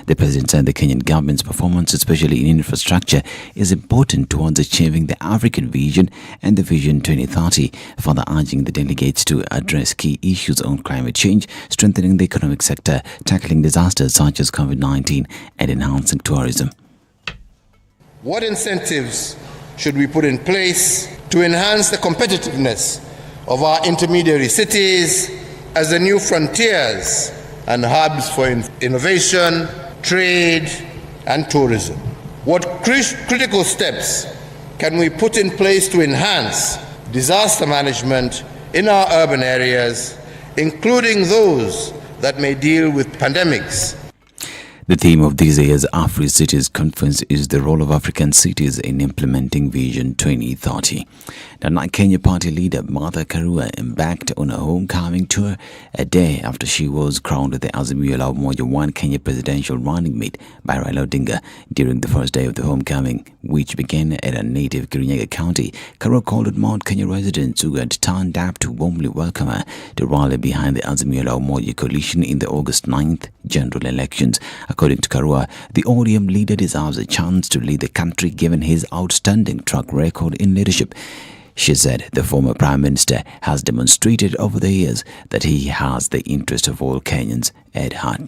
The president said the Kenyan government's performance, especially in infrastructure, is important towards achieving the African vision and the Vision 2030, further urging the delegates to address key issues on climate change, strengthening the economic sector, tackling disasters such as COVID-19, and enhancing tourism. What incentives should we put in place to enhance the competitiveness of our intermediary cities as the new frontiers and hubs for innovation, trade, and tourism? What critical steps can we put in place to enhance disaster management in our urban areas, including those that may deal with pandemics? The theme of this year's Afri Cities Conference is the role of African cities in implementing Vision 2030. The Kenya party leader Martha Karua embarked on a homecoming tour a day after she was crowned the Azimio la Umoja One Kenya presidential running mate by Raila Odinga during the first day of the homecoming, which began at her native Kirinyaga County. Karua called on Mount Kenya residents who had turned up to warmly welcome her to rally behind the Azimio la Umoja coalition in the August 9th general elections. According to Karua, the ODM leader deserves a chance to lead the country given his outstanding track record in leadership. She said the former Prime Minister has demonstrated over the years that he has the interest of all Kenyans at heart.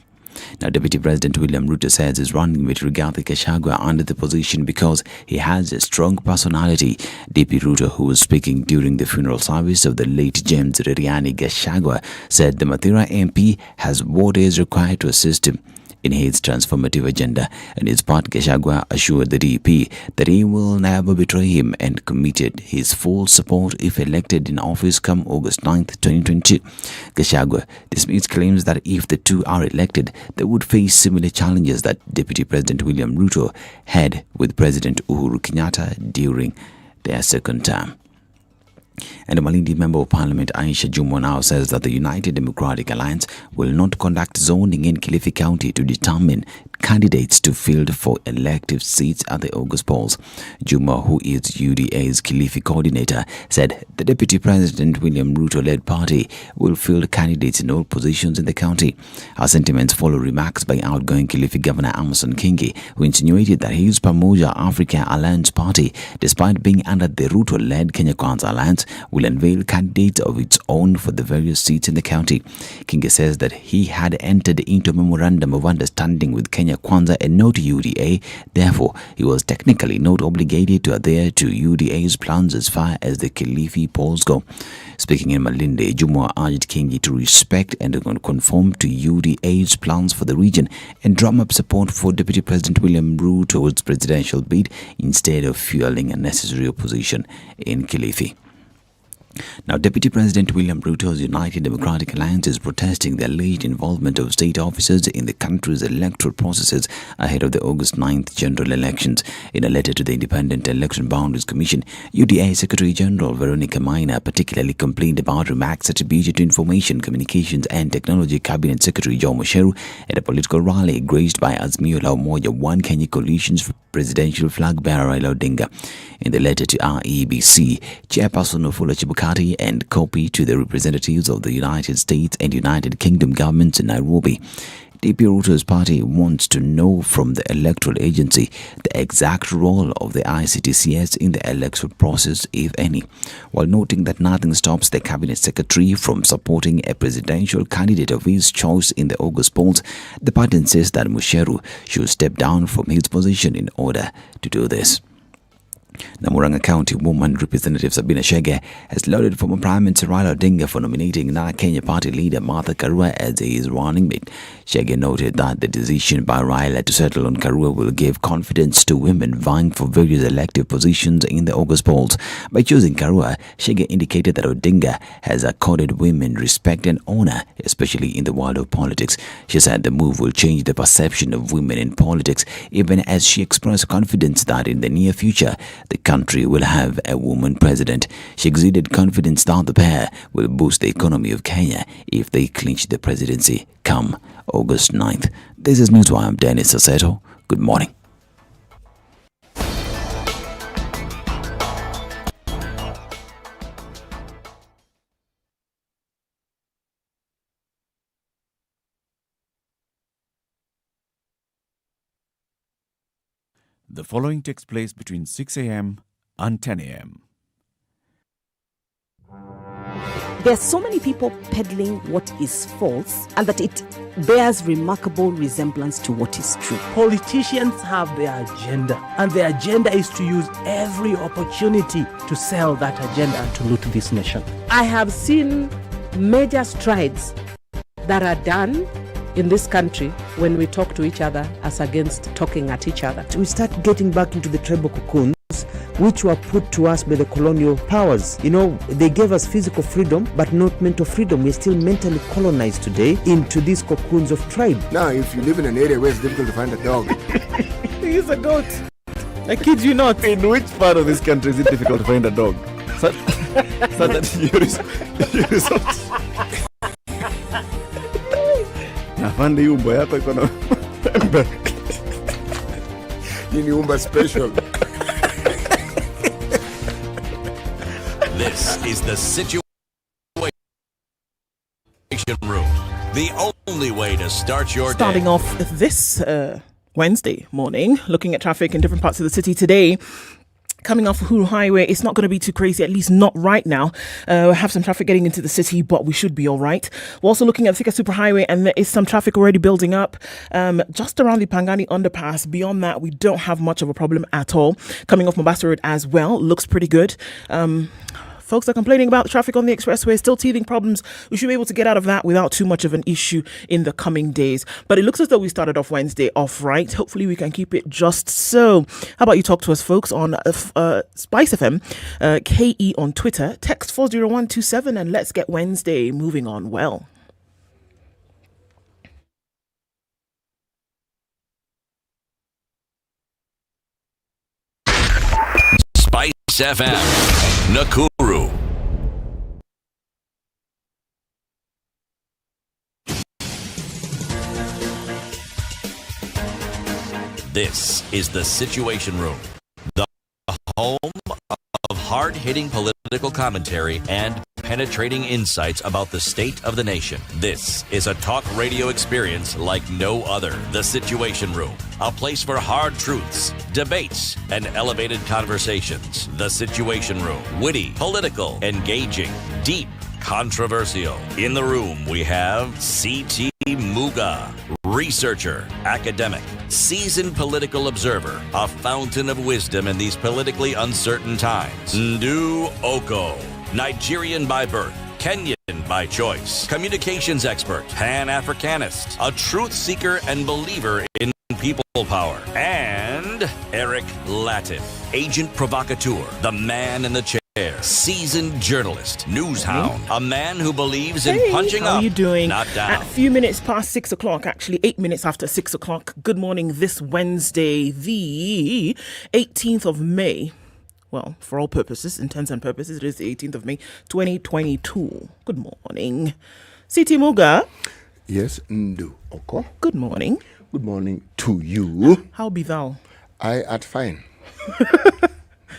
Now, Deputy President William Ruto says he's running with Rigathi Gachagua under the position because he has a strong personality. DP Ruto, who was speaking during the funeral service of the late James Reriani Gachagua, said the Mathira MP has what is required to assist him in his transformative agenda, and his part Gachagua assured the DP that he will never betray him and committed his full support if elected in office come August 9th, 2022. Gachagua dismissed claims that if the two are elected, they would face similar challenges that Deputy President William Ruto had with President Uhuru Kenyatta during their second term. And a Malindi Member of Parliament Aisha Jumwa now says that the United Democratic Alliance will not conduct zoning in Kilifi County to determine candidates to field for elective seats at the August polls. Juma, who is UDA's Kilifi coordinator, said the Deputy President William Ruto-led party will field candidates in all positions in the county. Her sentiments follow remarks by outgoing Kilifi Governor Amason Kingi, who insinuated that his Pamoja Africa Alliance party, despite being under the Ruto-led Kenya Kwanza Alliance, will unveil candidates of its own for the various seats in the county. Kingi says that he had entered into a memorandum of understanding with Kenya Kwanza and not UDA. Therefore, he was technically not obligated to adhere to UDA's plans as far as the Kilifi polls go. Speaking in Malindi, Jumwa urged Kingi to respect and conform to UDA's plans for the region and drum up support for Deputy President William Ruto's presidential bid instead of fueling unnecessary opposition in Kilifi. Now, Deputy President William Ruto's United Democratic Alliance is protesting the alleged involvement of state officers in the country's electoral processes ahead of the August 9th general elections. In a letter to the Independent Election Boundaries Commission, UDA Secretary General Veronica Maina particularly complained about remarks attributed to Information, Communications and Technology Cabinet Secretary Joe Musheru at a political rally graced by Azimio la Umoja One Kenya Coalition's presidential flag bearer Raila Odinga. In the letter to REBC, Chairperson Ofula Chibukati and copy to the representatives of the United States and United Kingdom governments in Nairobi, DP Ruto's party wants to know from the electoral agency the exact role of the ICTCS in the electoral process, if any, while noting that nothing stops the cabinet secretary from supporting a presidential candidate of his choice in the August polls. The party insists that Musheru should step down from his position in order to do this. Namuranga County Woman Representative Sabina Chege has lauded former Prime Minister Raila Odinga for nominating Kenya Party leader Martha Karua as his running mate. Chege noted that the decision by Raila to settle on Karua will give confidence to women vying for various elective positions in the August polls. By choosing Karua, Chege indicated that Odinga has accorded women respect and honor, especially in the world of politics. She said the move will change the perception of women in politics, even as she expressed confidence that in the near future, the country will have a woman president. She exuded confidence that the pair will boost the economy of Kenya if they clinch the presidency come August 9th. This is Newswire. I'm Dennis Saseto. Good morning. The following takes place between 6 a.m. and 10 a.m. There's so many people peddling what is false and that it bears remarkable resemblance to what is true. Politicians have their agenda, and their agenda is to use every opportunity to sell that agenda and to loot this nation. I have seen major strides that are done in this country when we talk to each other as against talking at each other. We start getting back into the tribal cocoons which were put to us by the colonial powers. You know, they gave us physical freedom, but not mental freedom. We're still mentally colonized today into these cocoons of tribe. Now, if you live in an area where it's difficult to find a dog, He's a goat. I kid you not. In which part of this country is it difficult to find a dog? So that you resort. Nafande hii umbo yako iko na hii ni umba special. This is the Situation Room, the only way to start your day. Starting off this Wednesday morning, looking at traffic in different parts of the city today. Coming off Uhuru Highway, it's not going to be too crazy, at least not right now. We have some traffic getting into the city, but we should be all right. We're also looking at Thika Superhighway, and there is some traffic already building up just around the Pangani underpass. Beyond that, we don't have much of a problem at all. Coming off Mombasa Road as well, looks pretty good. Folks are complaining about the traffic on the expressway, still teething problems. We should be able to get out of that without too much of an issue in the coming days. But it looks as though we started off Wednesday off right. Hopefully we can keep it just so. How about you talk to us, folks, on SpiceFM, KE on Twitter, text 40127, and let's get Wednesday moving on well. SpiceFM, Nakuru. This is the Situation Room, the home of hard-hitting political commentary and penetrating insights about the state of the nation. This is a talk radio experience like no other. The Situation Room, a place for hard truths, debates, and elevated conversations. The Situation Room, witty, political, engaging, deep, controversial. In the room, we have C.T. Muga, researcher, academic, seasoned political observer, a fountain of wisdom in these politically uncertain times. Ndu Okoh, Nigerian by birth, Kenyan by choice, communications expert, Pan-Africanist, a truth seeker and believer in people power, and Eric Latiff, agent provocateur, the man in the chair, seasoned journalist, news hound, a man who believes in punching how up, are you doing? not down. At a few minutes past 6 o'clock, actually 8 minutes after 6 o'clock. Good morning this Wednesday, the 18th of May. Well, for all purposes, intents and purposes, it is the 18th of May, 2022. Good morning. C.T. Muga. Yes, Ndu Okoh. Good morning. Good morning to you. How be thou? I art fine.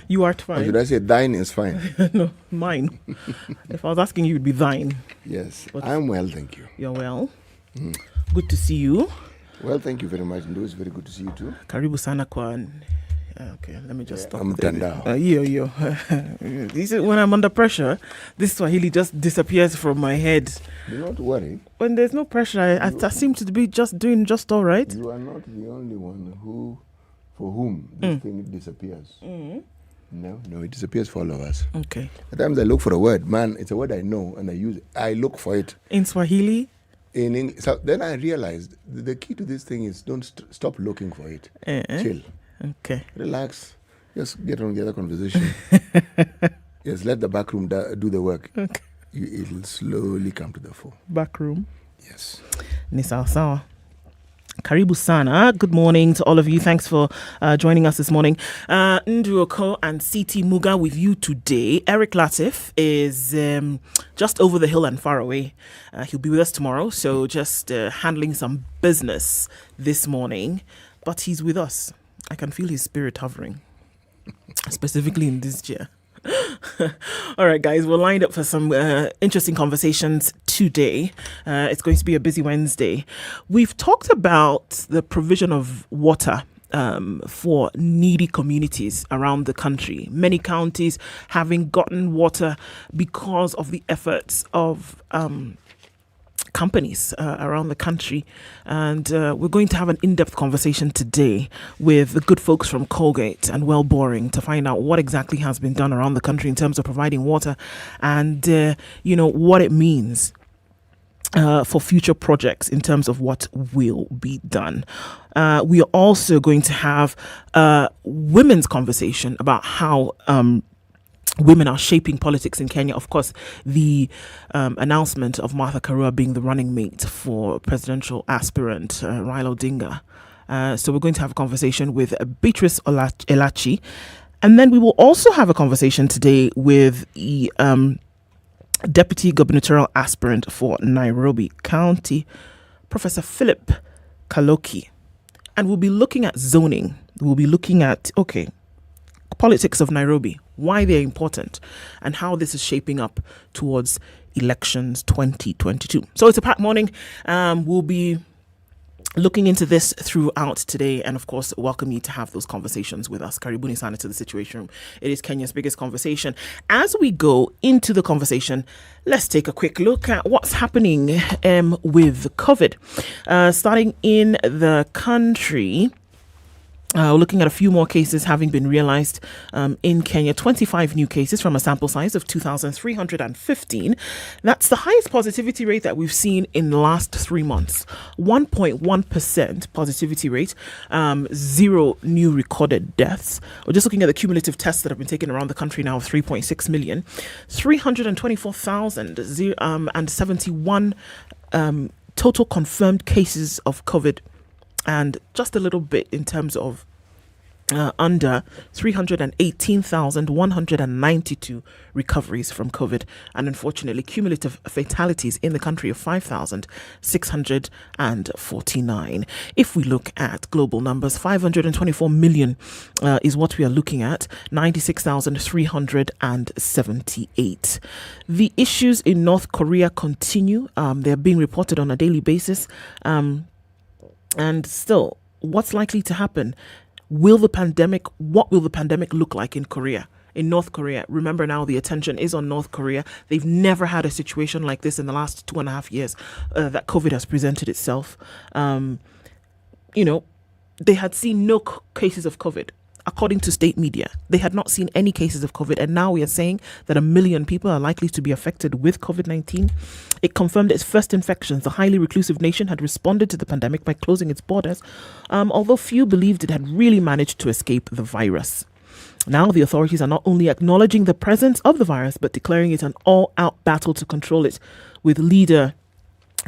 You art Or fine. should I say thine is fine? No, mine. If I was asking you, it would be thine. Yes, I'm well, thank you. You're well. Good to see you. Well, thank you very much, Ndu. It's very good to see you too. Karibu sana kwa... Okay, let me just stop. I'm tandao. You see, when I'm under pressure, this Swahili just disappears from my head. Do not worry. When there's no pressure, I seem to be just doing just all right. You are not the only one for whom this thing disappears. No, it disappears for all of us. Okay. At times I look for a word. Man, it's a word I know and I use it. I look for it. In Swahili? In English. So then I realized the key to this thing is don't stop looking for it. Chill. Okay. Relax. Just get on the other conversation. Yes, let the back room do the work. Okay. It'll slowly come to the fore. Back room. Yes. Ni sawa sawa. Karibu sana. Good morning to all of you. Thanks for joining us this morning. Ndu Okoh and C.T. Muga with you today. Eric Latiff is just over the hill and far away. He'll be with us tomorrow, so just handling some business this morning. But he's with us. I can feel his spirit hovering, specifically in this chair. All right, guys, we're lined up for some interesting conversations today. It's going to be a busy Wednesday. We've talked about the provision of water for needy communities around the country. Many counties having gotten water because of the efforts of companies around the country. And we're going to have an in-depth conversation today with the good folks from Colgate and Well Boring to find out what exactly has been done around the country in terms of providing water and, what it means for future projects in terms of what will be done. We are also going to have a women's conversation about how women are shaping politics in Kenya. Of course, the announcement of Martha Karua being the running mate for presidential aspirant Raila Odinga. So we're going to have a conversation with Beatrice Elachi. And then we will also have a conversation today with the Deputy Gubernatorial Aspirant for Nairobi County, Professor Philip Kaloki. And we'll be looking at zoning. We'll be looking at, politics of Nairobi, why they're important, and how this is shaping up towards elections 2022. So it's a packed morning. We'll be looking into this throughout today, and of course welcome you to have those conversations with us. Karibuni sana to the Situation Room. It is Kenya's biggest conversation. As we go into the conversation, let's take a quick look at what's happening with COVID. Starting in the country, looking at a few more cases having been realized in Kenya. 25 new cases from a sample size of 2,315. That's the highest positivity rate that we've seen in the last 3 months. 1.1% positivity rate. 0 new recorded deaths. We're just looking at the cumulative tests that have been taken around the country now of 3.6 million. 324,071 total confirmed cases of COVID. And just a little bit in terms of under 318,192 recoveries from COVID. And unfortunately, cumulative fatalities in the country of 5,649. If we look at global numbers, 524 million is what we are looking at, 96,378. The issues in North Korea continue. They're being reported on a daily basis. And still, what's likely to happen? What will the pandemic look like in North Korea? Remember now, the attention is on North Korea. They've never had a situation like this in the last 2.5 years that COVID has presented itself. They had seen no cases of COVID. According to state media, they had not seen any cases of COVID, and now we are saying that 1 million people are likely to be affected with COVID-19. It confirmed its first infections. The highly reclusive nation had responded to the pandemic by closing its borders, although few believed it had really managed to escape the virus. Now the authorities are not only acknowledging the presence of the virus, but declaring it an all-out battle to control it, with leader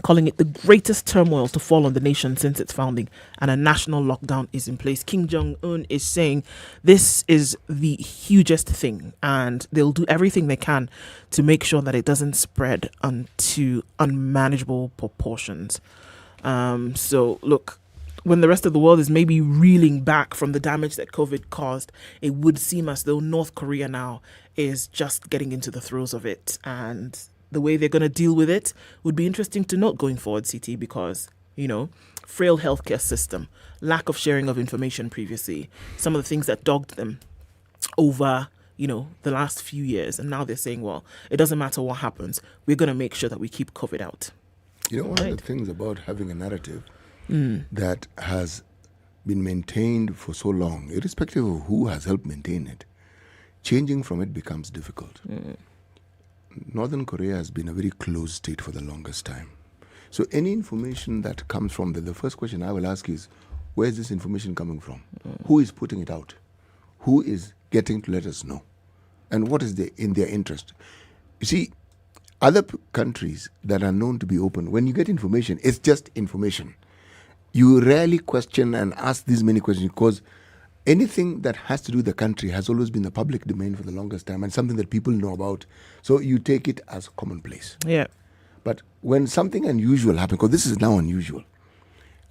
calling it the greatest turmoil to fall on the nation since its founding, and a national lockdown is in place. Kim Jong-un is saying this is the hugest thing, and they'll do everything they can to make sure that it doesn't spread onto unmanageable proportions. So look, when the rest of the world is maybe reeling back from the damage that COVID caused, it would seem as though North Korea now is just getting into the throes of it, and the way they're going to deal with it would be interesting to note going forward, CT, because, frail healthcare system, lack of sharing of information previously, some of the things that dogged them over, the last few years. And now they're saying, well, it doesn't matter what happens. We're going to make sure that we keep COVID out. One of the things about having a narrative that has been maintained for so long, irrespective of who has helped maintain it, changing from it becomes difficult. Northern Korea has been a very closed state for the longest time. So any information that comes from the first question I will ask is, where is this information coming from? Who is putting it out? Who is getting to let us know? And what is in their interest? You see, other countries that are known to be open, when you get information, it's just information. You rarely question and ask these many questions, because anything that has to do with the country has always been the public domain for the longest time, and something that people know about. So you take it as commonplace. Yeah. But when something unusual happens, because this is now unusual,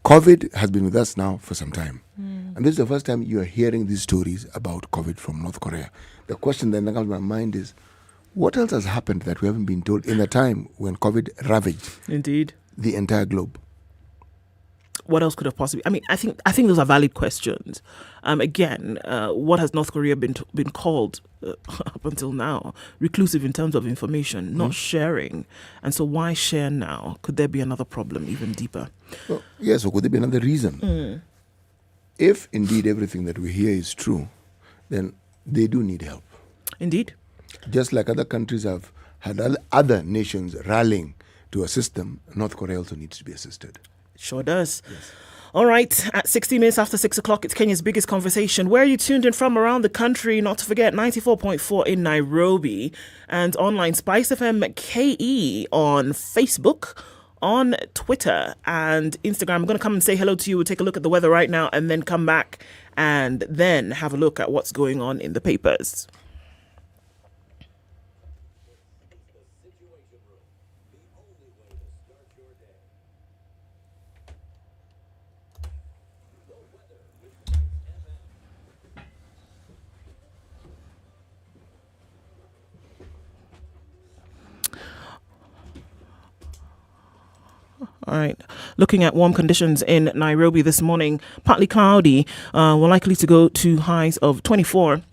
COVID has been with us now for some time. And this is the first time you are hearing these stories about COVID from North Korea. The question then that comes to my mind is, what else has happened that we haven't been told in a time when COVID ravaged Indeed. the entire globe? what else could have possibly? I mean, I think those are valid questions. Again, what has North Korea been called up until now? Reclusive in terms of information, not sharing. And so why share now? Could there be another problem even deeper? Well, yes, or could there be another reason? If indeed everything that we hear is true, then they do need help. Indeed. Just like other countries have had other nations rallying to assist them, North Korea also needs to be assisted. It sure does. Yes. All right, at 60 minutes after 6 o'clock, it's Kenya's biggest conversation. Where are you tuned in from around the country? Not to forget, 94.4 in Nairobi and online SpiceFM KE on Facebook, on Twitter and Instagram. I'm going to come and say hello to you. We'll take a look at the weather right now and then come back and then have a look at what's going on in the papers. All right. Looking at warm conditions in Nairobi this morning, partly cloudy. We're likely to go to highs of 24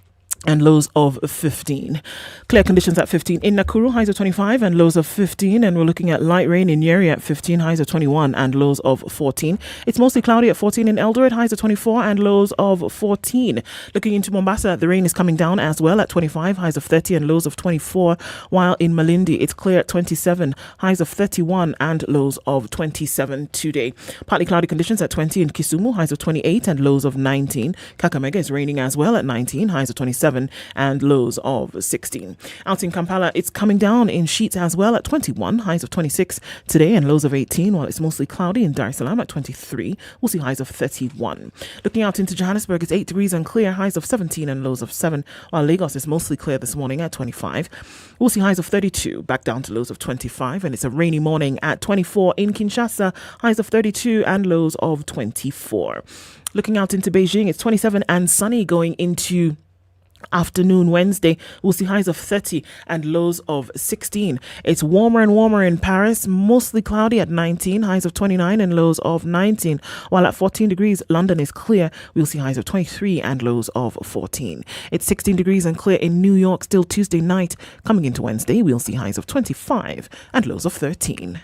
and lows of 15. Clear conditions at 15 in Nakuru, highs of 25 and lows of 15. And we're looking at light rain in Nyeri at 15, highs of 21 and lows of 14. It's mostly cloudy at 14 in Eldoret, highs of 24 and lows of 14. Looking into Mombasa, the rain is coming down as well at 25, highs of 30 and lows of 24. While in Malindi, it's clear at 27, highs of 31 and lows of 27 today. Partly cloudy conditions at 20 in Kisumu, highs of 28 and lows of 19. Kakamega is raining as well at 19, highs of 27 and lows of 16. Out in Kampala, it's coming down in sheets as well at 21, highs of 26 today and lows of 18, while it's mostly cloudy in Dar es Salaam at 23. We'll see highs of 31. Looking out into Johannesburg, it's 8 degrees and clear, highs of 17 and lows of 7, while Lagos is mostly clear this morning at 25. We'll see highs of 32, back down to lows of 25, and it's a rainy morning at 24 in Kinshasa, highs of 32 and lows of 24. Looking out into Beijing, it's 27 and sunny going into afternoon Wednesday. We'll see highs of 30 and lows of 16. It's warmer and warmer in Paris, mostly cloudy at 19, highs of 29 and lows of 19. While at 14 degrees, London is clear. We'll see highs of 23 and lows of 14. It's 16 degrees and clear in New York still Tuesday night. Coming into Wednesday, we'll see highs of 25 and lows of 13.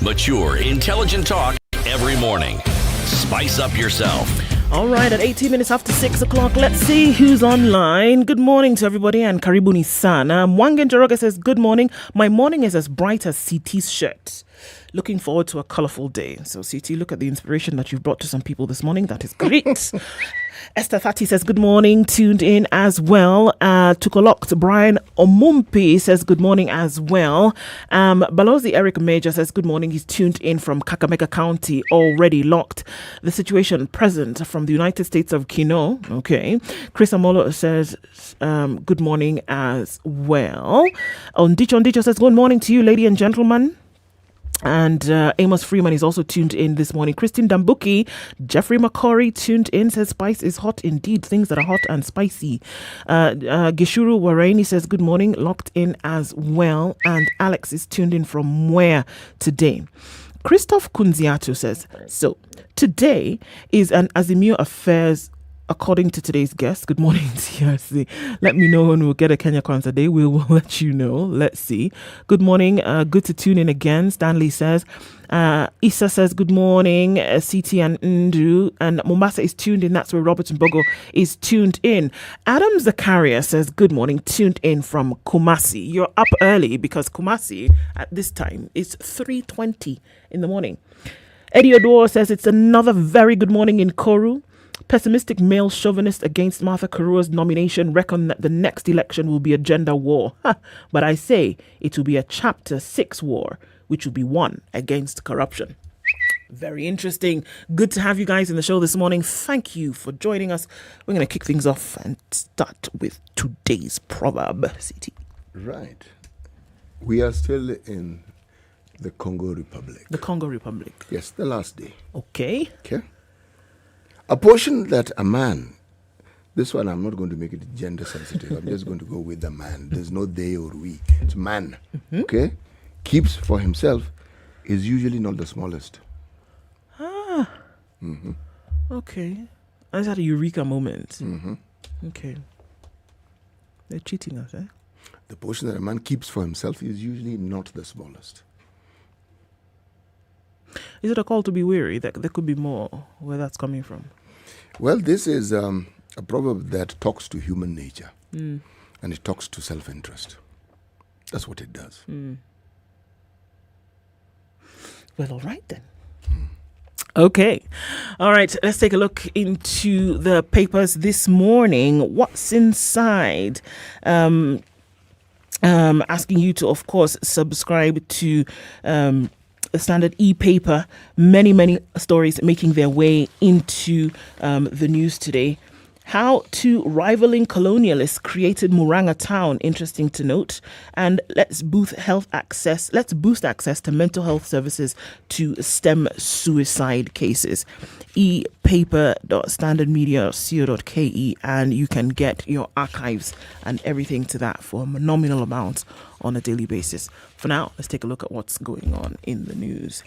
Mature, intelligent talk every morning. Spice up yourself. All right, at 18 minutes after 6 o'clock, let's see who's online. Good morning to everybody and karibuni sana. Mwangen Jaroga says, good morning. My morning is as bright as CT's shirt. Looking forward to a colorful day. So CT, look at the inspiration that you've brought to some people this morning. That is great. Esther Thati says, good morning. Tuned in as well. Tukolokt Brian Omumpi says, good morning as well. Balozi Eric Major says, good morning. He's tuned in from Kakamega County, already locked. The situation present from the United States of Kino. Okay. Chris Amolo says, good morning as well. Ondicho says, good morning to you, lady and gentlemen. And Amos Freeman is also tuned in this morning. Christine Dambuki, Jeffrey McCory tuned in, says spice is hot indeed. Things that are hot and spicy. Gishuru Wareni says good morning, locked in as well. And Alex is tuned in from where today? Christoph Kunziato says, so today is an Azimio Affairs. According to today's guest, good morning, TRC. Let me know when we'll get a Kenya concert day. We'll let you know. Let's see. Good morning. Good to tune in again. Stanley says. Issa says, good morning. CT and Ndu. And Mombasa is tuned in. That's where Robert Mbogo is tuned in. Adam Zakaria says, good morning. Tuned in from Kumasi. You're up early because Kumasi at this time is 3:20 in the morning. Eddie Odor says, it's another very good morning in Koru. Pessimistic male chauvinist against Martha Karua's nomination reckon that the next election will be a gender war. But I say it will be a chapter 6 war, which will be won against corruption. Very interesting. Good to have you guys in the show this morning. Thank you for joining us. We're going to kick things off and start with today's proverb. CT. Right. We are still in the Congo Republic. The Congo Republic. Yes, the last day. Okay. Okay. A portion that a man, this one I'm not going to make it gender sensitive. I'm just going to go with the man. There's no they or we. It's man. Mm-hmm. Okay? Keeps for himself is usually not the smallest. Mm-hmm. Okay. I just had a eureka moment. Mm-hmm. Okay. They're cheating us, eh? The portion that a man keeps for himself is usually not the smallest. Is it a call to be wary that there could be more where that's coming from? Well, this is a proverb that talks to human nature. Mm. And it talks to self-interest. That's what it does. Mm. Well, all right then. Okay. All right. Let's take a look into the papers this morning. What's inside? Asking you to, of course, subscribe to the Standard e-paper. Many stories making their way into the news today. How two rivaling colonialists created Murang'a town, interesting to note. And let's boost access to mental health services to stem suicide cases. epaper.standardmedia.co.ke, and you can get your archives and everything to that for a nominal amount on a daily basis. For now, let's take a look at what's going on in the news.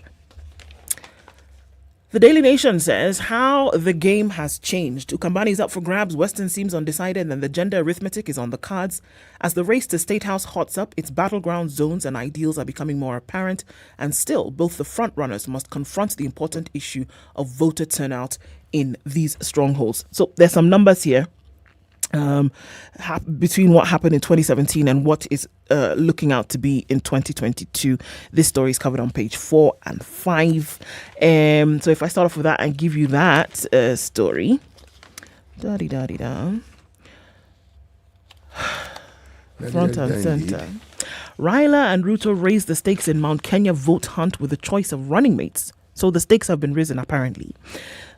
The Daily Nation says how the game has changed. Ukambani is up for grabs, Western seems undecided, and the gender arithmetic is on the cards. As the race to State House hots up, its battleground zones and ideals are becoming more apparent, and still, both the frontrunners must confront the important issue of voter turnout in these strongholds. So there's some numbers here. Between what happened in 2017 and what is looking out to be in 2022. This story is covered on page 4 and 5. So if I start off with that and give you that story. Front and center. Raila and Ruto raised the stakes in Mount Kenya vote hunt with the choice of running mates. So the stakes have been risen, apparently.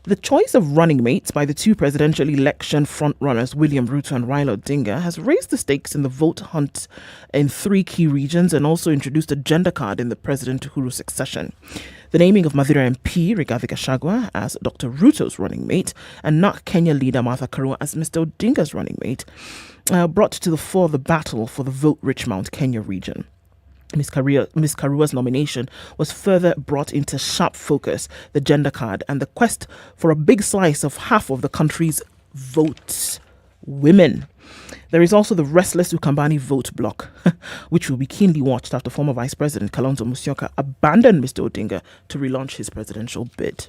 The choice of running mates by the two presidential election frontrunners, William Ruto and Raila Odinga, has raised the stakes in the vote hunt in 3 key regions and also introduced a gender card in the President Uhuru succession. The naming of Mathira MP Rigathi Gachagua as Dr. Ruto's running mate and NARC Kenya leader Martha Karua as Mr. Odinga's running mate brought to the fore the battle for the vote-rich Mount Kenya region. Ms. Karua's nomination was further brought into sharp focus, the gender card, and the quest for a big slice of half of the country's votes, women. There is also the restless Ukambani vote bloc, which will be keenly watched after former Vice President Kalonzo Musyoka abandoned Mr. Odinga to relaunch his presidential bid.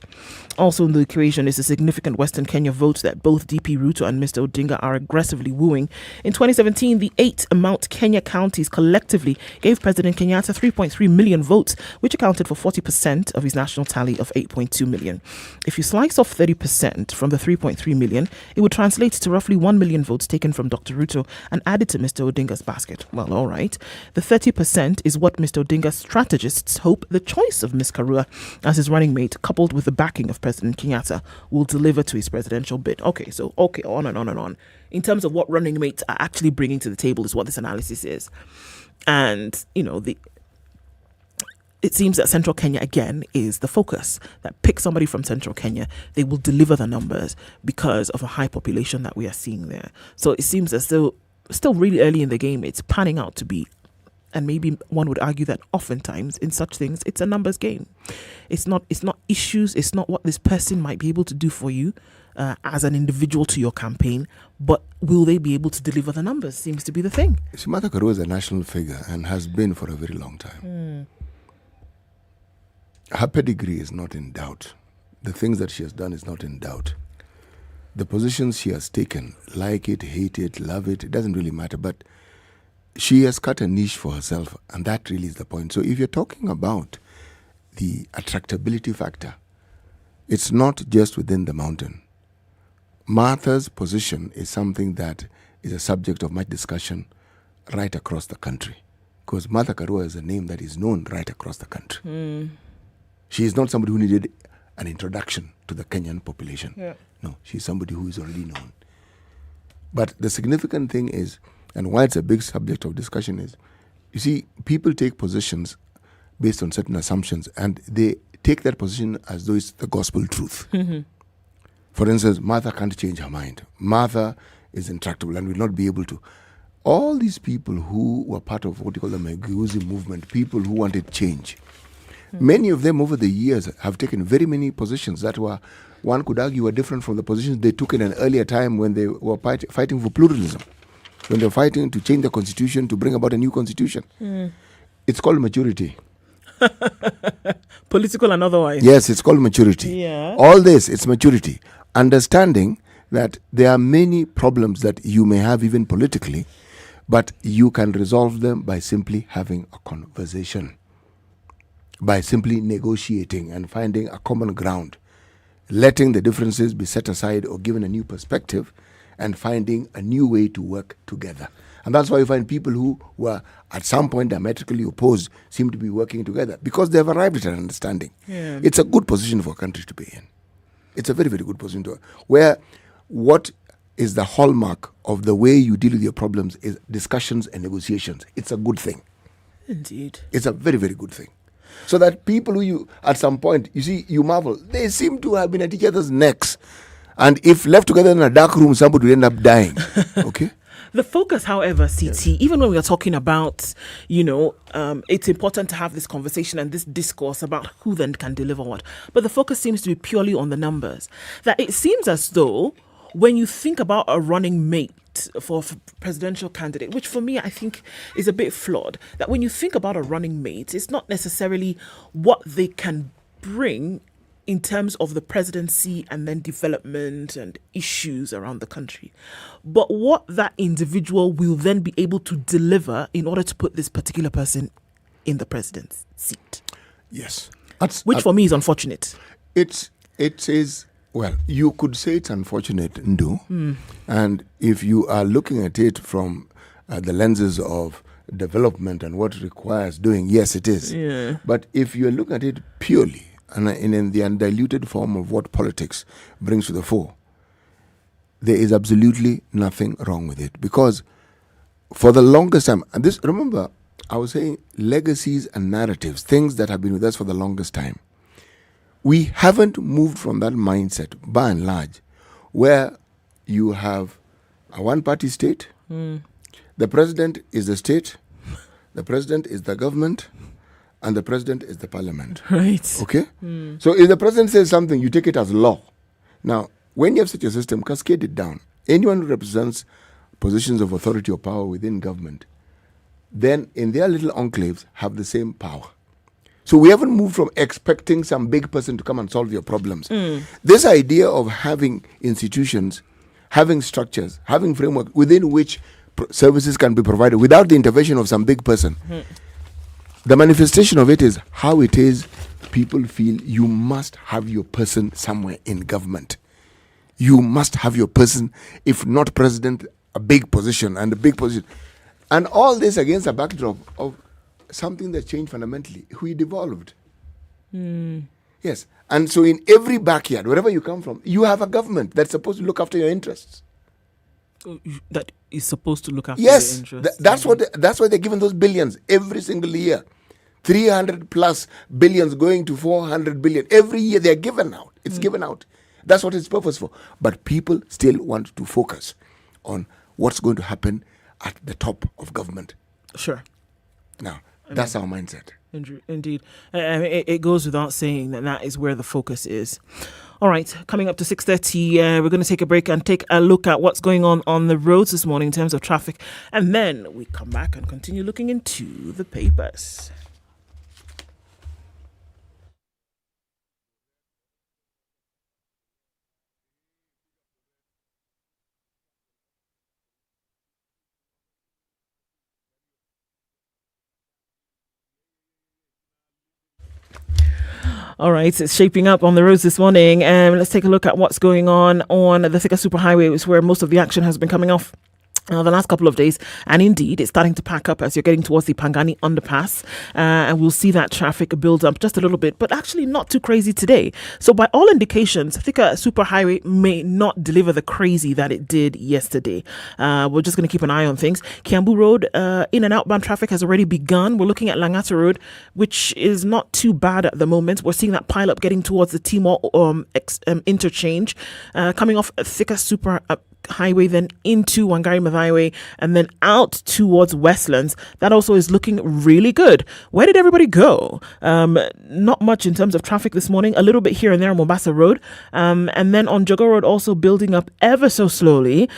Also in the equation is a significant Western Kenya vote that both DP Ruto and Mr. Odinga are aggressively wooing. In 2017, the 8 Mount Kenya counties collectively gave President Kenyatta 3.3 million votes, which accounted for 40% of his national tally of 8.2 million. If you slice off 30% from the 3.3 million, it would translate to roughly 1 million votes taken from Dr. Ruto and added to Mr. Odinga's basket. Well, all right. The 30% is what Mr. Odinga's strategists hope the choice of Ms. Karua as his running mate, coupled with the backing of President Kenyatta, will deliver to his presidential bid. Okay, on and on and on. In terms of what running mates are actually bringing to the table is what this analysis is. And, it seems that Central Kenya, again, is the focus. That pick somebody from Central Kenya, they will deliver the numbers because of a high population that we are seeing there. So it seems as though, still really early in the game, it's panning out to be, and maybe one would argue that oftentimes in such things, it's a numbers game. It's not issues, it's not what this person might be able to do for you as an individual to your campaign, but will they be able to deliver the numbers seems to be the thing. Martha Karua is a national figure and has been for a very long time. Her pedigree is not in doubt. The things that she has done is not in doubt. The positions she has taken, like it, hate it, love it, it doesn't really matter. But she has cut a niche for herself, and that really is the point. So if you're talking about the attractability factor, it's not just within the mountain. Martha's position is something that is a subject of much discussion right across the country. Because Martha Karua is a name that is known right across the country. She is not somebody who needed an introduction to the Kenyan population. Yeah. No, she's somebody who is already known. But the significant thing is, and why it's a big subject of discussion is, you see, people take positions based on certain assumptions, and they take that position as though it's the gospel truth. Mm-hmm. For instance, Martha can't change her mind. Martha is intractable and will not be able to. All these people who were part of what you call the Mageuzi movement, people who wanted change, many of them over the years have taken very many positions that were, one could argue, were different from the positions they took in an earlier time when they were fighting for pluralism, when they were fighting to change the constitution, to bring about a new constitution. It's called maturity. Political and otherwise. Yes, it's called maturity. Yeah. All this, it's maturity. Understanding that there are many problems that you may have even politically, but you can resolve them by simply having a conversation, by simply negotiating and finding a common ground, letting the differences be set aside or given a new perspective, and finding a new way to work together. And that's why you find people who were at some point diametrically opposed seem to be working together because they've arrived at an understanding. Yeah. It's a good position for a country to be in. It's a very, very good position to where what is the hallmark of the way you deal with your problems is discussions and negotiations. It's a good thing. Indeed. It's a very, very good thing. So that people who you, at some point, you see, you marvel, they seem to have been at each other's necks. And if left together in a dark room, somebody will end up dying. Okay? The focus, however, CT, even when we are talking about, it's important to have this conversation and this discourse about who then can deliver what. But the focus seems to be purely on the numbers. That it seems as though when you think about a running mate for presidential candidate, which for me I think is a bit flawed, that when you think about a running mate, it's not necessarily what they can bring in terms of the presidency and then development and issues around the country, but what that individual will then be able to deliver in order to put this particular person in the president's seat. Yes. Which for me is unfortunate. It is, well, you could say it's unfortunate, Ndu. And if you are looking at it from the lenses of development and what it requires doing, yes, it is. Yeah. But if you look at it purely and in the undiluted form of what politics brings to the fore, there is absolutely nothing wrong with it. Because for the longest time, and this, remember, I was saying legacies and narratives, things that have been with us for the longest time. We haven't moved from that mindset, by and large, where you have a one-party state, the president is the state, the president is the government, and the president is the parliament. Right. Okay? So if the president says something, you take it as law. Now, when you have such a system, cascade it down. Anyone who represents positions of authority or power within government, then in their little enclaves have the same power. So we haven't moved from expecting some big person to come and solve your problems. This idea of having institutions, having structures, having framework within which services can be provided without the intervention of some big person, the manifestation of it is how it is people feel you must have your person somewhere in government. You must have your person, if not president, a big position and a big position. And all this against a backdrop of something that changed fundamentally. We devolved. Yes. And so in every backyard, wherever you come from, you have a government that's supposed to look after your interests. That is supposed to look after yes, your interests. That's why they're given those billions every single year. 300 plus billions going to 400 billion. Every year they're given out. It's given out. That's what it's purpose for. But people still want to focus on what's going to happen at the top of government. Sure. Now, that's our mindset. Indeed. It goes without saying that is where the focus is. All right, coming up to 6:30, we're going to take a break and take a look at what's going on the roads this morning in terms of traffic. And then we come back and continue looking into the papers. All right, it's shaping up on the roads this morning. Let's take a look at what's going on the Thika Superhighway, where most of the action has been coming off the last couple of days, and indeed it's starting to pack up as you're getting towards the Pangani underpass, and we'll see that traffic build up just a little bit, but actually not too crazy today. So by all indications, Thika Superhighway may not deliver the crazy that it did yesterday. We're just going to keep an eye on things. Kiambu Road, in and outbound traffic has already begun. We're looking at Langata Road, which is not too bad at the moment. We're seeing that pile up getting towards the Timor interchange, coming off Thika Super Highway, then into Wangari Maathai, and then out towards Westlands. That also is looking really good. Where did everybody go? Not much in terms of traffic this morning. A little bit here and there on Mombasa Road, and then on Jogo Road also building up ever so slowly,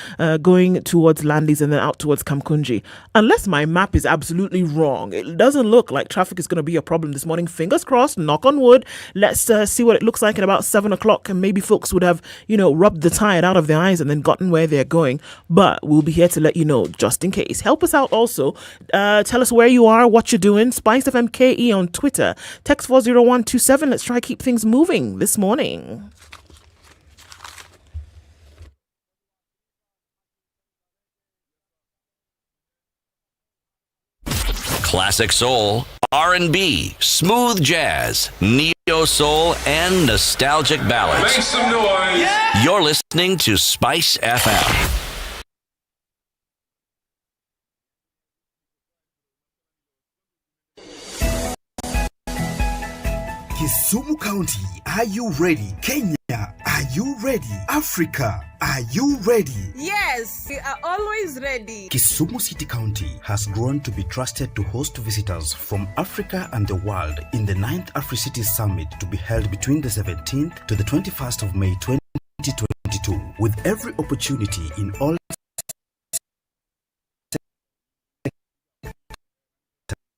going towards Landis and then out towards Kamkunji. Unless my map is absolutely wrong, it doesn't look like traffic is going to be a problem this morning. Fingers crossed, knock on wood. Let's see what it looks like at about 7 o'clock, and maybe folks would have, rubbed the tide out of their eyes and then gotten where they're going. But we'll be here to let you know just in case. Help us out also. Tell us where you are, what you're doing. SpiceFM KE on Twitter. Text 40127. Let's try keep things moving this morning. Classic soul, R&B, smooth jazz, neo soul, and nostalgic ballads. Make some noise. Yeah! You're listening to Spice FM. Kisumu County, are you ready? Kenya, are you ready? Africa, are you ready? Yes, we are always ready. Kisumu City County has grown to be trusted to host visitors from Africa and the world in the 9th AfriCity Summit to be held between the 17th to the 21st of May 2022, with every opportunity in all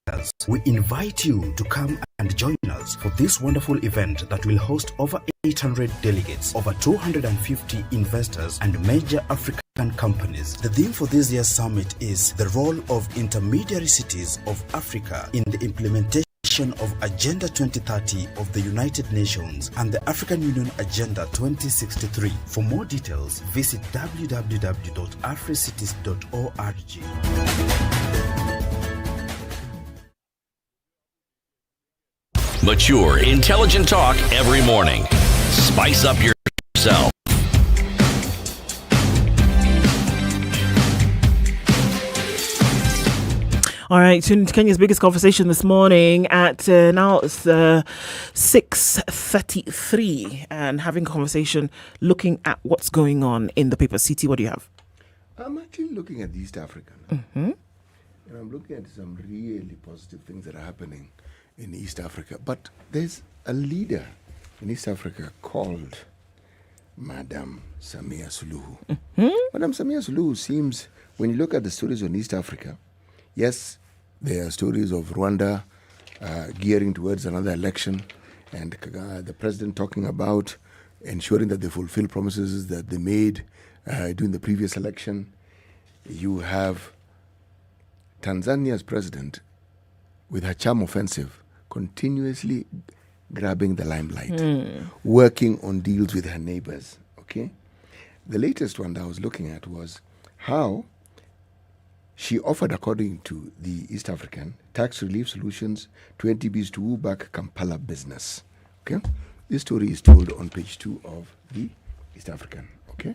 sectors. We invite you to come and join us for this wonderful event that will host over 800 delegates, over 250 investors and major African companies. The theme for this year's summit is the role of intermediary cities of Africa in the implementation of Agenda 2030 of the United Nations and the African Union Agenda 2063. For more details, visit www.africities.org. Mature, intelligent talk every morning. Spice up yourself. All right, tune into Kenya's biggest conversation this morning at now it's 6:33, and having a conversation looking at what's going on in the paper. CT, what do you have? I'm actually looking at East Africa now. And I'm looking at some really positive things that are happening in East Africa. But there's a leader in East Africa called Madam Samia Suluhu. Madam Samia Suluhu seems, when you look at the stories on East Africa, yes, there are stories of Rwanda gearing towards another election, and the president talking about ensuring that they fulfill promises that they made during the previous election. You have Tanzania's president, with her charm offensive, continuously grabbing the limelight, working on deals with her neighbors. Okay, the latest one that I was looking at was how she offered, according to the East African, tax relief solutions, 20 Bs to woo back Kampala business. Okay, this story is told on page 2 of the East African. Okay,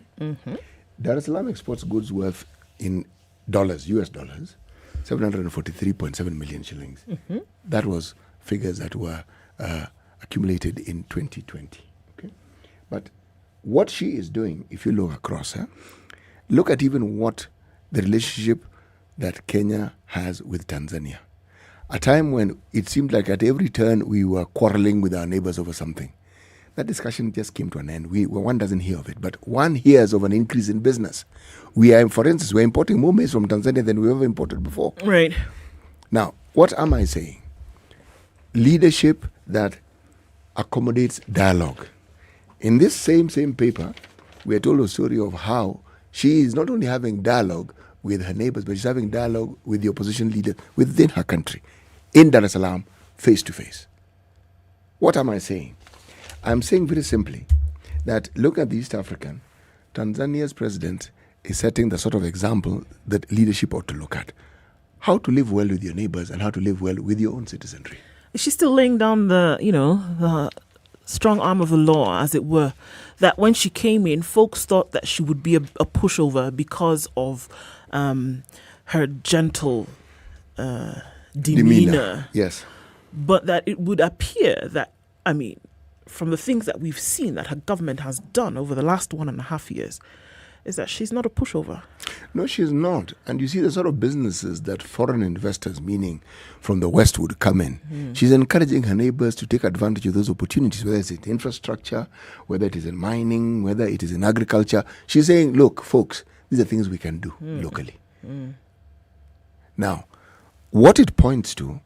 Dar es Salaam exports goods worth in dollars, US dollars, 743.7 million shillings. That was figures that were accumulated in 2020. Okay, but what she is doing, if you look across her, look at even what the relationship that Kenya has with Tanzania. A time when it seemed like at every turn we were quarreling with our neighbors over something. That discussion just came to an end. One doesn't hear of it, but one hears of an increase in business. For instance, we're importing more maize from Tanzania than we ever imported before. Right. Now, what am I saying? Leadership that accommodates dialogue. In this same paper, we are told a story of how she is not only having dialogue with her neighbors, but she's having dialogue with the opposition leader within her country, in Dar es Salaam, face to face. What am I saying? I'm saying very simply that look at the East African. Tanzania's president is setting the sort of example that leadership ought to look at. How to live well with your neighbors and how to live well with your own citizenry. She's still laying down the strong arm of the law, as it were, that when she came in, folks thought that she would be a pushover because of her gentle demeanor. Yes. But that it would appear that, from the things that we've seen that her government has done over the last 1.5 years, is that she's not a pushover. No, she's not. And you see the sort of businesses that foreign investors, meaning from the West, would come in. She's encouraging her neighbors to take advantage of those opportunities, whether it's in infrastructure, whether it is in mining, whether it is in agriculture. She's saying, look, folks, these are things we can do locally. Now, what it points to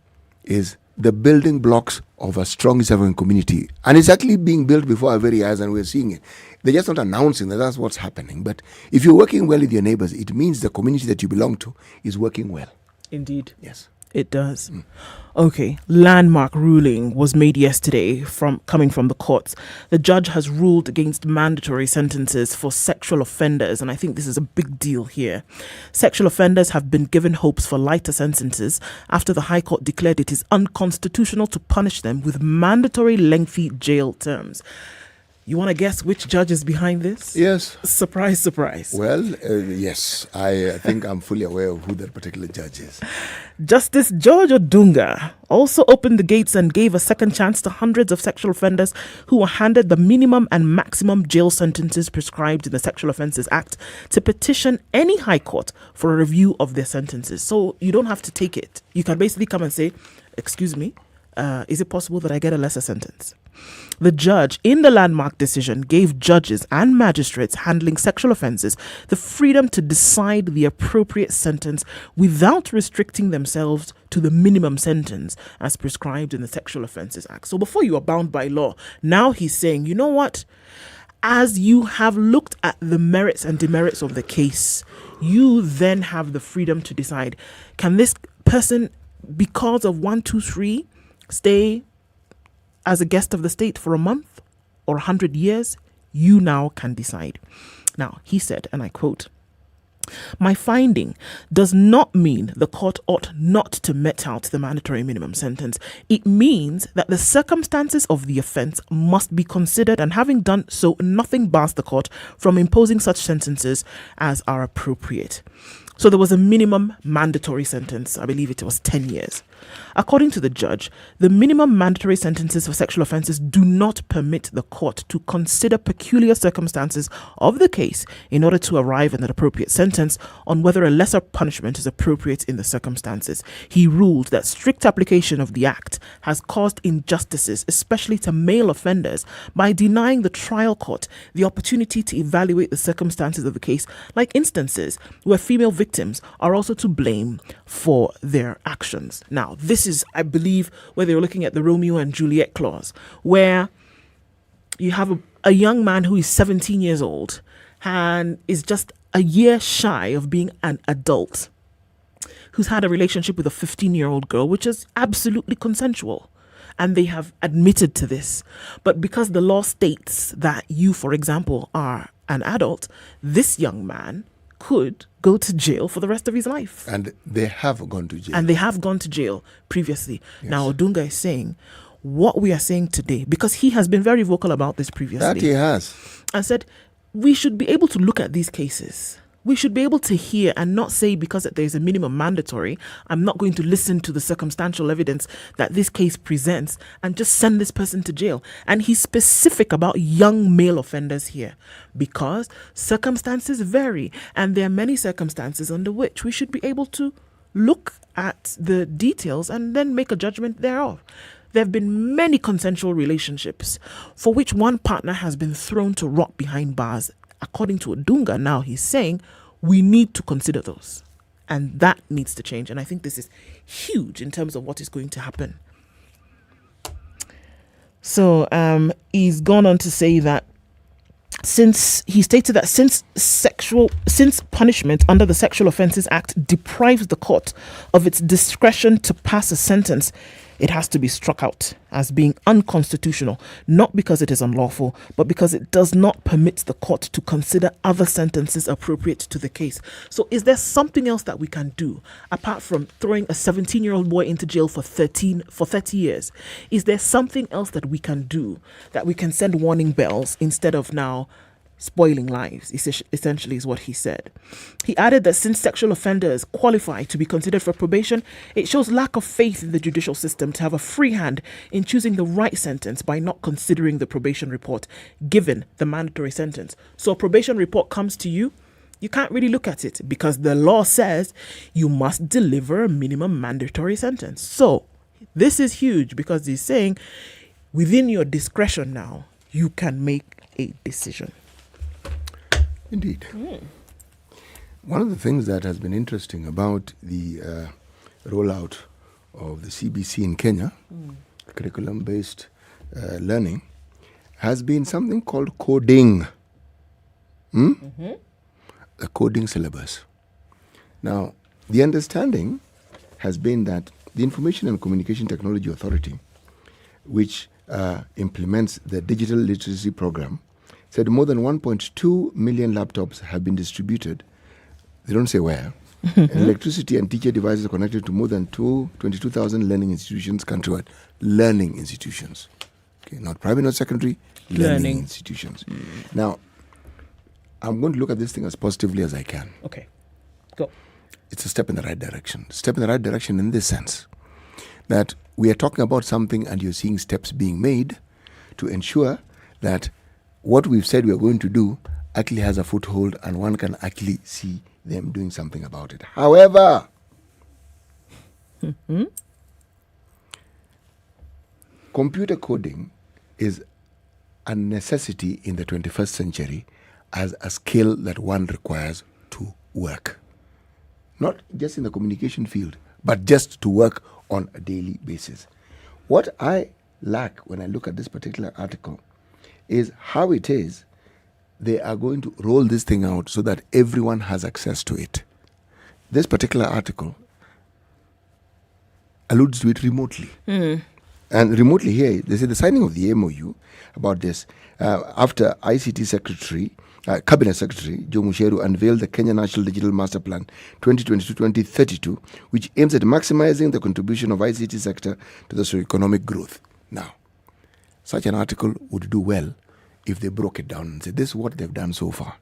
is the building blocks of a strong East community. And it's actually being built before our very eyes, and we're seeing it. They're just not announcing that that's what's happening. But if you're working well with your neighbors, it means the community that you belong to is working well. Indeed. Yes. It does. Okay. Landmark ruling was made yesterday coming from the courts. The judge has ruled against mandatory sentences for sexual offenders, and I think this is a big deal here. Sexual offenders have been given hopes for lighter sentences after the High Court declared it is unconstitutional to punish them with mandatory lengthy jail terms. You want to guess which judge is behind this? Yes. Surprise, surprise. Well, yes. I think I'm fully aware of who that particular judge is. Justice George Odunga also opened the gates and gave a second chance to hundreds of sexual offenders who were handed the minimum and maximum jail sentences prescribed in the Sexual Offences Act to petition any high court for a review of their sentences. So you don't have to take it. You can basically come and say, excuse me, is it possible that I get a lesser sentence? The judge in the landmark decision gave judges and magistrates handling sexual offences the freedom to decide the appropriate sentence without restricting themselves to the minimum sentence as prescribed in the Sexual Offences Act. So before you are bound by law, now he's saying, you know what? As you have looked at the merits and demerits of the case, you then have the freedom to decide, can this person, because of 1, 2, 3, stay as a guest of the state for a month or 100 years? You now can decide. Now, he said, and I quote, "My finding does not mean the court ought not to mete out the mandatory minimum sentence. It means that the circumstances of the offence must be considered, and having done so, nothing bars the court from imposing such sentences as are appropriate." So there was a minimum mandatory sentence. I believe it was 10 years. According to the judge, the minimum mandatory sentences for sexual offences do not permit the court to consider peculiar circumstances of the case in order to arrive at an appropriate sentence on whether a lesser punishment is appropriate in the circumstances. He ruled that strict application of the Act has caused injustices, especially to male offenders, by denying the trial court the opportunity to evaluate the circumstances of the case, like instances where female victims are also to blame for their actions. Now, this is, I believe, where they were looking at the Romeo and Juliet clause, where you have a young man who is 17 years old and is just a year shy of being an adult, who's had a relationship with a 15-year-old girl, which is absolutely consensual. And they have admitted to this. But because the law states that you, for example, are an adult, this young man could go to jail for the rest of his life. And they have gone to jail. And they have gone to jail previously. Yes. Now, Odunga is saying what we are saying today, because he has been very vocal about this previously. That he has. And said, we should be able to look at these cases. We should be able to hear and not say, because there's a minimum mandatory, I'm not going to listen to the circumstantial evidence that this case presents and just send this person to jail. And he's specific about young male offenders here, because circumstances vary. And there are many circumstances under which we should be able to look at the details and then make a judgment thereof. There have been many consensual relationships for which one partner has been thrown to rot behind bars. According to Odunga, now he's saying we need to consider those. And that needs to change. And I think this is huge in terms of what is going to happen. So he's gone on to say that since punishment under the Sexual Offences Act deprives the court of its discretion to pass a sentence, it has to be struck out as being unconstitutional, not because it is unlawful, but because it does not permit the court to consider other sentences appropriate to the case. So is there something else that we can do apart from throwing a 17-year-old boy into jail for 30 years? Is there something else that we can do, that we can send warning bells instead of now spoiling lives, essentially is what he said. He added that since sexual offenders qualify to be considered for probation, it shows lack of faith in the judicial system to have a free hand in choosing the right sentence by not considering the probation report given the mandatory sentence. So a probation report comes to you, you can't really look at it because the law says you must deliver a minimum mandatory sentence. So this is huge because he's saying within your discretion now, you can make a decision. Indeed. One of the things that has been interesting about the rollout of the CBC in Kenya, curriculum-based learning, has been something called coding. The coding syllabus. Now, the understanding has been that the Information and Communication Technology Authority, which implements the digital literacy program, said more than 1.2 million laptops have been distributed. They don't say where. And electricity and teacher devices are connected to more than 22,000 learning institutions countrywide. Learning institutions. Okay, not private, not secondary. Learning institutions. Now, I'm going to look at this thing as positively as I can. Okay, go. It's a step in the right direction. Step in the right direction in this sense, that we are talking about something and you're seeing steps being made to ensure that what we've said we're going to do actually has a foothold and one can actually see them doing something about it. However, computer coding is a necessity in the 21st century as a skill that one requires to work. Not just in the communication field, but just to work on a daily basis. What I lack when I look at this particular article is how it is they are going to roll this thing out so that everyone has access to it. This particular article alludes to it remotely. And remotely here, they say the signing of the MOU about this after ICT Secretary, Cabinet Secretary Joe Musheru unveiled the Kenya National Digital Master Plan 2022-2032, which aims at maximizing the contribution of ICT sector to the socio-economic growth. Now, such an article would do well if they broke it down and said, this is what they've done so far.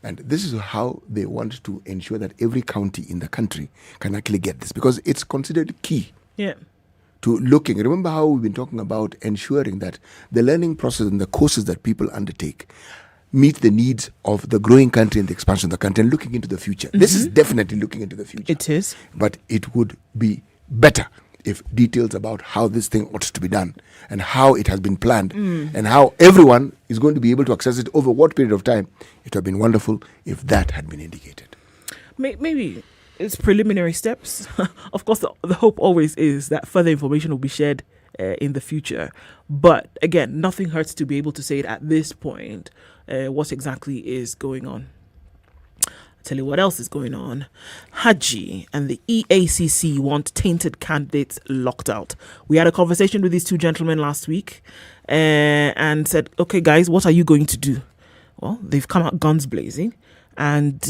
And this is how they want to ensure that every county in the country can actually get this, because it's considered key to looking. Remember how we've been talking about ensuring that the learning process and the courses that people undertake meet the needs of the growing country and the expansion of the country and looking into the future. This is definitely looking into the future. It is. But it would be better if details about how this thing ought to be done and how it has been planned and how everyone is going to be able to access it over what period of time. It would have been wonderful if that had been indicated. Maybe it's preliminary steps. Of course, the hope always is that further information will be shared in the future. But again, nothing hurts to be able to say it at this point, what exactly is going on. Tell you what else is going on. Haji and the EACC want tainted candidates locked out. We had a conversation with these two gentlemen last week and said, okay, guys, what are you going to do? Well, they've come out guns blazing, and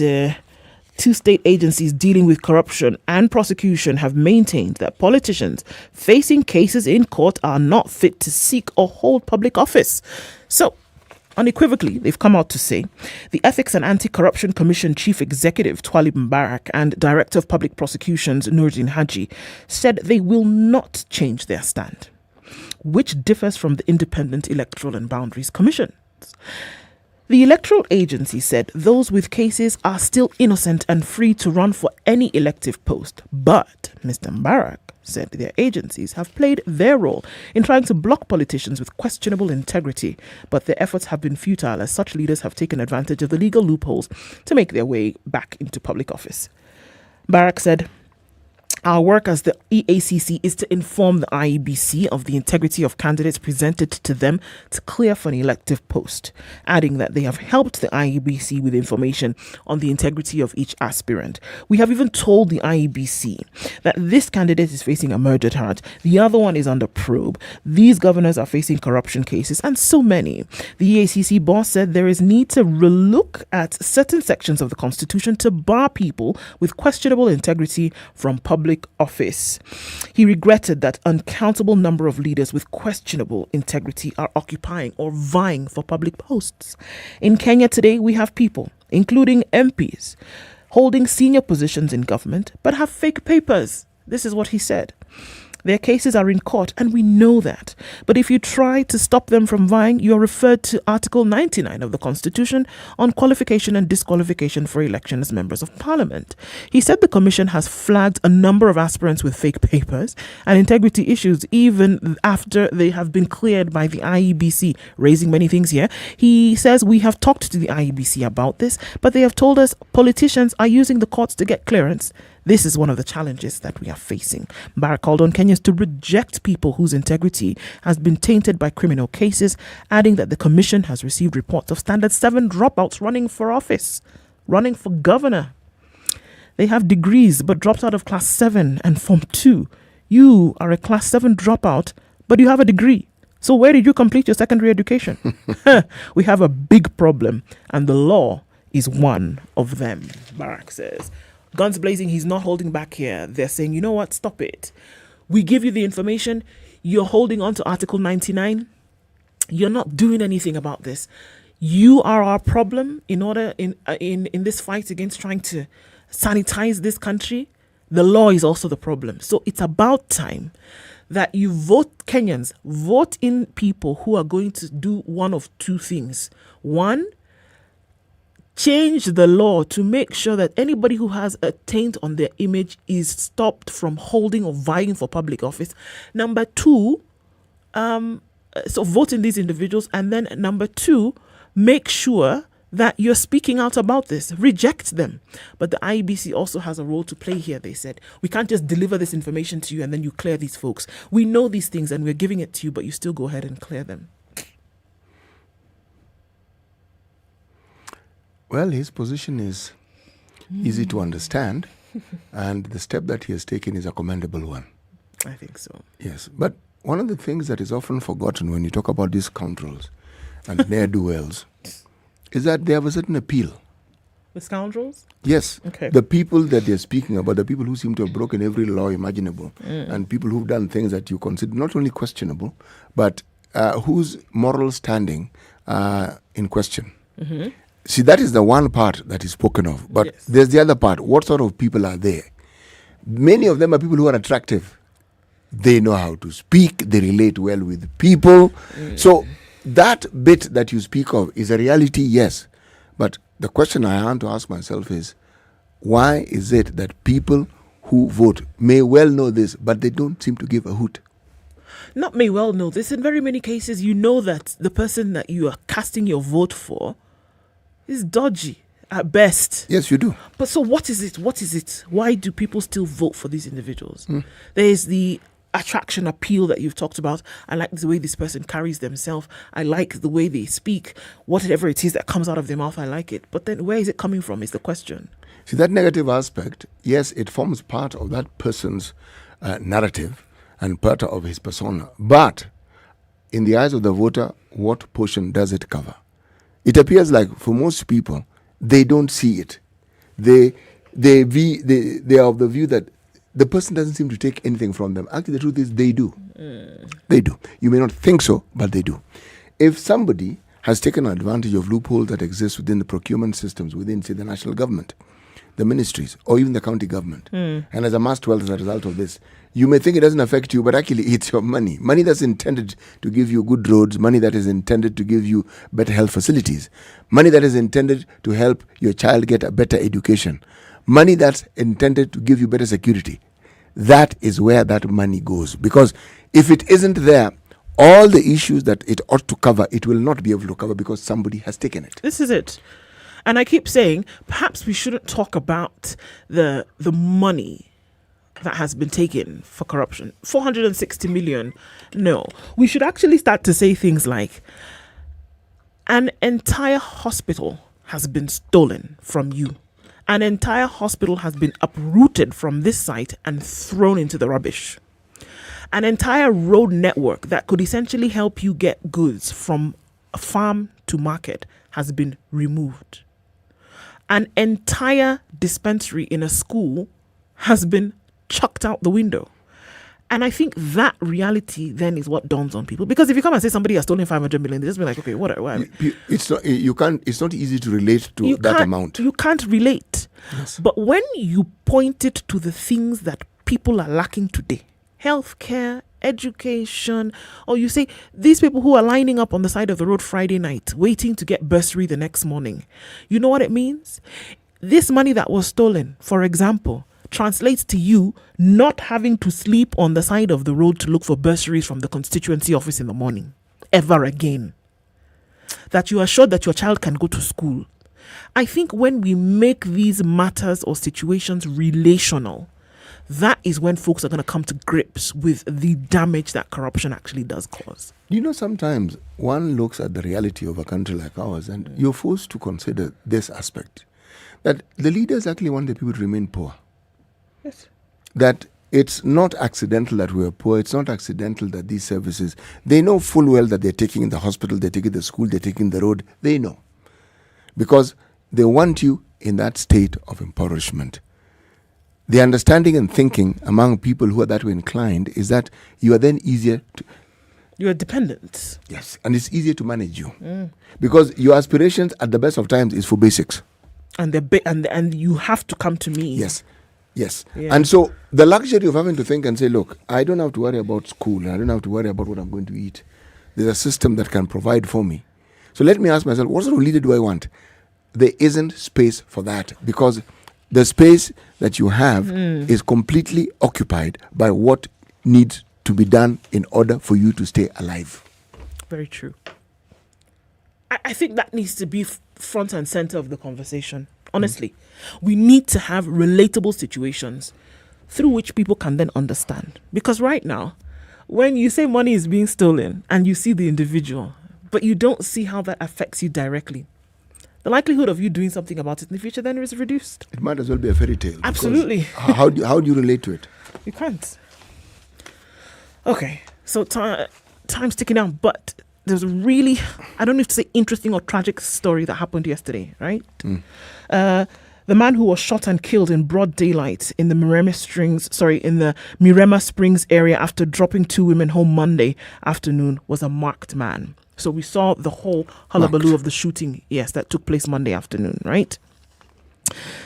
two state agencies dealing with corruption and prosecution have maintained that politicians facing cases in court are not fit to seek or hold public office. So, unequivocally, they've come out to say the Ethics and Anti-Corruption Commission Chief Executive Twali Mbarak and Director of Public Prosecutions Nuruddin Haji said they will not change their stand, which differs from the Independent Electoral and Boundaries Commission. The electoral agency said those with cases are still innocent and free to run for any elective post, but Mr. Mbarak said their agencies have played their role in trying to block politicians with questionable integrity, but their efforts have been futile as such leaders have taken advantage of the legal loopholes to make their way back into public office. Mbarak said, Our work as the EACC is to inform the IEBC of the integrity of candidates presented to them to clear for an elective post, adding that they have helped the IEBC with information on the integrity of each aspirant. We have even told the IEBC that this candidate is facing a murder charge, the other one is under probe, these governors are facing corruption cases, and so many. The EACC boss said there is need to relook at certain sections of the Constitution to bar people with questionable integrity from public office. He regretted that uncountable number of leaders with questionable integrity are occupying or vying for public posts. In Kenya today, we have people, including MPs, holding senior positions in government but have fake papers. This is what he said. Their cases are in court, and we know that. But if you try to stop them from vying, you are referred to Article 99 of the Constitution on qualification and disqualification for election as members of Parliament. He said the Commission has flagged a number of aspirants with fake papers and integrity issues even after they have been cleared by the IEBC, raising many things here. He says we have talked to the IEBC about this, but they have told us politicians are using the courts to get clearance. This is one of the challenges that we are facing. Barrack called on Kenyans to reject people whose integrity has been tainted by criminal cases, adding that the Commission has received reports of Standard 7 dropouts running for office, running for governor. They have degrees but dropped out of Class 7 and Form 2. You are a Class 7 dropout, but you have a degree. So where did you complete your secondary education? We have a big problem, and the law is one of them, Barrack says. Guns blazing, he's not holding back here. They're saying, you know what, stop it. We give you the information. You're holding on to Article 99. You're not doing anything about this. You are our problem in this fight against trying to sanitize this country. The law is also the problem. So it's about time that you vote, Kenyans, vote in people who are going to do one of two things. One, change the law to make sure that anybody who has a taint on their image is stopped from holding or vying for public office. Number two, so vote in these individuals. And then number two, make sure that you're speaking out about this. Reject them. But the IEBC also has a role to play here, they said. We can't just deliver this information to you and then you clear these folks. We know these things and we're giving it to you, but you still go ahead and clear them. Well, his position is easy to understand, and the step that he has taken is a commendable one. I think so. Yes, but one of the things that is often forgotten when you talk about these scoundrels and ne'er-do-wells is that they have a certain appeal. The scoundrels? Yes. Okay. The people that they're speaking about, the people who seem to have broken every law imaginable, and people who've done things that you consider not only questionable, but whose moral standing in question. Mm-hmm. See, that is the one part that is spoken of. But yes, there's the other part. What sort of people are there? Many of them are people who are attractive. They know how to speak. They relate well with people. So that bit that you speak of is a reality, yes. But the question I want to ask myself is, why is it that people who vote may well know this, but they don't seem to give a hoot? Not may well know this. In very many cases, you know that the person that you are casting your vote for is dodgy at best. Yes, you do. But so what is it? What is it? Why do people still vote for these individuals? There is the attraction appeal that you've talked about. I like the way this person carries themselves. I like the way they speak. Whatever it is that comes out of their mouth, I like it. But then where is it coming from is the question. See, that negative aspect, yes, it forms part of that person's narrative and part of his persona. But in the eyes of the voter, what portion does it cover? It appears like for most people, they don't see it. They are of the view that the person doesn't seem to take anything from them. Actually, the truth is they do. They do. You may not think so, but they do. If somebody has taken advantage of loopholes that exist within the procurement systems, within, say, the national government, the ministries, or even the county government, and has amassed wealth as a result of this, you may think it doesn't affect you, but actually it's your money. Money that's intended to give you good roads, money that is intended to give you better health facilities, money that is intended to help your child get a better education, money that's intended to give you better security. That is where that money goes. Because if it isn't there, all the issues that it ought to cover, it will not be able to cover because somebody has taken it. This is it. And I keep saying, perhaps we shouldn't talk about the money that has been taken for corruption. 460 million. No. We should actually start to say things like, an entire hospital has been stolen from you. An entire hospital has been uprooted from this site and thrown into the rubbish. An entire road network that could essentially help you get goods from a farm to market has been removed. An entire dispensary in a school has been chucked out the window. And I think that reality then is what dawns on people. Because if you come and say somebody has stolen 500 million, they just be like, okay, what? It's not. You can't. It's not easy to relate to that amount. You can't relate. Yes. But when you point it to the things that people are lacking today, healthcare, education, or you say these people who are lining up on the side of the road Friday night, waiting to get bursary the next morning, you know what it means? This money that was stolen, for example, translates to you not having to sleep on the side of the road to look for bursaries from the constituency office in the morning ever again. That you are sure that your child can go to school. I think when we make these matters or situations relational, that is when folks are going to come to grips with the damage that corruption actually does cause. You know, sometimes one looks at the reality of a country like ours and you're forced to consider this aspect, that the leaders actually want the people to remain poor. Yes. That it's not accidental that we are poor. It's not accidental that these services, they know full well that they're taking in the hospital, they're taking the school, they're taking the road. They know. Because they want you in that state of impoverishment. The understanding and thinking among people who are that way inclined is that you are then easier to... You are dependent. Yes, and it's easier to manage you. Because your aspirations at the best of times is for basics. And and you have to come to me. Yes. Yes. Yeah. And so the luxury of having to think and say, look, I don't have to worry about school. I don't have to worry about what I'm going to eat. There's a system that can provide for me. So let me ask myself, what sort of leader do I want? There isn't space for that because the space that you have is completely occupied by what needs to be done in order for you to stay alive. Very true. I think that needs to be front and center of the conversation. Honestly, we need to have relatable situations through which people can then understand. Because right now, when you say money is being stolen and you see the individual, but you don't see how that affects you directly, the likelihood of you doing something about it in the future then is reduced. It might as well be a fairy tale. Absolutely. How do you relate to it? You can't. Okay, so time's ticking down, but there's a really, I don't know if to say interesting or tragic story that happened yesterday, right? The man who was shot and killed in broad daylight in the Mirema Springs area after dropping two women home Monday afternoon was a marked man. So we saw the whole hullabaloo of the shooting, yes, that took place Monday afternoon, right?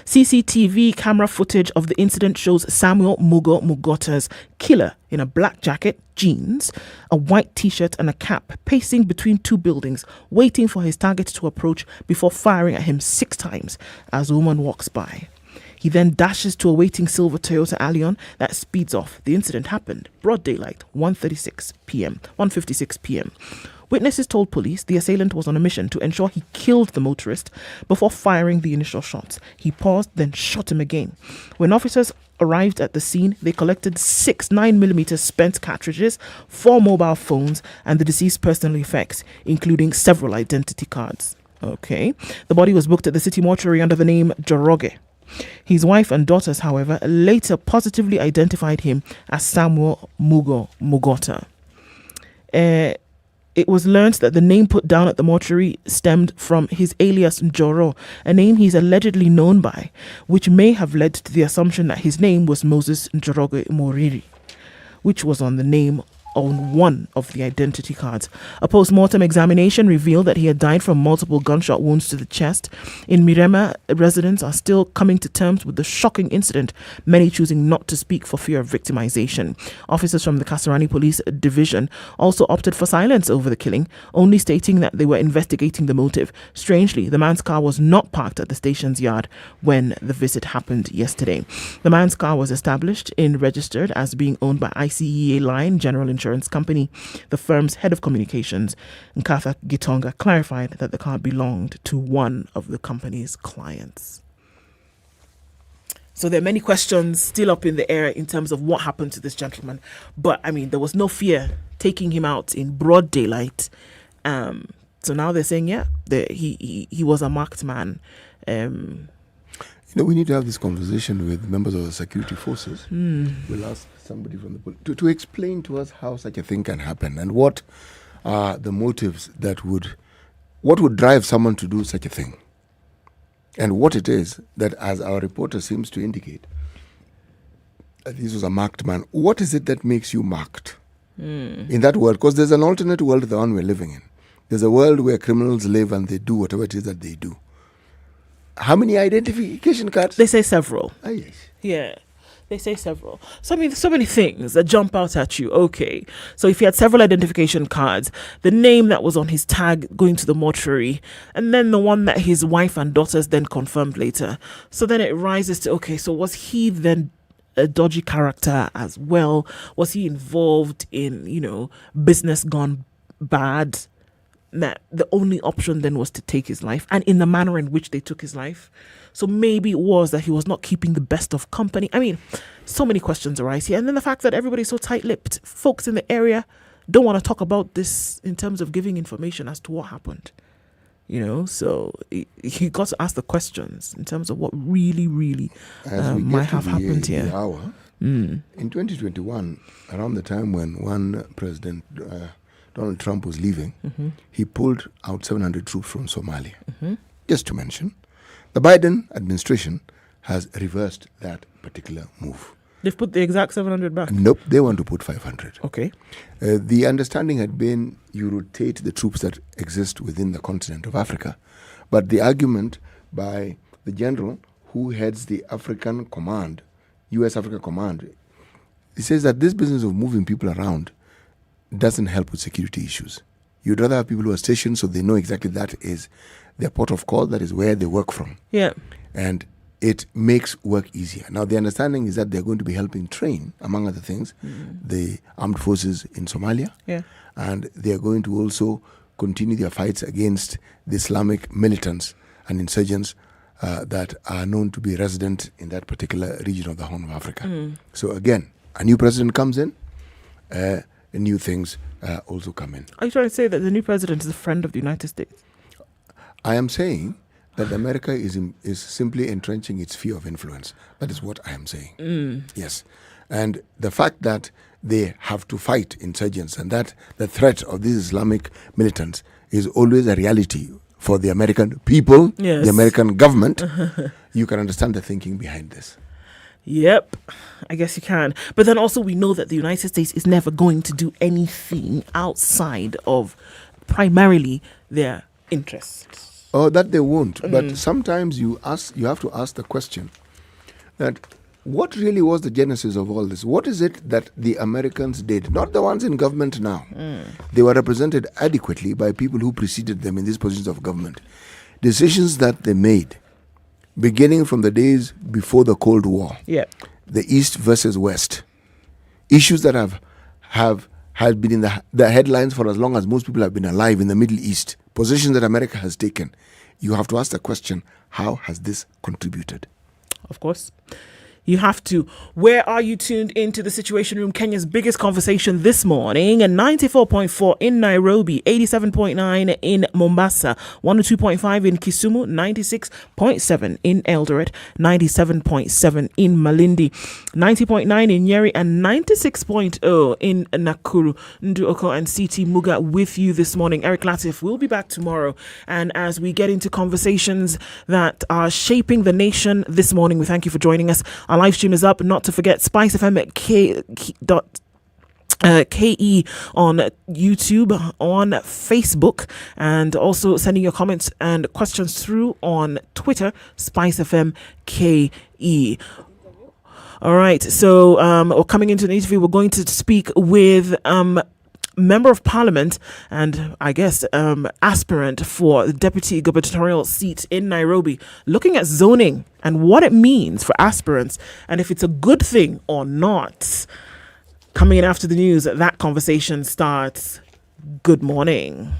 CCTV camera footage of the incident shows Samuel Muga Mugota's killer in a black jacket, jeans, a white t-shirt and a cap pacing between two buildings, waiting for his target to approach before firing at him 6 times as a woman walks by. He then dashes to a waiting silver Toyota Allion that speeds off. The incident happened broad daylight, 1:56 p.m. Witnesses told police the assailant was on a mission to ensure he killed the motorist before firing the initial shots. He paused, then shot him again. When officers arrived at the scene, they collected 6 9mm spent cartridges, 4 mobile phones, and the deceased's personal effects, including several identity cards. Okay. The body was booked at the city mortuary under the name Joroge. His wife and daughters, however, later positively identified him as Samuel Muga Mugota. It was learned that the name put down at the mortuary stemmed from his alias Njoro, a name he's allegedly known by, which may have led to the assumption that his name was Moses Njoroge Moriri, which was on the name on one of the identity cards. A post-mortem examination revealed that he had died from multiple gunshot wounds to the chest. In Mirema, residents are still coming to terms with the shocking incident, many choosing not to speak for fear of victimization. Officers from the Kasarani Police Division also opted for silence over the killing, only stating that they were investigating the motive. Strangely, the man's car was not parked at the station's yard when the visit happened yesterday. The man's car was established and registered as being owned by ICEA Line General Insurance Company. The firm's head of communications, Nkatha Gitonga, clarified that the car belonged to one of the company's clients. So there are many questions still up in the air in terms of what happened to this gentleman. But I mean, there was no fear taking him out in broad daylight. So now they're saying, he was a marked man. We need to have this conversation with members of the security forces. We'll ask somebody from the police to explain to us how such a thing can happen and what are the motives what would drive someone to do such a thing. And what it is that, as our reporter seems to indicate, this was a marked man. What is it that makes you marked in that world? Because there's an alternate world to the one we're living in. There's a world where criminals live and they do whatever it is that they do. How many identification cards? They say several. Ah, yes. Yeah, they say several. So, I mean, so many things that jump out at you. Okay, so if he had several identification cards, the name that was on his tag going to the mortuary, and then the one that his wife and daughters then confirmed later. So then it rises to, okay, so was he then a dodgy character as well? Was he involved in, business gone bad? That the only option then was to take his life, and in the manner in which they took his life. So maybe it was that he was not keeping the best of company. I mean, so many questions arise here. And then the fact that everybody's so tight-lipped, folks in the area don't want to talk about this in terms of giving information as to what happened. So he got to ask the questions in terms of what really might have happened here. In 2021, around the time when one President Donald Trump was leaving, he pulled out 700 troops from Somalia. Just to mention, the Biden administration has reversed that particular move. They've put the exact 700 back? Nope, they want to put 500. Okay. The understanding had been you rotate the troops that exist within the continent of Africa. But the argument by the general who heads the African Command, U.S. Africa Command, he says that this business of moving people around doesn't help with security issues. You'd rather have people who are stationed so they know exactly that is their port of call, that is where they work from. Yeah. And it makes work easier. Now, the understanding is that they're going to be helping train, among other things, the armed forces in Somalia. Yeah. And they're going to also continue their fights against the Islamic militants and insurgents that are known to be resident in that particular region of the Horn of Africa. So again, a new president comes in, new things also come in. Are you trying to say that the new president is a friend of the United States? I am saying that America is simply entrenching its sphere of influence. That is what I am saying. Yes. And the fact that they have to fight insurgents and that the threat of these Islamic militants is always a reality for the American people, the American government, you can understand the thinking behind this. Yep, I guess you can. But then also we know that the United States is never going to do anything outside of primarily their interests. Oh, that they won't. But sometimes you have to ask the question that what really was the genesis of all this? What is it that the Americans did? Not the ones in government now. They were represented adequately by people who preceded them in these positions of government. Decisions that they made beginning from the days before the Cold War, the East versus West, issues that have been in the headlines for as long as most people have been alive in the Middle East, positions that America has taken. You have to ask the question, how has this contributed? Of course. You have to. Where are you tuned into the Situation Room, Kenya's biggest conversation this morning? And 94.4 in Nairobi, 87.9 in Mombasa, 102.5 in Kisumu, 96.7 in Eldoret, 97.7 in Malindi, 90.9 in Nyeri, and 96.0 in Nakuru. Okoh and CT Muga with you this morning. Eric Latiff will be back tomorrow. And as we get into conversations that are shaping the nation this morning, we thank you for joining us. Our live stream is up. Not to forget, SpiceFM at KE on YouTube, on Facebook, and also sending your comments and questions through on Twitter, SpiceFM KE. All right, so coming into the interview, we're going to speak with Member of Parliament and I guess aspirant for the deputy gubernatorial seat in Nairobi, looking at zoning and what it means for aspirants and if it's a good thing or not. Coming in after the news, that conversation starts. Good morning.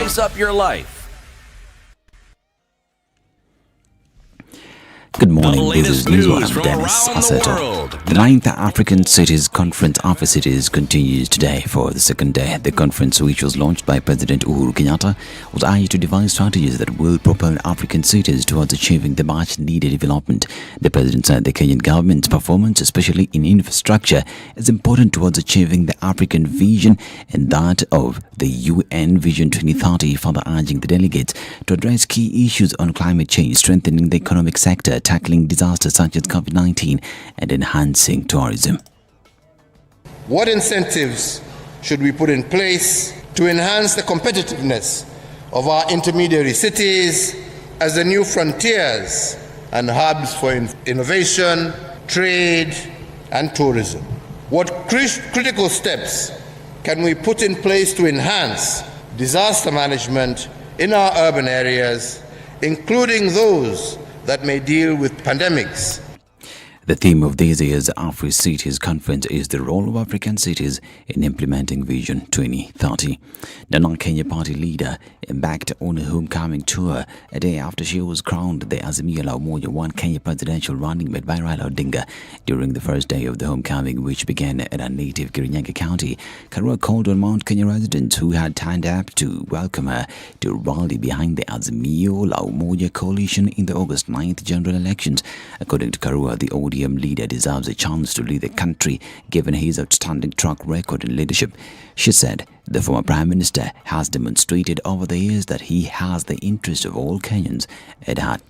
spice up your life. Good morning, The this is latest News news of from Dennis around the Assetto. world. The 9th African Cities Conference Afro Cities continues today for the second day. The conference, which was launched by President Uhuru Kenyatta, was aimed to devise strategies that will propel African cities towards achieving the much-needed development. The president said the Kenyan government's performance, especially in infrastructure, is important towards achieving the African vision and that of the UN Vision 2030, further urging the delegates to address key issues on climate change, strengthening the economic sector, tackling disasters such as COVID-19, and enhancing tourism. What incentives should we put in place to enhance the competitiveness of our intermediary cities as the new frontiers and hubs for innovation, trade, and tourism? What critical steps can we put in place to enhance disaster management in our urban areas, including those that may deal with pandemics? The theme of this year's Afro Cities Conference is the role of African cities in implementing Vision 2030. The non-Kenya party leader embarked on a homecoming tour a day after she was crowned the Azimio la Umoja One Kenya presidential running mate by Raila Odinga. During the first day of the homecoming, which began at her native Kirinyaga County, Karua called on Mount Kenya residents who had turned up to welcome her to rally behind the Azimio la Umoja coalition in the August 9th general elections. According to Karua, the ODM leader deserves a chance to lead the country given his outstanding track record in leadership. She said the former Prime Minister has demonstrated over the years that he has the interest of all Kenyans at heart.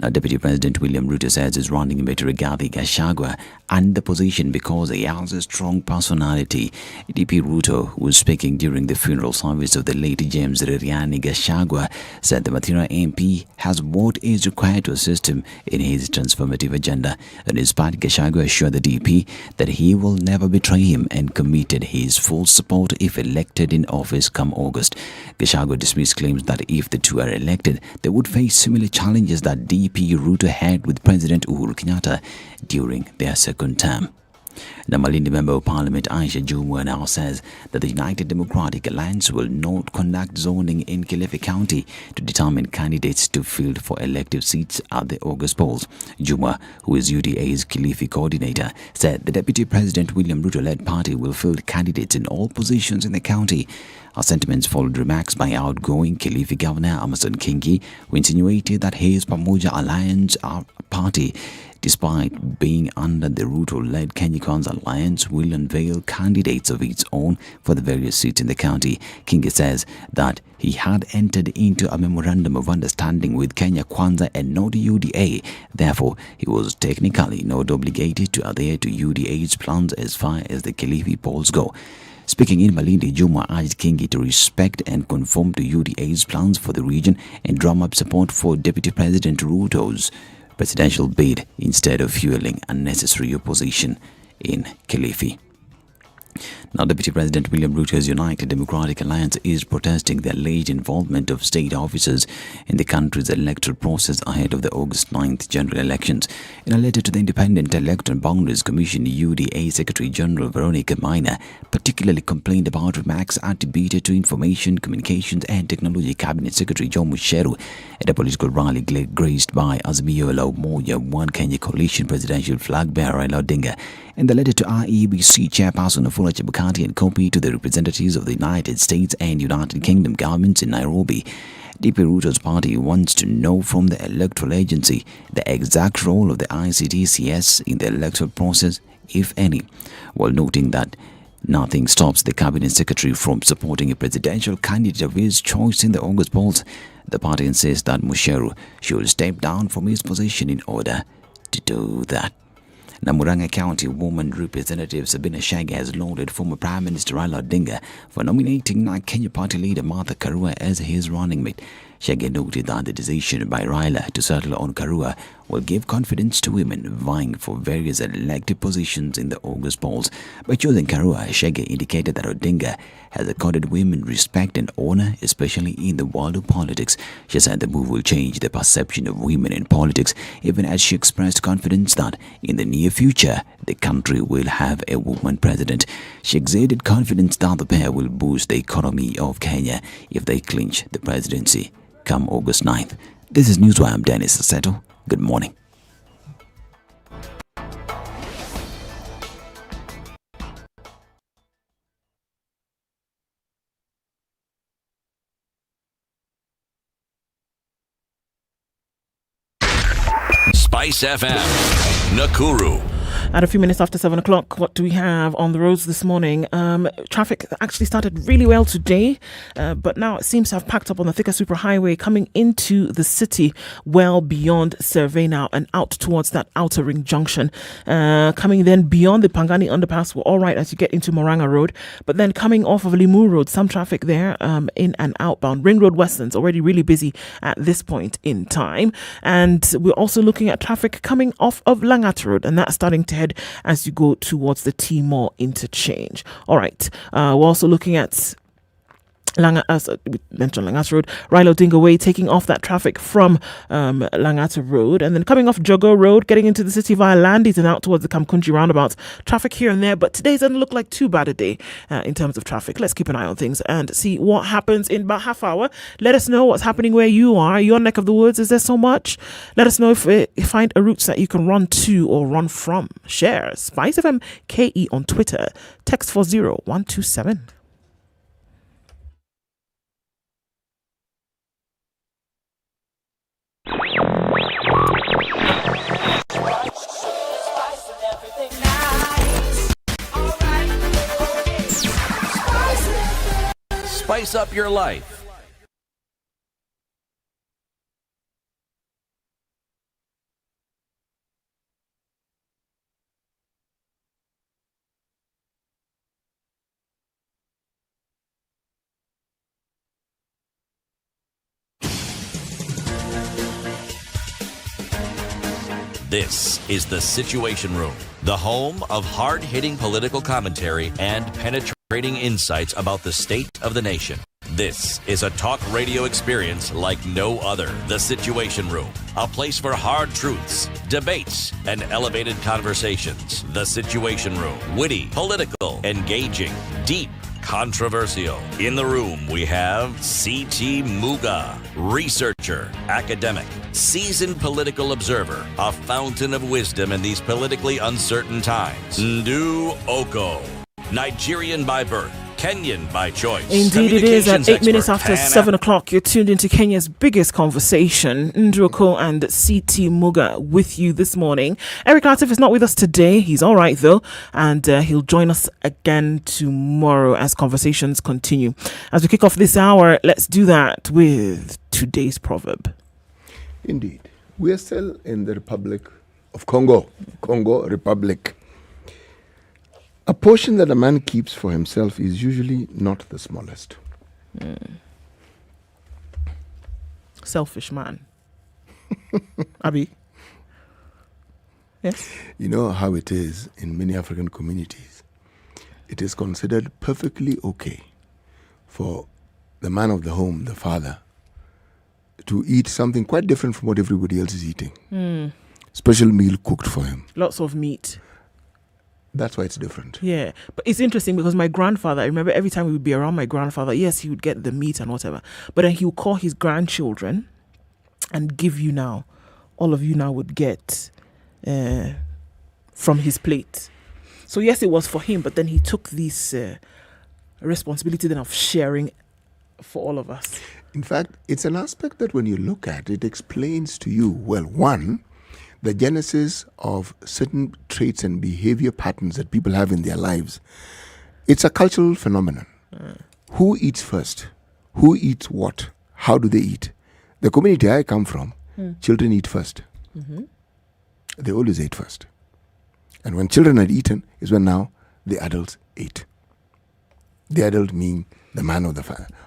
Now, Deputy President William Ruto says his running mate Rigathi Gachagua and the position because he has a strong personality. DP Ruto, who was speaking during the funeral service of the late James Ririani Gachagua, said the Mathira MP has what is required to assist him in his transformative agenda. On his part, Gachagua assured the DP that he will never betray him and committed his full support if elected in office come August. Gachagua dismissed claims that if the two are elected, they would face similar challenges that DP Ruto had with President Uhuru Kenyatta during their second term. The Malindi Member of Parliament Aisha Jumwa now says that the United Democratic Alliance will not conduct zoning in Kilifi County to determine candidates to field for elective seats at the August polls. Jumwa, who is UDA's Kilifi coordinator, said the Deputy President William Ruto-led party will field candidates in all positions in the county. Our sentiments followed remarks by outgoing Kilifi Governor Amason Kingi, who insinuated that his Pamoja Alliance party, despite being under the Ruto-led Kenya Kwanza Alliance, will unveil candidates of its own for the various seats in the county. Kingi says that he had entered into a memorandum of understanding with Kenya Kwanza and not UDA. Therefore, he was technically not obligated to adhere to UDA's plans as far as the Kilifi polls go. Speaking in Malindi, Juma urged Kingi to respect and conform to UDA's plans for the region and drum up support for Deputy President Ruto's presidential bid instead of fueling unnecessary opposition in Kilifi. Now, Deputy President William Ruto's United Democratic Alliance is protesting the alleged involvement of state officers in the country's electoral process ahead of the August 9th general elections. In a letter to the Independent Electoral Boundaries Commission, UDA Secretary General Veronica Maina particularly complained about remarks attributed to Information, Communications and Technology Cabinet Secretary John Musheru at a political rally graced by Azimio la Umoja One Kenya Coalition presidential flag bearer Raila Odinga. In the letter to IEBC Chairperson Afula Chebukati and copy to the representatives of the United States and United Kingdom governments in Nairobi, DP Ruto's party wants to know from the electoral agency the exact role of the ICTCS in the electoral process, if any, while noting that nothing stops the cabinet secretary from supporting a presidential candidate of his choice in the August polls. The party insists that Musheru should step down from his position in order to do that. Namuranga County Woman Representative Sabina Shage has lauded former Prime Minister Raila Odinga for nominating Kenya Party leader Martha Karua as his running mate. Shege noted that the decision by Raila to settle on Karua will give confidence to women vying for various elected positions in the August polls. By choosing Karua, Shege indicated that Odinga has accorded women respect and honor, especially in the world of politics. She said the move will change the perception of women in politics, even as she expressed confidence that in the near future, the country will have a woman president. She exuded confidence that the pair will boost the economy of Kenya if they clinch the presidency come August 9th. This is Newswire. I'm Dennis Assetto. Good morning. SpiceFM, Nakuru. At a few minutes after 7 o'clock, what do we have on the roads this morning? Traffic actually started really well today, but now it seems to have packed up on the Thika Superhighway coming into the city well beyond Survey now and out towards that outer ring junction. Coming then beyond the Pangani underpass, we're all right as you get into Moranga Road, but then coming off of Limu Road, some traffic there in and outbound. Ring Road Western's already really busy at this point in time. And we're also looking at traffic coming off of Langata Road, and that's starting to head as you go towards the T-Mall interchange. All right. We're also looking at we mentioned Langata Road, Raila Odinga Way, taking off that traffic from Langata Road, and then coming off Jogo Road, getting into the city via Landis and out towards the Kamkunji roundabouts. Traffic here and there, but today doesn't look like too bad a day in terms of traffic. Let's keep an eye on things and see what happens in about half hour. Let us know what's happening where you are. Your neck of the woods, is there so much? Let us know if you find a route that you can run to or run from. Share SpiceFM KE on Twitter. Text 40127. Spice up your life. This is the Situation Room, the home of hard-hitting political commentary and penetrating insights about the state of the nation. This is a talk radio experience like no other. The Situation Room, a place for hard truths, debates, and elevated conversations. The Situation Room, witty, political, engaging, deep, controversial. In the room, we have C.T. Muga, researcher, academic, seasoned political observer, a fountain of wisdom in these politically uncertain times. Ndu Okoh, Nigerian by birth, Kenyan by choice. Indeed it is. At 8 minutes after 7 o'clock, you're tuned into Kenya's biggest conversation. Ndu Okoh and CT Muga with you this morning. Eric Latiff is not with us today. He's all right though, and he'll join us again tomorrow as conversations continue. As we kick off this hour, let's do that with today's proverb. Indeed. We are still in the Republic of Congo Republic. A portion that a man keeps for himself is usually not the smallest. Selfish man. Abi? Yes? You know how it is in many African communities. It is considered perfectly okay for the man of the home, the father, to eat something quite different from what everybody else is eating. Special meal cooked for him. Lots of meat. That's why it's different. Yeah, but it's interesting because my grandfather, I remember every time we would be around my grandfather, yes, he would get the meat and whatever, but then he would call his grandchildren and give you now. All of you now would get from his plate. So yes, it was for him, but then he took this responsibility then of sharing for all of us. In fact, it's an aspect that when you look at it, explains to you, well, one, the genesis of certain traits and behavior patterns that people have in their lives. It's a cultural phenomenon. Who eats first? Who eats what? How do they eat? The community I come from, children eat first. They always ate first. And when children had eaten is when now the adults ate. The adult meaning the man of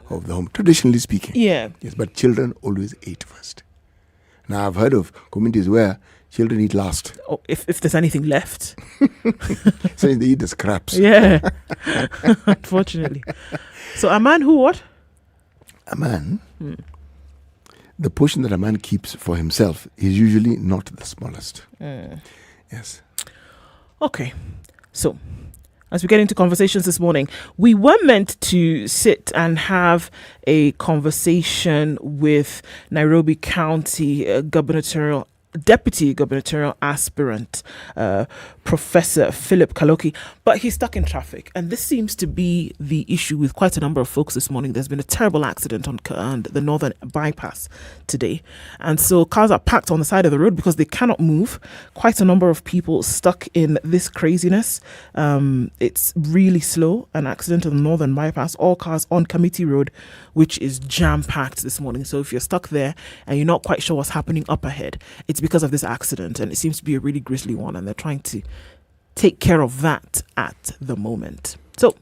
of the home, traditionally speaking. Yeah. Yes, but children always ate first. Now, I've heard of communities where children eat last. Oh, if there's anything left. So they eat the scraps. Yeah. Unfortunately. So a man who what? A man, the portion that a man keeps for himself is usually not the smallest. Yes. Okay. So, as we get into conversations this morning, we were meant to sit and have a conversation with Nairobi County Deputy Gubernatorial Aspirant, Professor Philip Kaloki, but he's stuck in traffic. And this seems to be the issue with quite a number of folks this morning. There's been a terrible accident on the Northern Bypass today. And so cars are packed on the side of the road because they cannot move. Quite a number of people stuck in this craziness. It's really slow. An accident on the Northern Bypass, all cars on Committee Road, which is jam-packed this morning. So if you're stuck there and you're not quite sure what's happening up ahead, it's because of this accident, and it seems to be a really grisly one, and they're trying to take care of that at the moment. So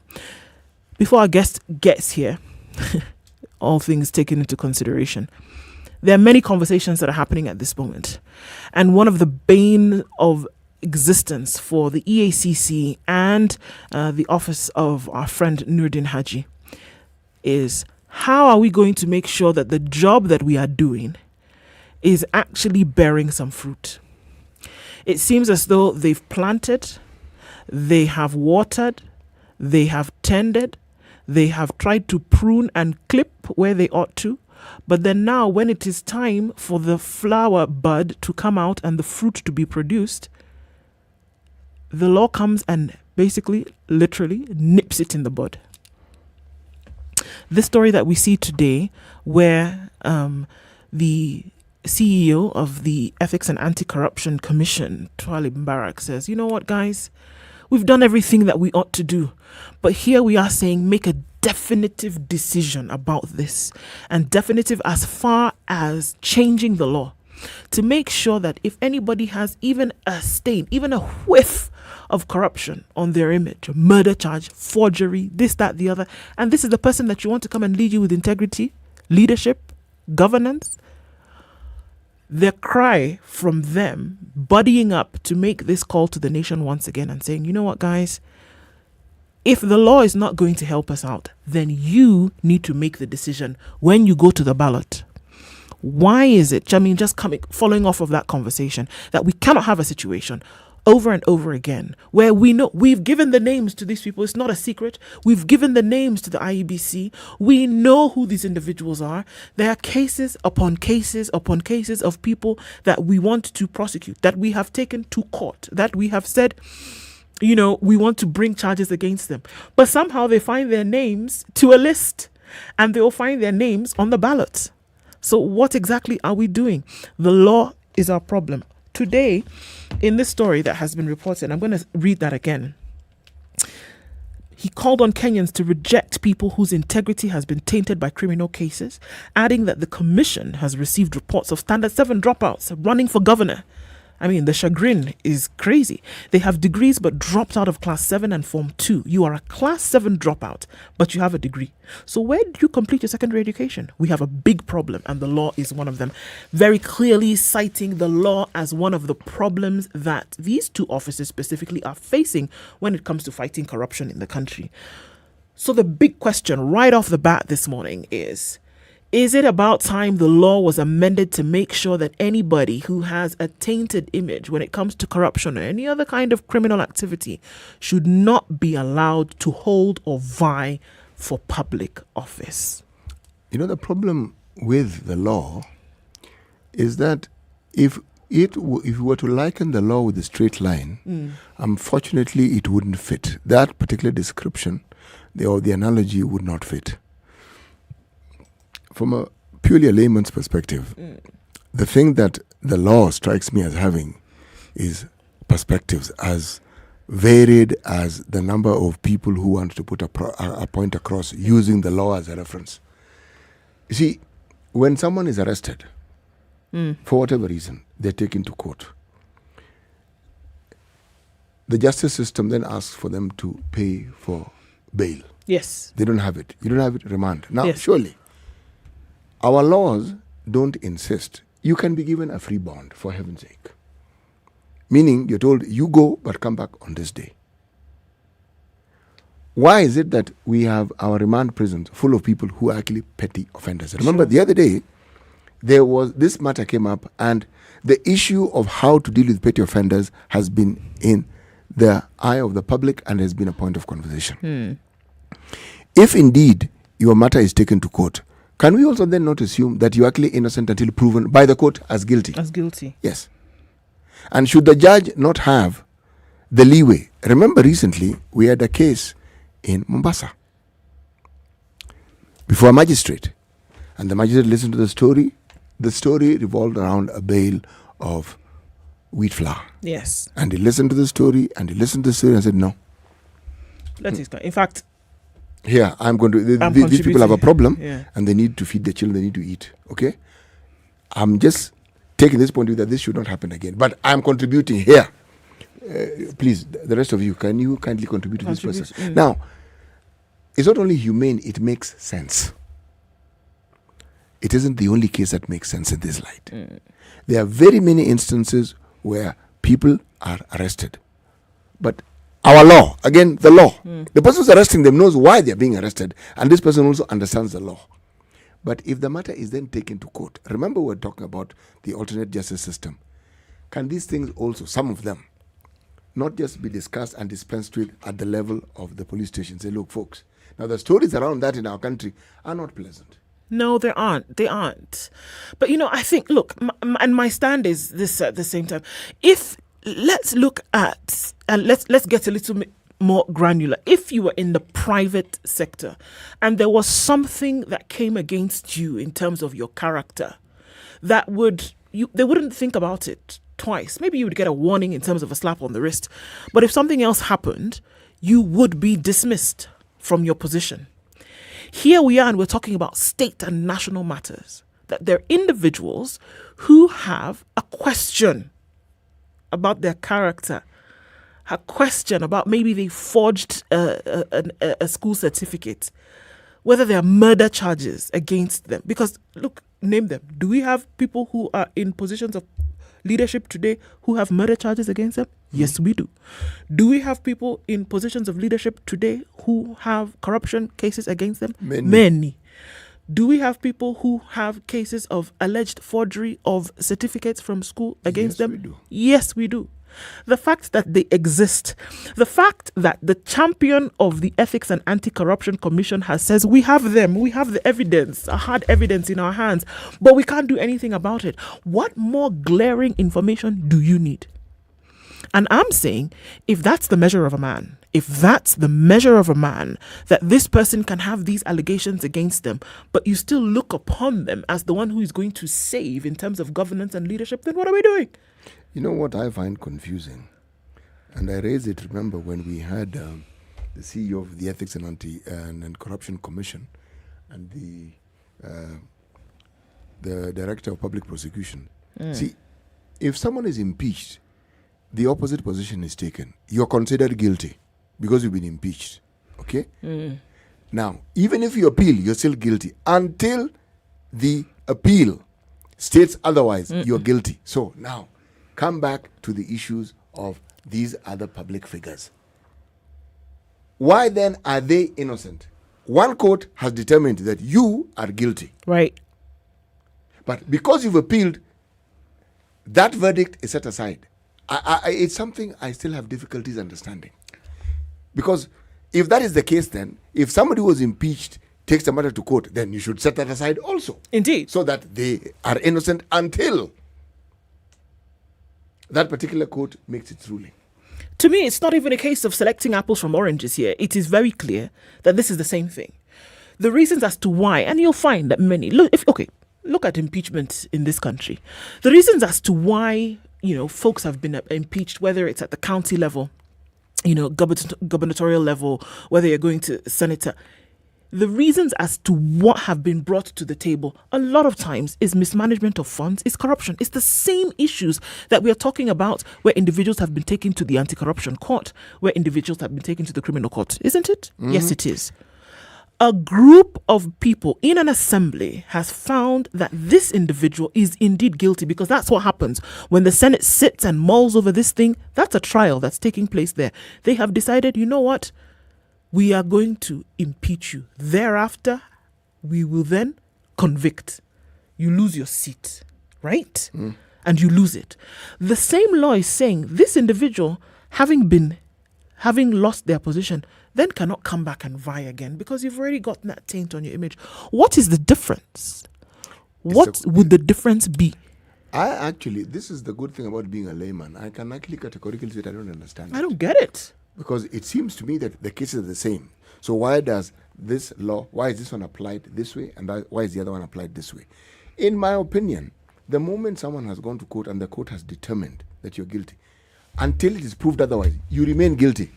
before our guest gets here, all things taken into consideration, there are many conversations that are happening at this moment, and one of the bane of existence for the EACC and the office of our friend Nuruddin Haji is, how are we going to make sure that the job that we are doing is actually bearing some fruit? It seems as though they've planted, they have watered, they have tended, they have tried to prune and clip where they ought to, but then now when it is time for the flower bud to come out and the fruit to be produced, the law comes and basically, literally nips it in the bud. This story that we see today, where the CEO of the Ethics and Anti-Corruption Commission, Twali Mbarak, says, you know what, guys, we've done everything that we ought to do, but here we are saying make a definitive decision about this, and definitive as far as changing the law to make sure that if anybody has even a stain, even a whiff of corruption on their image, murder charge, forgery, this, that, the other, and this is the person that you want to come and lead you with integrity, leadership, governance, the cry from them buddying up to make this call to the nation once again and saying, you know what, guys, if the law is not going to help us out, then you need to make the decision when you go to the ballot. Why is it, following off of that conversation, that we cannot have a situation over and over again where we know we've given the names to these people? It's not a secret. We've given the names to the IEBC. We know who these individuals are. There are cases upon cases upon cases of people that we want to prosecute, that we have taken to court, that we have said, we want to bring charges against them. But somehow they find their names to a list and they'll find their names on the ballot. So what exactly are we doing? The law is our problem. Today, in this story that has been reported, I'm going to read that again. He called on Kenyans to reject people whose integrity has been tainted by criminal cases, adding that the commission has received reports of Standard 7 dropouts running for governor. I mean, the chagrin is crazy. They have degrees but dropped out of Class 7 and Form 2. You are a Class 7 dropout, but you have a degree. So where did you complete your secondary education? We have a big problem, and the law is one of them. Very clearly citing the law as one of the problems that these two offices specifically are facing when it comes to fighting corruption in the country. So the big question right off the bat this morning is it about time the law was amended to make sure that anybody who has a tainted image when it comes to corruption or any other kind of criminal activity should not be allowed to hold or vie for public office? The problem with the law is that if we were to liken the law with a straight line, unfortunately it wouldn't fit. That particular description or the analogy would not fit. From a purely a layman's perspective, the thing that the law strikes me as having is perspectives as varied as the number of people who want to put a point across using the law as a reference. You see, when someone is arrested, for whatever reason, they're taken to court. The justice system then asks for them to pay for bail. Yes. They don't have it. You don't have it, remand. Now, Yes. surely, our laws don't insist. You can be given a free bond, for heaven's sake. Meaning, you're told, you go, but come back on this day. Why is it that we have our remand prisons full of people who are actually petty offenders? Remember, the other day, this matter came up, and the issue of how to deal with petty offenders has been in the eye of the public and has been a point of conversation. If indeed your matter is taken to court, can we also then not assume that you're actually innocent until proven by the court as guilty? As guilty. Yes. And should the judge not have the leeway? Remember recently we had a case in Mombasa before a magistrate. And the magistrate listened to the story. The story revolved around a bale of wheat flour. Yes. And he listened to the story and said, no. In fact, here, I'm going to... these people have a problem and they need to feed their children, they need to eat. Okay? I'm just taking this point of view that this should not happen again. But I'm contributing here. Please, the rest of you, can you kindly contribute to this process? Now, it's not only humane, it makes sense. It isn't the only case that makes sense in this light. There are very many instances where people are arrested. But our law, again, the law, the person who's arresting them knows why they're being arrested, and this person also understands the law. But if the matter is then taken to court, remember we're talking about the alternate justice system. Can these things also, some of them, not just be discussed and dispensed with at the level of the police station? Say, look, folks, now the stories around that in our country are not pleasant. No, there aren't. They aren't. But, I think, look, and my stand is this at the same time. Let's look at, and let's get a little bit more granular. If you were in the private sector and there was something that came against you in terms of your character, they wouldn't think about it twice. Maybe you would get a warning in terms of a slap on the wrist. But if something else happened, you would be dismissed from your position. Here we are, and we're talking about state and national matters. That there are individuals who have a question about their character, a question about maybe they forged a school certificate, whether there are murder charges against them. Because, look, name them. Do we have people who are in positions of leadership today who have murder charges against them? Yes, we do. Do we have people in positions of leadership today who have corruption cases against them? Many. Do we have people who have cases of alleged forgery of certificates from school against them? We do. Yes, we do. The fact that they exist, the fact that the champion of the Ethics and Anti-Corruption Commission says we have them, we have the evidence, hard evidence in our hands, but we can't do anything about it. What more glaring information do you need? And I'm saying, if that's the measure of a man, that this person can have these allegations against them, but you still look upon them as the one who is going to save in terms of governance and leadership, then what are we doing? You know what I find confusing? And I raised it, remember, when we had the CEO of the Ethics and Anti-Corruption Commission and the Director of Public Prosecution. See, if someone is impeached, the opposite position is taken. You're considered guilty because you've been impeached. Okay? Now, even if you appeal, you're still guilty. Until the appeal states otherwise, you're guilty. So now, come back to the issues of these other public figures. Why then are they innocent? One court has determined that you are guilty. Right. But because you've appealed, that verdict is set aside. It's something I still have difficulties understanding. Because if that is the case, then if somebody who was impeached takes the matter to court, then you should set that aside also. Indeed. So that they are innocent until that particular court makes its ruling. To me, it's not even a case of selecting apples from oranges here. It is very clear that this is the same thing. The reasons as to why, and you'll find that many, look at impeachment in this country. The reasons as to why, folks have been impeached, whether it's at the county level, gubernatorial level, whether you're going to senator, the reasons as to what have been brought to the table a lot of times is mismanagement of funds, is corruption. It's the same issues that we are talking about where individuals have been taken to the anti-corruption court, where individuals have been taken to the criminal court, isn't it? Yes, it is. a group of people in an assembly has found that this individual is indeed guilty, because that's what happens when the Senate sits and mulls over this thing. That's a trial that's taking place there. They have decided, you know what? We are going to impeach you. Thereafter, we will then convict. You lose your seat, right? And you lose it. The same law is saying this individual, having lost their position, then cannot come back and vie again, because you've already gotten that taint on your image. What is the difference? What would the difference be? This is the good thing about being a layman. I can actually categorically say I don't understand it. I don't get it. Because it seems to me that the cases are the same. So why is this one applied this way, and why is the other one applied this way? In my opinion, the moment someone has gone to court and the court has determined that you're guilty, until it is proved otherwise, you remain guilty.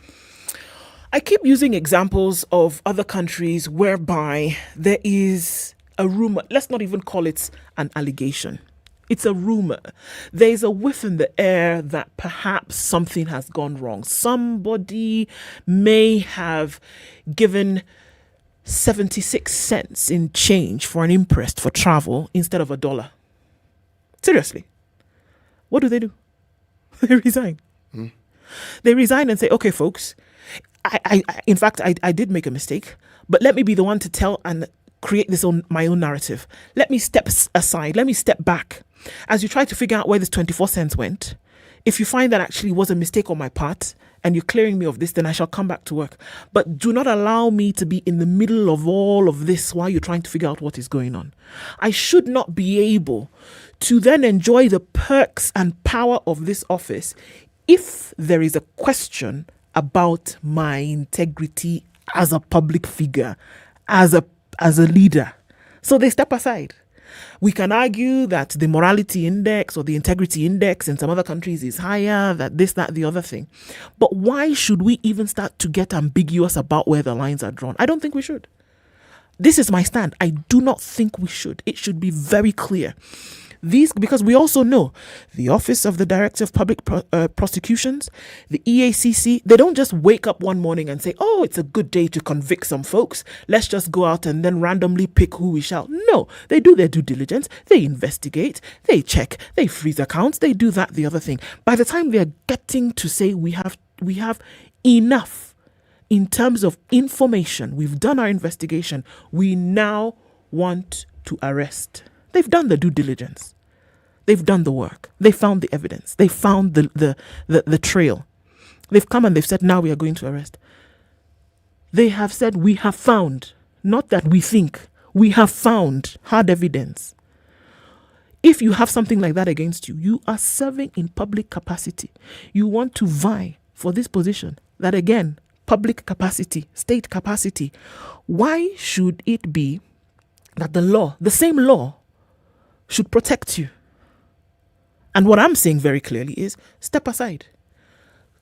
I keep using examples of other countries whereby there is a rumor. Let's not even call it an allegation. It's a rumor. There's a whiff in the air that perhaps something has gone wrong. Somebody may have given 76 cents in change for an imprest for travel instead of $1. Seriously. What do? They resign. They resign and say, okay, folks, in fact, I did make a mistake, but let me be the one to tell and create my own narrative. Let me step aside. Let me step back. As you try to figure out where this 24 cents went, if you find that actually was a mistake on my part and you're clearing me of this, then I shall come back to work. But do not allow me to be in the middle of all of this while you're trying to figure out what is going on. I should not be able to then enjoy the perks and power of this office if there is a question about my integrity as a public figure, as a leader. So they step aside. We can argue that the morality index or the integrity index in some other countries is higher, that this, that, the other thing. But why should we even start to get ambiguous about where the lines are drawn? I don't think we should. This is my stand. I do not think we should. It should be very clear. Because we also know the Office of the Director of Public Prosecutions, the EACC, they don't just wake up one morning and say, oh, it's a good day to convict some folks. Let's just go out and then randomly pick who we shall. No, they do their due diligence. They investigate. They check. They freeze accounts. They do that, the other thing. By the time they're getting to say we have enough in terms of information, we've done our investigation, we now want to arrest. They've done the due diligence. They've done the work. They found the evidence. They found the trail. They've come and they've said, now we are going to arrest. They have said, we have found, not that we think, we have found hard evidence. If you have something like that against you, you are serving in public capacity. You want to vie for this position. That again, public capacity, state capacity. Why should it be that the same law, should protect you? And what I'm saying very clearly is step aside.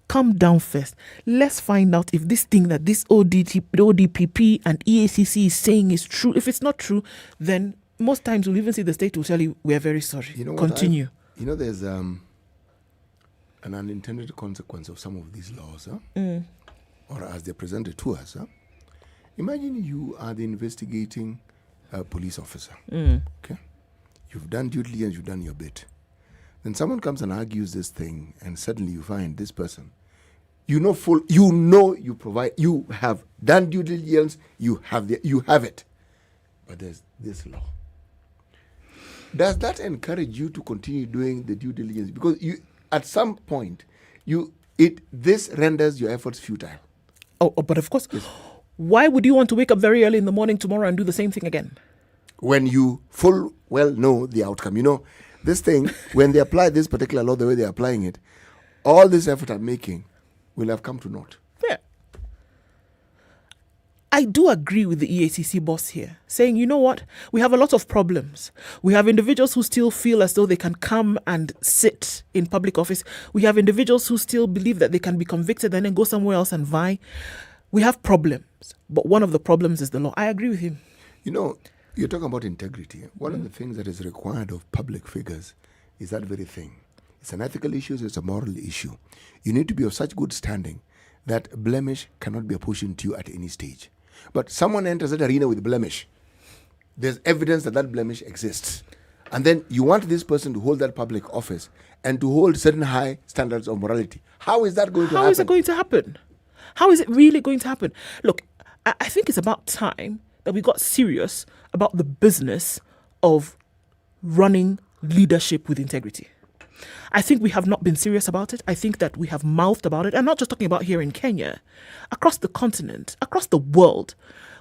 Come down first. Let's find out if this thing that this ODPP and EACC is saying is true. If it's not true, then most times we'll even see the state will tell you, we're very sorry. Continue. There's an unintended consequence of some of these laws, or as they're presented to us. Imagine you are the investigating police officer. Okay? You've done due diligence, you've done your bit. Then someone comes and argues this thing, and suddenly you find this person. You have done due diligence, you have it. But there's this law. Does that encourage you to continue doing the due diligence? Because at some point, this renders your efforts futile. Oh, but of course. Yes. Why would you want to wake up very early in the morning tomorrow and do the same thing again? When you full well know the outcome. This thing, when they apply this particular law the way they're applying it, all this effort I'm making will have come to naught. Yeah. I do agree with the EACC boss here, saying, you know what, we have a lot of problems. We have individuals who still feel as though they can come and sit in public office. We have individuals who still believe that they can be convicted and then go somewhere else and vie. We have problems, but one of the problems is the law. I agree with him. You're talking about integrity. One of the things that is required of public figures is that very thing. It's an ethical issue, it's a moral issue. You need to be of such good standing that blemish cannot be apportioned to you at any stage. But someone enters that arena with blemish. There's evidence that that blemish exists. And then you want this person to hold that public office and to hold certain high standards of morality. How is that going to happen? How is it going to happen? How is it really going to happen? Look, I think it's about time that we got serious about the business of running leadership with integrity. I think we have not been serious about it. I think that we have mouthed about it. I'm not just talking about here in Kenya. Across the continent, across the world,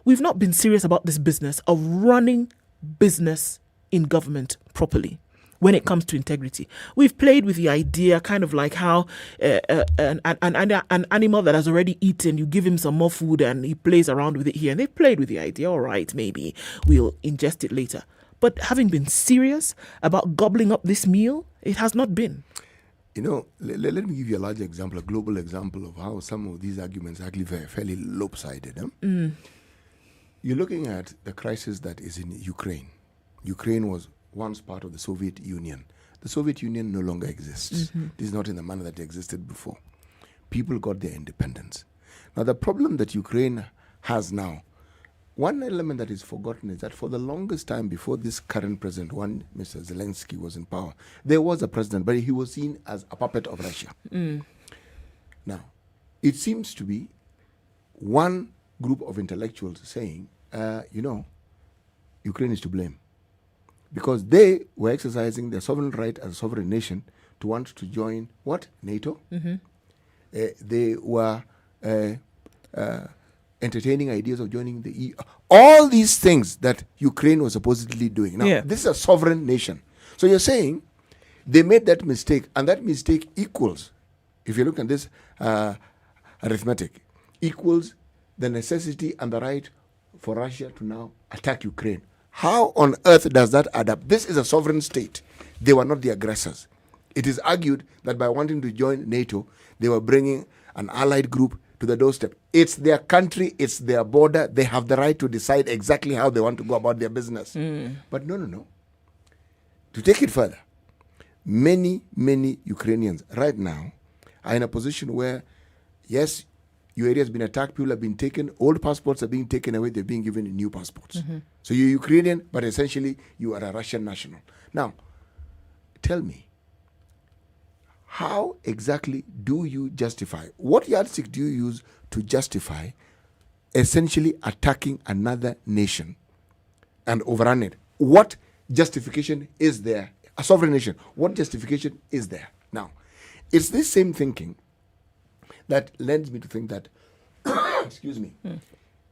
we've not been serious about this business of running business in government properly when it comes to integrity. We've played with the idea, kind of like how an animal that has already eaten, you give him some more food and he plays around with it here. And they've played with the idea, all right, maybe we'll ingest it later. But having been serious about gobbling up this meal, it has not been. You know, let me give you a large example, a global example of how some of these arguments are actually fairly lopsided. You're looking at the crisis that is in Ukraine. Ukraine was once part of the Soviet Union. The Soviet Union no longer exists. This is not in the manner that it existed before. People got their independence. Now, the problem that Ukraine has now, one element that is forgotten is that for the longest time before this current president, Mr. Zelensky, was in power, there was a president, but he was seen as a puppet of Russia. Now, it seems to be one group of intellectuals saying, Ukraine is to blame, because they were exercising their sovereign right as a sovereign nation to want to join what? NATO. They were entertaining ideas of joining the EU. All these things that Ukraine was supposedly doing. Now, this is a sovereign nation. So you're saying they made that mistake, and that mistake equals, if you look at this arithmetic, equals the necessity and the right for Russia to now attack Ukraine. How on earth does that add up? This is a sovereign state. They were not the aggressors. It is argued that by wanting to join NATO, they were bringing an allied group to the doorstep. It's their country, it's their border. They have the right to decide exactly how they want to go about their business. But no. To take it further, many Ukrainians right now are in a position where, yes, your area has been attacked, people have been taken, old passports are being taken away, they're being given new passports. So you're Ukrainian, but essentially you are a Russian national. Now, tell me, how exactly do you justify, what yardstick do you use to justify essentially attacking another nation and overrun it? What justification is there? A sovereign nation, what justification is there? Now, it's this same thinking that lends me to think that, excuse me,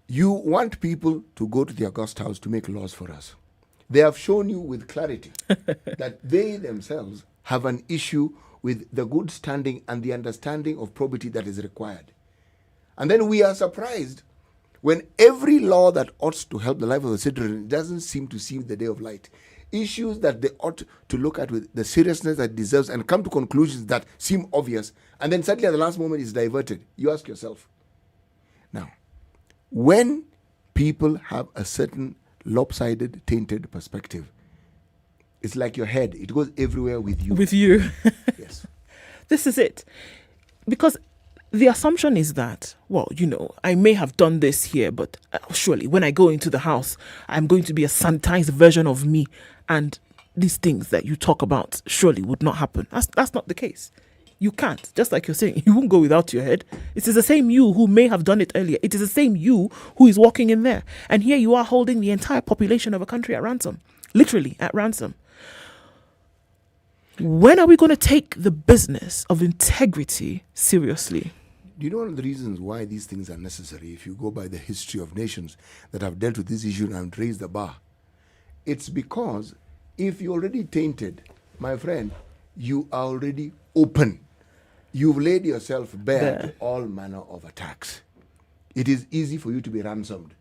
you want people to go to the August House to make laws for us. They have shown you with clarity that they themselves have an issue with the good standing and the understanding of probity that is required. And then we are surprised when every law that ought to help the life of the citizen doesn't seem to see the day of light. Issues that they ought to look at with the seriousness that it deserves and come to conclusions that seem obvious, and then suddenly at the last moment is diverted. You ask yourself, now, when people have a certain lopsided, tainted perspective, it's like your head. It goes everywhere with you. With you. Yes. This is it. Because the assumption is that, well, I may have done this here, but surely when I go into the house, I'm going to be a sanitized version of me. And these things that you talk about surely would not happen. That's not the case. You can't. Just like you're saying, you won't go without your head. It is the same you who may have done it earlier. It is the same you who is walking in there. And here you are holding the entire population of a country at ransom. Literally at ransom. When are we going to take the business of integrity seriously? Do you know one of the reasons why these things are necessary, if you go by the history of nations that have dealt with this issue and raised the bar? It's because if you're already tainted, my friend, you are already open. You've laid yourself bare to all manner of attacks. It is easy for you to be ransomed.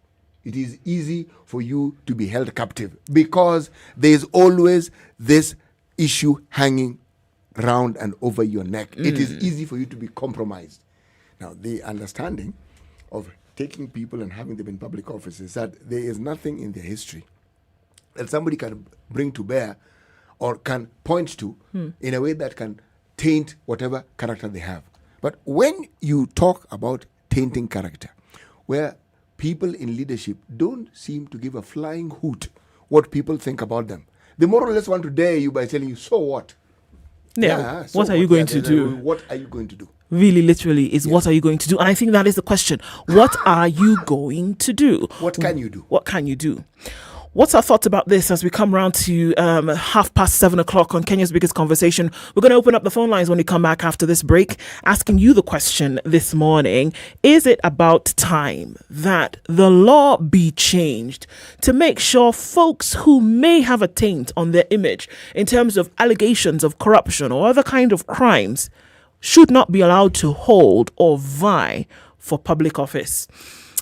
It is easy for you to be held captive because there is always this issue hanging round and over your neck. It is easy for you to be compromised. Now, the understanding of taking people and having them in public office is that there is nothing in their history that somebody can bring to bear or can point to in a way that can taint whatever character they have. But when you talk about tainting character, where people in leadership don't seem to give a flying hoot what people think about them. They more or less want to dare you by telling you, so what? Yeah, what are you going to do? What are you going to do? Really, literally, is what are you going to do? And I think that is the question. What are you going to do? What can you do? What can you do? What's our thoughts about this as we come round to 7:30 on Kenya's Biggest Conversation? We're going to open up the phone lines when we come back after this break, asking you the question this morning. Is it about time that the law be changed to make sure folks who may have a taint on their image in terms of allegations of corruption or other kind of crimes should not be allowed to hold or vie for public office?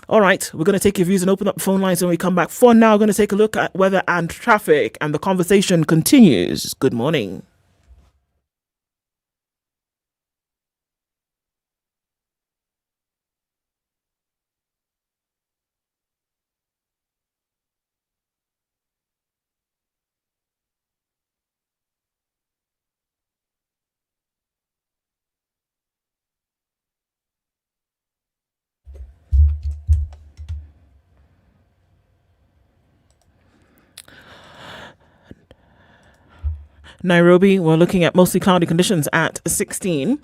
All right, we're going to take your views and open up the phone lines when we come back. For now, we're going to take a look at weather and traffic, and the conversation continues. Good morning. Nairobi, we're looking at mostly cloudy conditions at 16.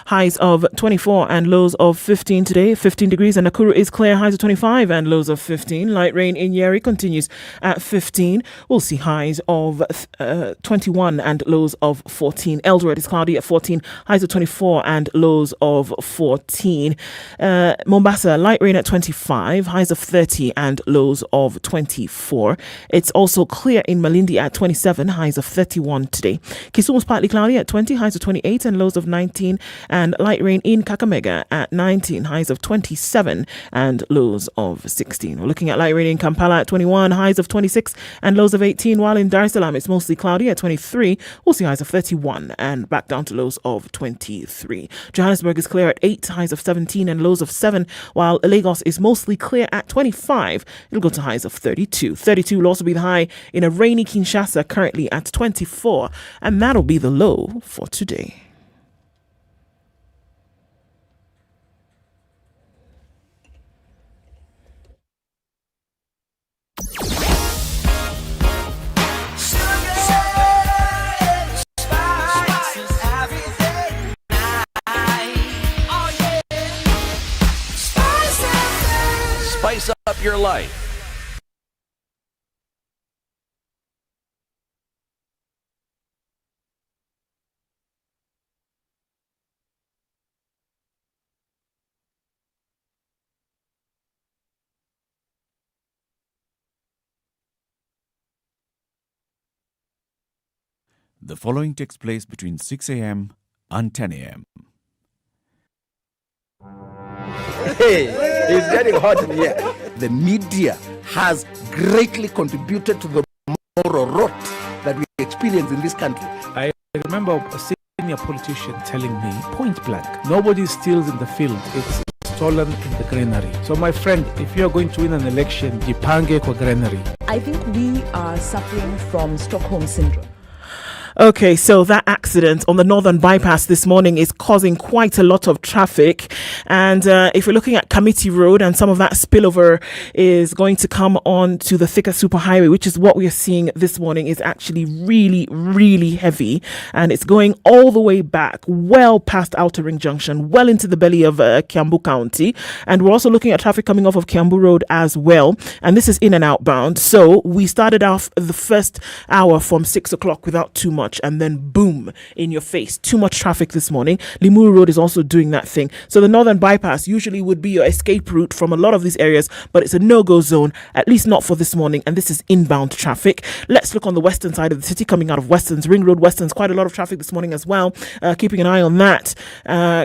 Highs of 24 and lows of 15 today, 15 degrees. And Nakuru is clear, highs of 25 and lows of 15. Light rain in Nyeri continues at 15. We'll see highs of 21 and lows of 14. Eldoret is cloudy at 14, highs of 24 and lows of 14. Mombasa, light rain at 25, highs of 30 and lows of 24. It's also clear in Malindi at 27, highs of 31 today. Kisumu is partly cloudy at 20, highs of 28 and lows of 19. And light rain in Kakamega at 19, highs of 27 and lows of 16. We're looking at light rain in Kampala at 21, highs of 26 and lows of 18, while in Dar es Salaam it's mostly cloudy at 23. We'll see highs of 31 and back down to lows of 23. Johannesburg is clear at 8, highs of 17 and lows of 7, while Lagos is mostly clear at 25. It'll go to highs of 32. 32 will also be the high in a rainy Kinshasa, currently at 24, and that'll be the low for today. Spice up your life. The following takes place between 6 a.m. and 10 a.m. Hey, it's getting hot in here. The media has greatly contributed to the moral rot that we experience in this country. I remember a senior politician telling me, point blank, nobody steals in the field. It's stolen in the granary. So my friend, if you're going to win an election, jipange kwa granary. I think we are suffering from Stockholm Syndrome. Okay, so that accident on the Northern Bypass this morning is causing quite a lot of traffic. And if you're looking at Committee Road, and some of that spillover is going to come on to the Thika Superhighway, which is what we are seeing this morning, is actually really, really heavy. And it's going all the way back, well past Outer Ring Junction, well into the belly of Kiambu County. And we're also looking at traffic coming off of Kiambu Road as well. And this is in and outbound. So we started off the first hour from 6 o'clock without too much, and then boom, in your face, too much traffic this morning. Limuru Road is also doing that thing. So the Northern Bypass usually would be your escape route from a lot of these areas, but it's a no-go zone, at least not for this morning, and this is inbound traffic. Let's look on the western side of the city, coming out of Western's Ring Road. Western's quite a lot of traffic this morning as well, keeping an eye on that.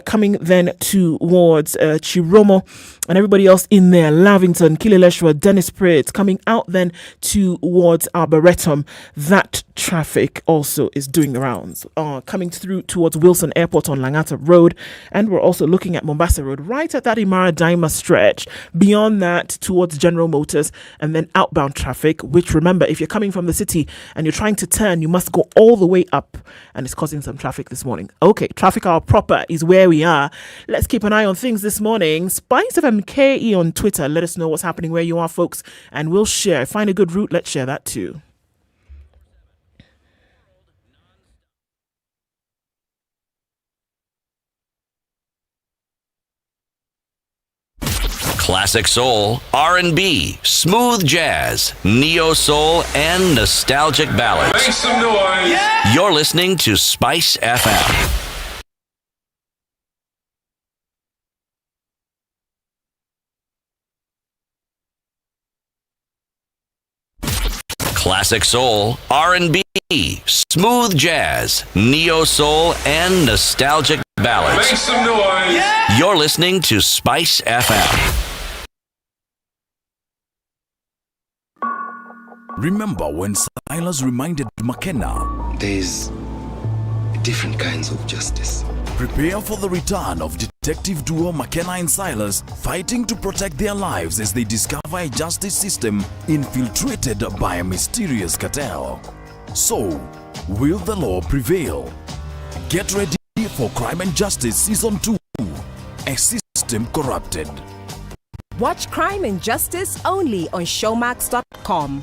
Coming then towards Chiromo and everybody else in there, Lavington, Kileleshwa, Dennis Pratt, coming out then towards Arboretum. That traffic also also is doing the rounds, coming through towards Wilson Airport on Langata Road. And we're also looking at Mombasa Road, right at that Imara Daima stretch. Beyond that, towards General Motors, and then outbound traffic, which, remember, if you're coming from the city and you're trying to turn, you must go all the way up, and it's causing some traffic this morning. Okay, traffic hour proper is where we are. Let's keep an eye on things this morning. SpiceFM KE on Twitter. Let us know what's happening where you are, folks, and we'll share. Find a good route, let's share that too. Classic soul, R&B, smooth jazz, neo soul, and nostalgic ballads. Make some noise. Yeah! You're listening to Spice FM. Classic soul, R&B, smooth jazz, neo soul, and nostalgic ballads. Make some noise. Yeah! You're listening to Spice FM. Remember when Silas reminded McKenna? There's different kinds of justice. Prepare for the return of detective duo McKenna and Silas, fighting to protect their lives as they discover a justice system infiltrated by a mysterious cartel. So, will the law prevail? Get ready for Crime and Justice Season 2, A System Corrupted. Watch Crime and Justice only on showmax.com.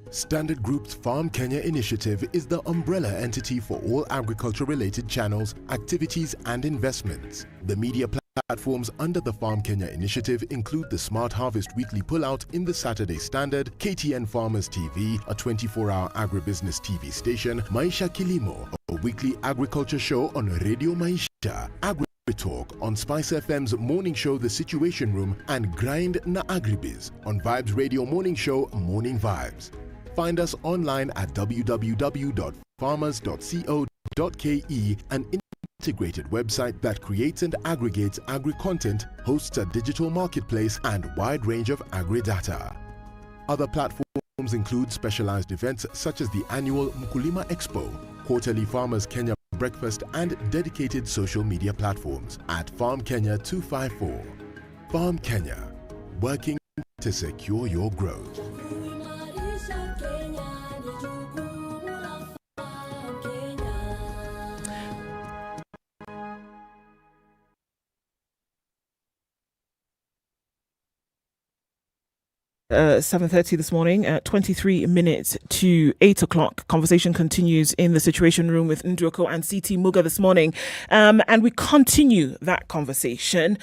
Standard Group's Farm Kenya initiative is the umbrella entity for all agriculture-related channels, activities and investments. The media platforms under the Farm Kenya initiative include the Smart Harvest Weekly Pullout in the Saturday Standard, KTN Farmers TV, a 24-hour agribusiness TV station, Maisha Kilimo, a weekly agriculture show on Radio Maisha, Talk on SpiceFM's morning show The Situation Room, and Grind Na Agribiz on Vibes Radio morning show Morning Vibes. Find us online at www.farmers.co.ke, an integrated website that creates and aggregates agri-content, hosts a digital marketplace, and wide range of agri-data. Other platforms include specialized events such as the annual Mkulima Expo, quarterly Farmers Kenya Breakfast, and dedicated social media platforms at Farm Kenya 254. Farm Kenya, working to secure your growth. 7:30 this morning, 23 minutes to 8 o'clock. Conversation continues in the Situation Room with Okoh and CT Muga this morning. And we continue that conversation.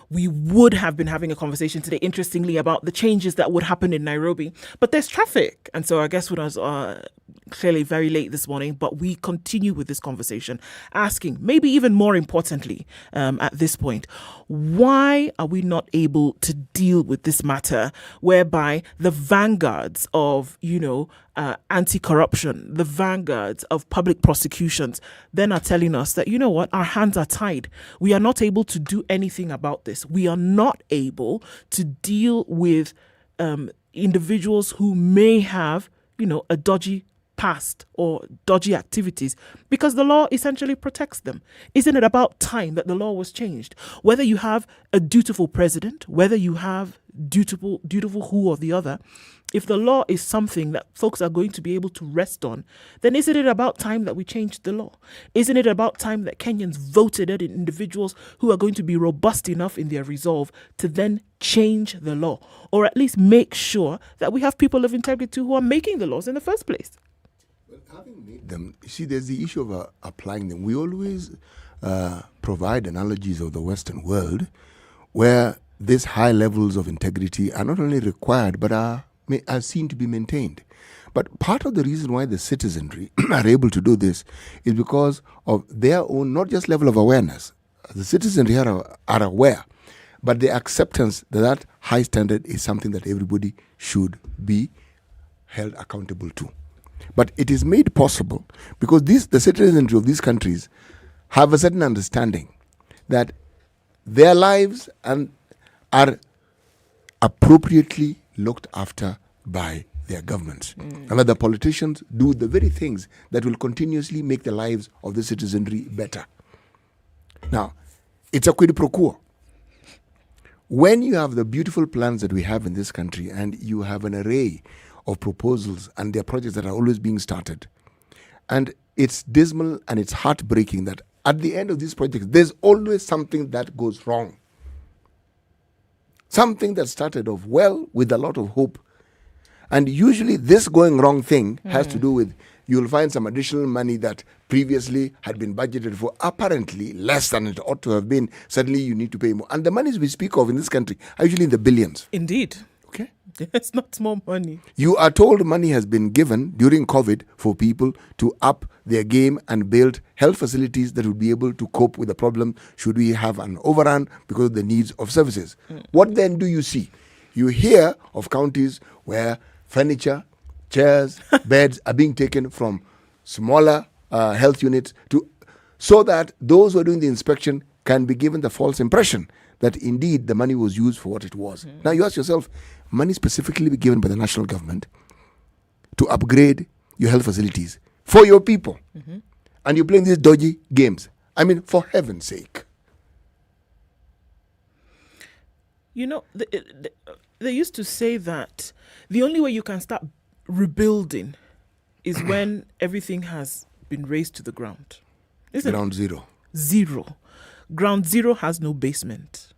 We would have been having a conversation today, interestingly, about the changes that would happen in Nairobi. But there's traffic. And so our guest was clearly very late this morning. But we continue with this conversation, asking, maybe even more importantly, at this point, why are we not able to deal with this matter whereby the vanguards of, anti-corruption, the vanguards of public prosecutions then are telling us that, our hands are tied. We are not able to do anything about this. We are not able to deal with individuals who may have, a dodgy past or dodgy activities, because the law essentially protects them. Isn't it about time that the law was changed? Whether you have a dutiful president, whether you have dutiful who or the other, if the law is something that folks are going to be able to rest on, then isn't it about time that we changed the law? Isn't it about time that Kenyans voted in individuals who are going to be robust enough in their resolve to then change the law, or at least make sure that we have people of integrity who are making the laws in the first place? Having made them, there's the issue of applying them. We always provide analogies of the Western world where these high levels of integrity are not only required but are seen to be maintained. But part of the reason why the citizenry are able to do this is because of their own, not just level of awareness. The citizenry are aware, but the acceptance that high standard is something that everybody should be held accountable to. But it is made possible because the citizenry of these countries have a certain understanding that their lives are appropriately looked after by their governments. And that the politicians do the very things that will continuously make the lives of the citizenry better. Now, it's a quid pro quo. When you have the beautiful plans that we have in this country and you have an array of proposals and their projects that are always being started, and it's dismal and it's heartbreaking that at the end of these projects, there's always something that goes wrong. Something that started off well with a lot of hope. And usually this going wrong thing has to do with, you'll find some additional money that previously had been budgeted for apparently less than it ought to have been. Suddenly you need to pay more. And the monies we speak of in this country are usually in the billions. Indeed. Okay. It's not small money. You are told money has been given during COVID for people to up their game and build health facilities that would be able to cope with the problem should we have an overrun because of the needs of services. What then do you see? You hear of counties where furniture, chairs, beds are being taken from smaller health units so that those who are doing the inspection can be given the false impression that indeed the money was used for what it was. Now you ask yourself, money specifically be given by the national government to upgrade your health facilities for your people. And you're playing these dodgy games. I mean, for heaven's sake. You know, they used to say that the only way you can start rebuilding is when everything has been raised to the ground. Ground zero. Zero. Ground zero has no basement.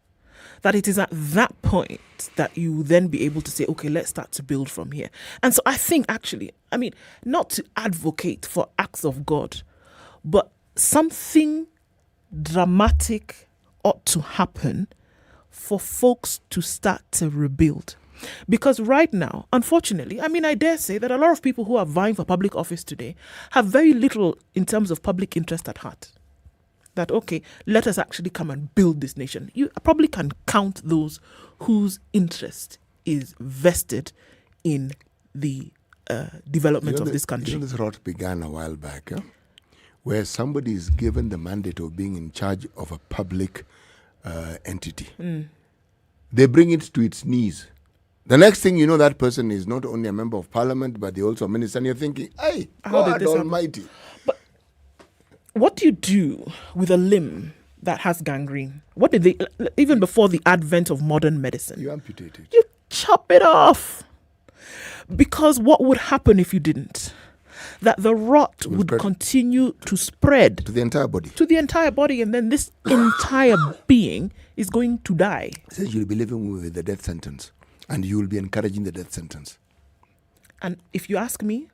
That it is at that point that you then be able to say, okay, let's start to build from here. And so I think actually, I mean, not to advocate for acts of God, but something dramatic ought to happen for folks to start to rebuild. Because right now, unfortunately, I mean, I dare say that a lot of people who are vying for public office today have very little in terms of public interest at heart. That, okay, let us actually come and build this nation. You probably can count those whose interest is vested in the development of this country. This rot began a while back, where somebody is given the mandate of being in charge of a public entity. They bring it to its knees. The next thing you know, that person is not only a member of parliament, but they also a minister. And you're thinking, hey, God Almighty. But what do you do with a limb that has gangrene? What did they, even before the advent of modern medicine? You amputate it. You chop it off. Because what would happen if you didn't? That the rot would continue to spread to the entire body. To the entire body, and then this entire being is going to die. So you'll be living with the death sentence, and you will be encouraging the death sentence. And if you ask me,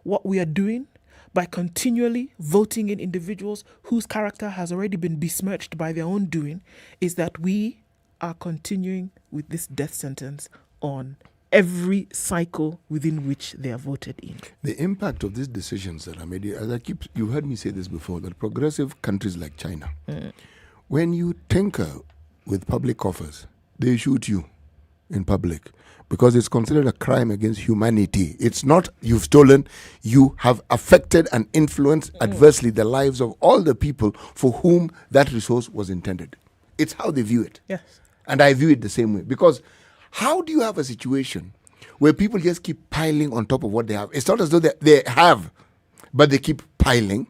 what we are doing by continually voting in individuals whose character has already been besmirched by their own doing is that we are continuing with this death sentence on every cycle within which they are voted in. The impact of these decisions that are made, as you heard me say this before, that progressive countries like China, when you tinker with public offers, they shoot you in public because it's considered a crime against humanity. It's not you've stolen, you have affected and influenced adversely the lives of all the people for whom that resource was intended. It's how they view it. Yes. And I view it the same way. Because how do you have a situation where people just keep piling on top of what they have? It's not as though they have, but they keep piling.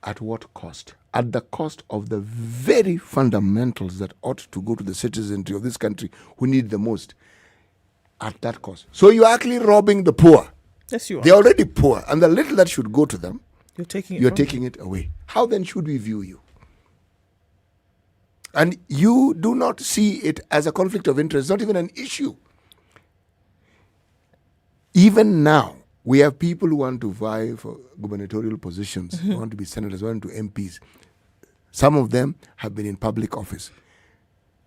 At what cost? At the cost of the very fundamentals that ought to go to the citizenry of this country who need the most. At that cost. So you're actually robbing the poor. Yes, you are. They're already poor. And the little that should go to them, you're taking it away. How then should we view you? And you do not see it as a conflict of interest, not even an issue. Even now, we have people who want to vie for gubernatorial positions, who want to be senators, who want to MPs. Some of them have been in public office.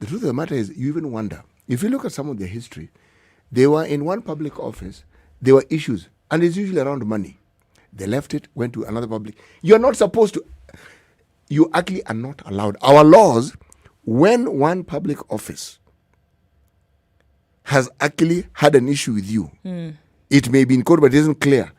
The truth of the matter is, you even wonder, if you look at some of their history, they were in one public office, there were issues, and it's usually around money. They left it, went to another public. You're not supposed to, you actually are not allowed. Our laws, when one public office has actually had an issue with you, it may be in court, but it isn't clear.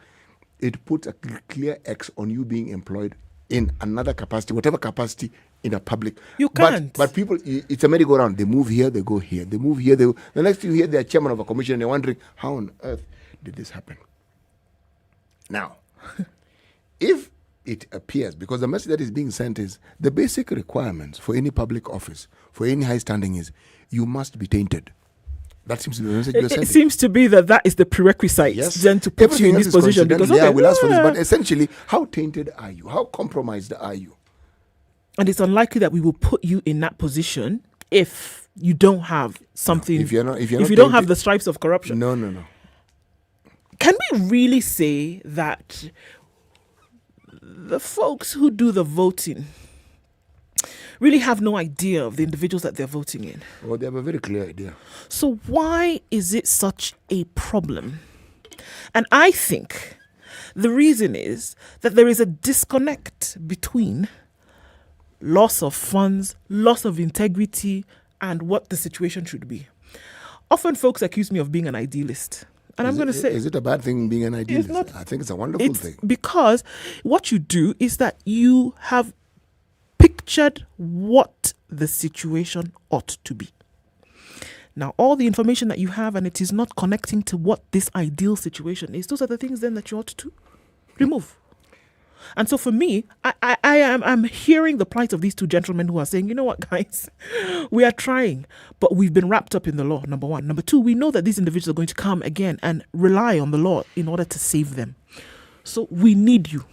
It puts a clear X on you being employed in another capacity, whatever capacity in a public. You can't. But people, it's a merry-go-round. They move here, they go here. They move here, the next thing you hear, they're chairman of a commission and they're wondering, how on earth did this happen? Now, if it appears, because the message that is being sent is the basic requirements for any public office, for any high standing is you must be tainted. That seems to be the message you're sending. It seems to be that is the prerequisite then to put you in this position. Because we'll ask for this, but essentially, how tainted are you? How compromised are you? And it's unlikely that we will put you in that position if you don't have something. No, if you don't have the stripes of corruption. No. Can we really say that the folks who do the voting really have no idea of the individuals that they're voting in? Well, they have a very clear idea. So why is it such a problem? And I think the reason is that there is a disconnect between loss of funds, loss of integrity, and what the situation should be. Often folks accuse me of being an idealist. And I'm going to say... Is it a bad thing being an idealist? I think it's a wonderful thing. Because what you do is that you have pictured what the situation ought to be. Now, all the information that you have and it is not connecting to what this ideal situation is, those are the things then that you ought to remove. And so for me, I'm hearing the plight of these two gentlemen who are saying, you know what, guys, we are trying, but we've been wrapped up in the law, number one. Number two, we know that these individuals are going to come again and rely on the law in order to save them. So we need you.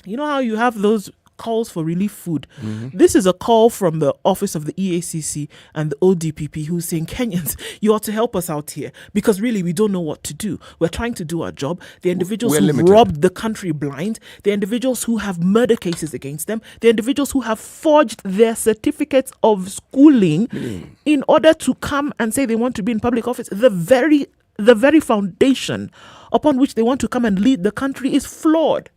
You know how you have those calls for relief food? Mm-hmm. This is a call from the office of the EACC and the ODPP who's saying, Kenyans, you ought to help us out here because really we don't know what to do. We're trying to do our job. The individuals who robbed the country blind, the individuals who have murder cases against them, the individuals who have forged their certificates of schooling in order to come and say they want to be in public office. The very foundation upon which they want to come and lead the country is flawed.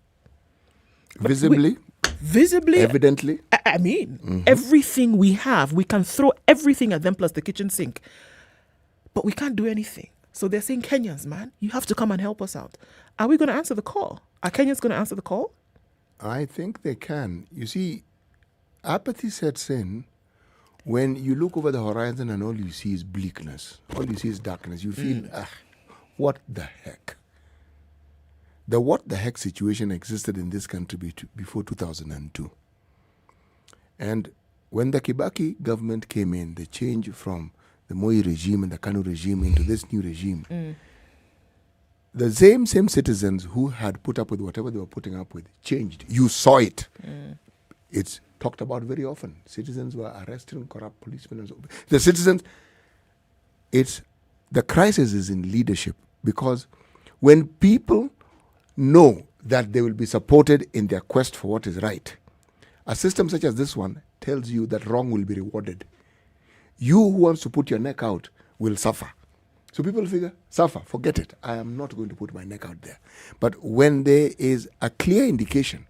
Visibly, evidently. I mean, everything we have, we can throw everything at them plus the kitchen sink. But we can't do anything. So they're saying, Kenyans, man, you have to come and help us out. Are we going to answer the call? Are Kenyans going to answer the call? I think they can. You see, apathy sets in when you look over the horizon and all you see is bleakness. All you see is darkness. You feel, what the heck? The what the heck situation existed in this country before 2002. And when the Kibaki government came in, they changed from the Moi regime and the Kanu regime into this new regime. The same citizens who had put up with whatever they were putting up with changed. You saw it. It's talked about very often. Citizens were arresting corrupt policemen. And so. The citizens, the crisis is in leadership because when people know that they will be supported in their quest for what is right, a system such as this one tells you that wrong will be rewarded. You who wants to put your neck out will suffer. So people figure, suffer, forget it. I am not going to put my neck out there. But when there is a clear indication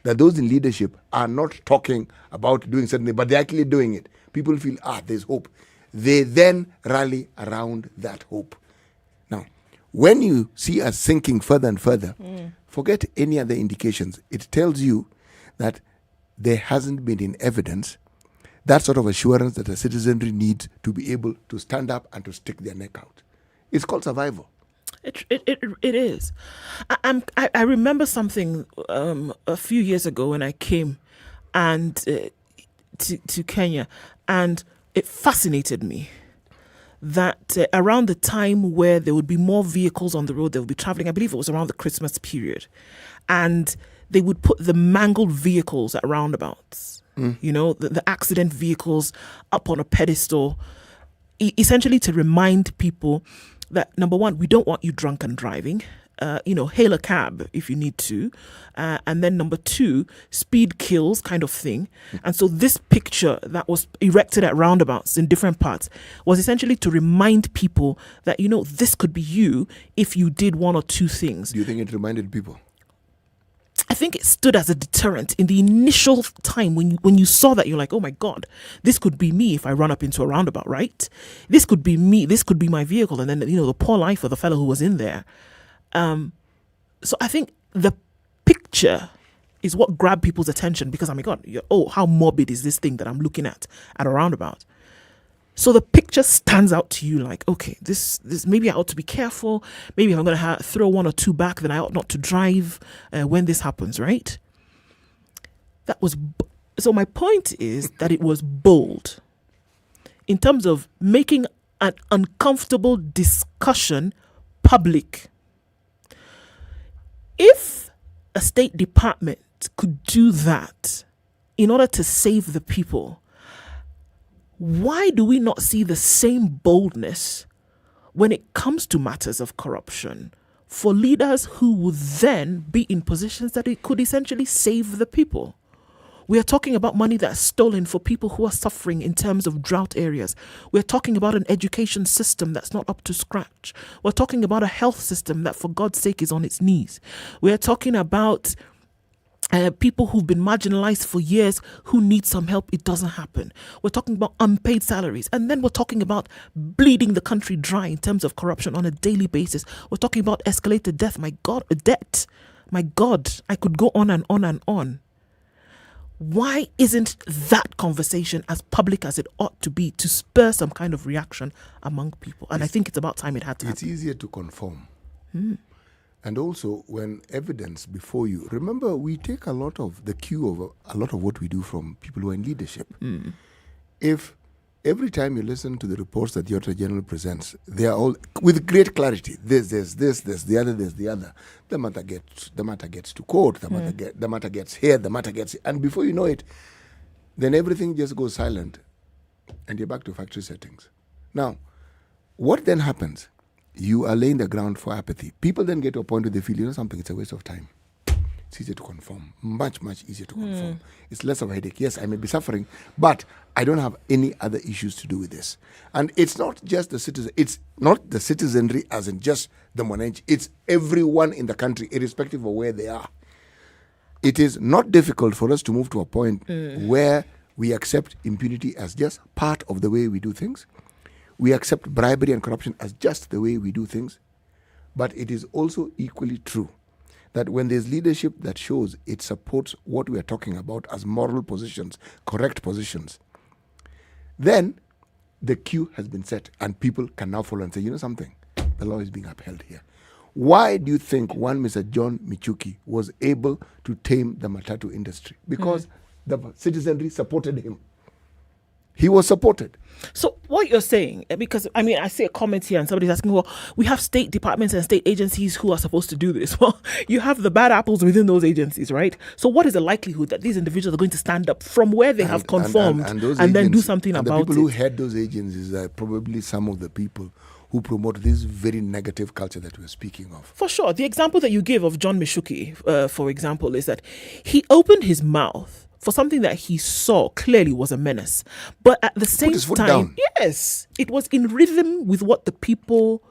that those in leadership are not talking about doing something, but they're actually doing it, people feel, there's hope. They then rally around that hope. Now, when you see us sinking further and further, forget any other indications. It tells you that there hasn't been in evidence that sort of assurance that a citizenry needs to be able to stand up and to stick their neck out. It's called survival. It is. I remember something a few years ago when I came and to Kenya, and it fascinated me that around the time where there would be more vehicles on the road, they would be traveling, I believe it was around the Christmas period, and they would put the mangled vehicles at roundabouts, you know, the accident vehicles up on a pedestal, essentially to remind people that, number one, we don't want you drunk and driving. Hail a cab if you need to. And then number two, speed kills kind of thing. And so this picture that was erected at roundabouts in different parts was essentially to remind people that, this could be you if you did one or two things. Do you think it reminded people? I think it stood as a deterrent in the initial time when you saw that. You're like, oh my God, this could be me if I run up into a roundabout, right? This could be me. This could be my vehicle. And then, the poor life of the fellow who was in there. So I think the picture is what grabbed people's attention because, oh my God, how morbid is this thing that I'm looking at a roundabout? So the picture stands out to you like, okay, this maybe I ought to be careful. Maybe if I'm going to throw one or two back, then I ought not to drive when this happens, right? So my point is that it was bold in terms of making an uncomfortable discussion public. If a State Department could do that in order to save the people, why do we not see the same boldness when it comes to matters of corruption for leaders who would then be in positions that it could essentially save the people? We are talking about money that's stolen for people who are suffering in terms of drought areas. We're talking about an education system that's not up to scratch. We're talking about a health system that, for God's sake, is on its knees. We're talking about people who've been marginalized for years who need some help. It doesn't happen. We're talking about unpaid salaries. And then we're talking about bleeding the country dry in terms of corruption on a daily basis. We're talking about escalated debt. My God, debt. My God, I could go on and on and on. Why isn't that conversation as public as it ought to be to spur some kind of reaction among people? And I think it's about time it had to happen. It's easier to conform. And also, when evidence before you, remember, we take a lot of the cue of a lot of what we do from people who are in leadership. If every time you listen to the reports that the Auditor General presents, they are all with great clarity. There's the other, there's the other. The matter gets to court. The matter gets here. The matter gets, and before you know it, then everything just goes silent, and you're back to factory settings. Now, what then happens? You are laying the ground for apathy. People then get to a point where they feel, something, it's a waste of time. It's easier to conform. Much, much easier to conform. It's less of a headache. Yes, I may be suffering, but I don't have any other issues to do with this. And it's not just the citizen. It's not the citizenry as in just the Mwananchi. It's everyone in the country, irrespective of where they are. It is not difficult for us to move to a point where we accept impunity as just part of the way we do things. We accept bribery and corruption as just the way we do things. But it is also equally true that when there's leadership that shows it supports what we are talking about as moral positions, correct positions, then the queue has been set and people can now follow and say, something, the law is being upheld here. Why do you think one Mr. John Michuki was able to tame the matatu industry? Because the citizenry supported him. He was supported. So what you're saying, because I see a comment here and somebody's asking, well, we have state departments and state agencies who are supposed to do this. Well, you have the bad apples within those agencies, right? So what is the likelihood that these individuals are going to stand up from where they have conformed and then do something about it? The people who head those agencies are probably some of the people who promote this very negative culture that we're speaking of. For sure. The example that you give of John Mishuki, for example, is that he opened his mouth for something that he saw clearly was a menace. But at the same time, yes, it was in rhythm with what the people...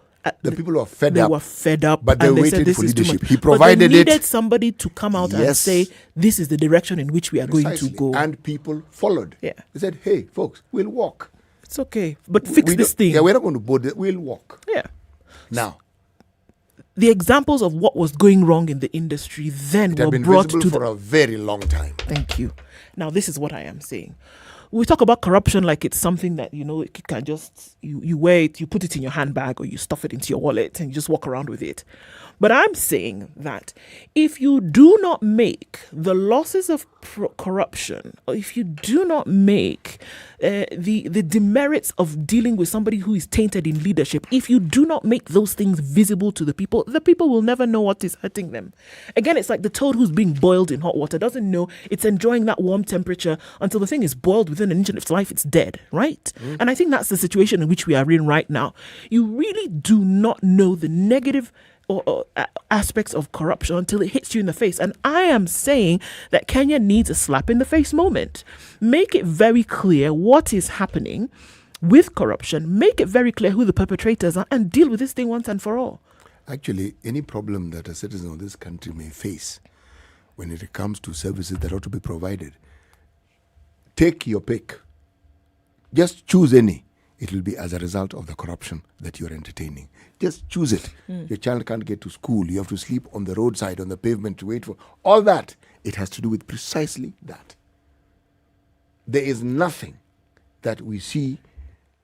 The people were fed up. They were fed up. But they waited for leadership. He provided but they needed somebody to come out and say, this is the direction in which we are going to go. And people followed. Yeah. They said, hey, folks, we'll walk. It's okay, but fix this thing. Yeah, we're not going to board it. We'll walk. Yeah. Now, the examples of what was going wrong in the industry then were brought to for a very long time. Thank you. Now, this is what I am saying. We talk about corruption like it's something that, you can just, you wear it, you put it in your handbag or you stuff it into your wallet and you just walk around with it. But I'm saying that if you do not make the losses of corruption, or if you do not make the demerits of dealing with somebody who is tainted in leadership, if you do not make those things visible to the people will never know what is hurting them. Again, it's like the toad who's being boiled in hot water doesn't know it's enjoying that warm temperature until the thing is boiled within an inch of its life, it's dead, right? And I think that's the situation in which we are in right now. You really do not know the negative or aspects of corruption until it hits you in the face. And I am saying that Kenya needs a slap in the face moment. Make it very clear what is happening with corruption. Make it very clear who the perpetrators are and deal with this thing once and for all. Actually, any problem that a citizen of this country may face when it comes to services that ought to be provided, take your pick. Just choose any. it will be as a result of the corruption that you're entertaining. Just choose it. Your child can't get to school. You have to sleep on the roadside, on the pavement to wait for all that. It has to do with precisely that. There is nothing that we see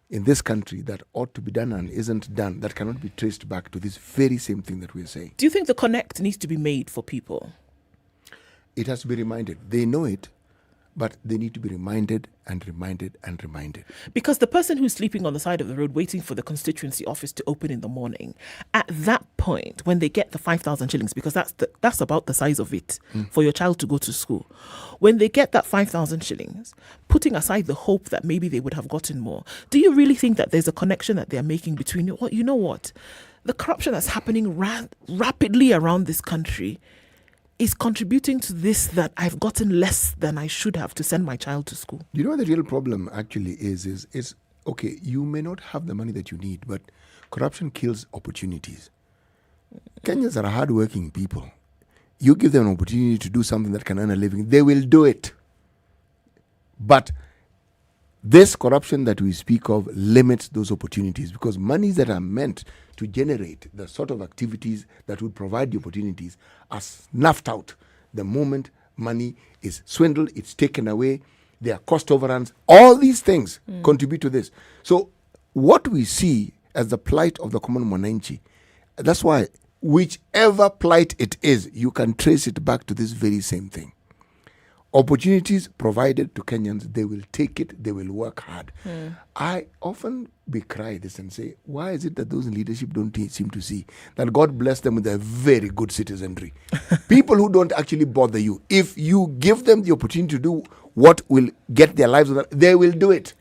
in this country that ought to be done and isn't done that cannot be traced back to this very same thing that we're saying. Do you think the connect needs to be made for people? It has to be reminded. They know it, but they need to be reminded and reminded and reminded. Because the person who's sleeping on the side of the road waiting for the constituency office to open in the morning, at that point, when they get the 5,000 shillings, because that's about the size of it for your child to go to school, when they get that 5,000 shillings, putting aside the hope that maybe they would have gotten more, do you really think that there's a connection that they're making between, well, you know what, the corruption that's happening rapidly around this country is contributing to this, that I've gotten less than I should have to send my child to school? You know what the real problem actually is okay, you may not have the money that you need, but corruption kills opportunities. Kenyans are hardworking people. You give them an opportunity to do something that can earn a living, they will do it. But this corruption that we speak of limits those opportunities, because monies that are meant to generate the sort of activities that would provide the opportunities are snuffed out the moment money is swindled, it's taken away, there are cost overruns. All these things contribute to this. So what we see as the plight of the common mwananchi, that's why whichever plight it is, you can trace it back to this very same thing. Opportunities provided to Kenyans, they will take it, they will work hard. I often decry this and say, why is it that those in leadership don't seem to see that God bless them with a very good citizenry? People who don't actually bother you. If you give them the opportunity to do what will get their lives, they will do it.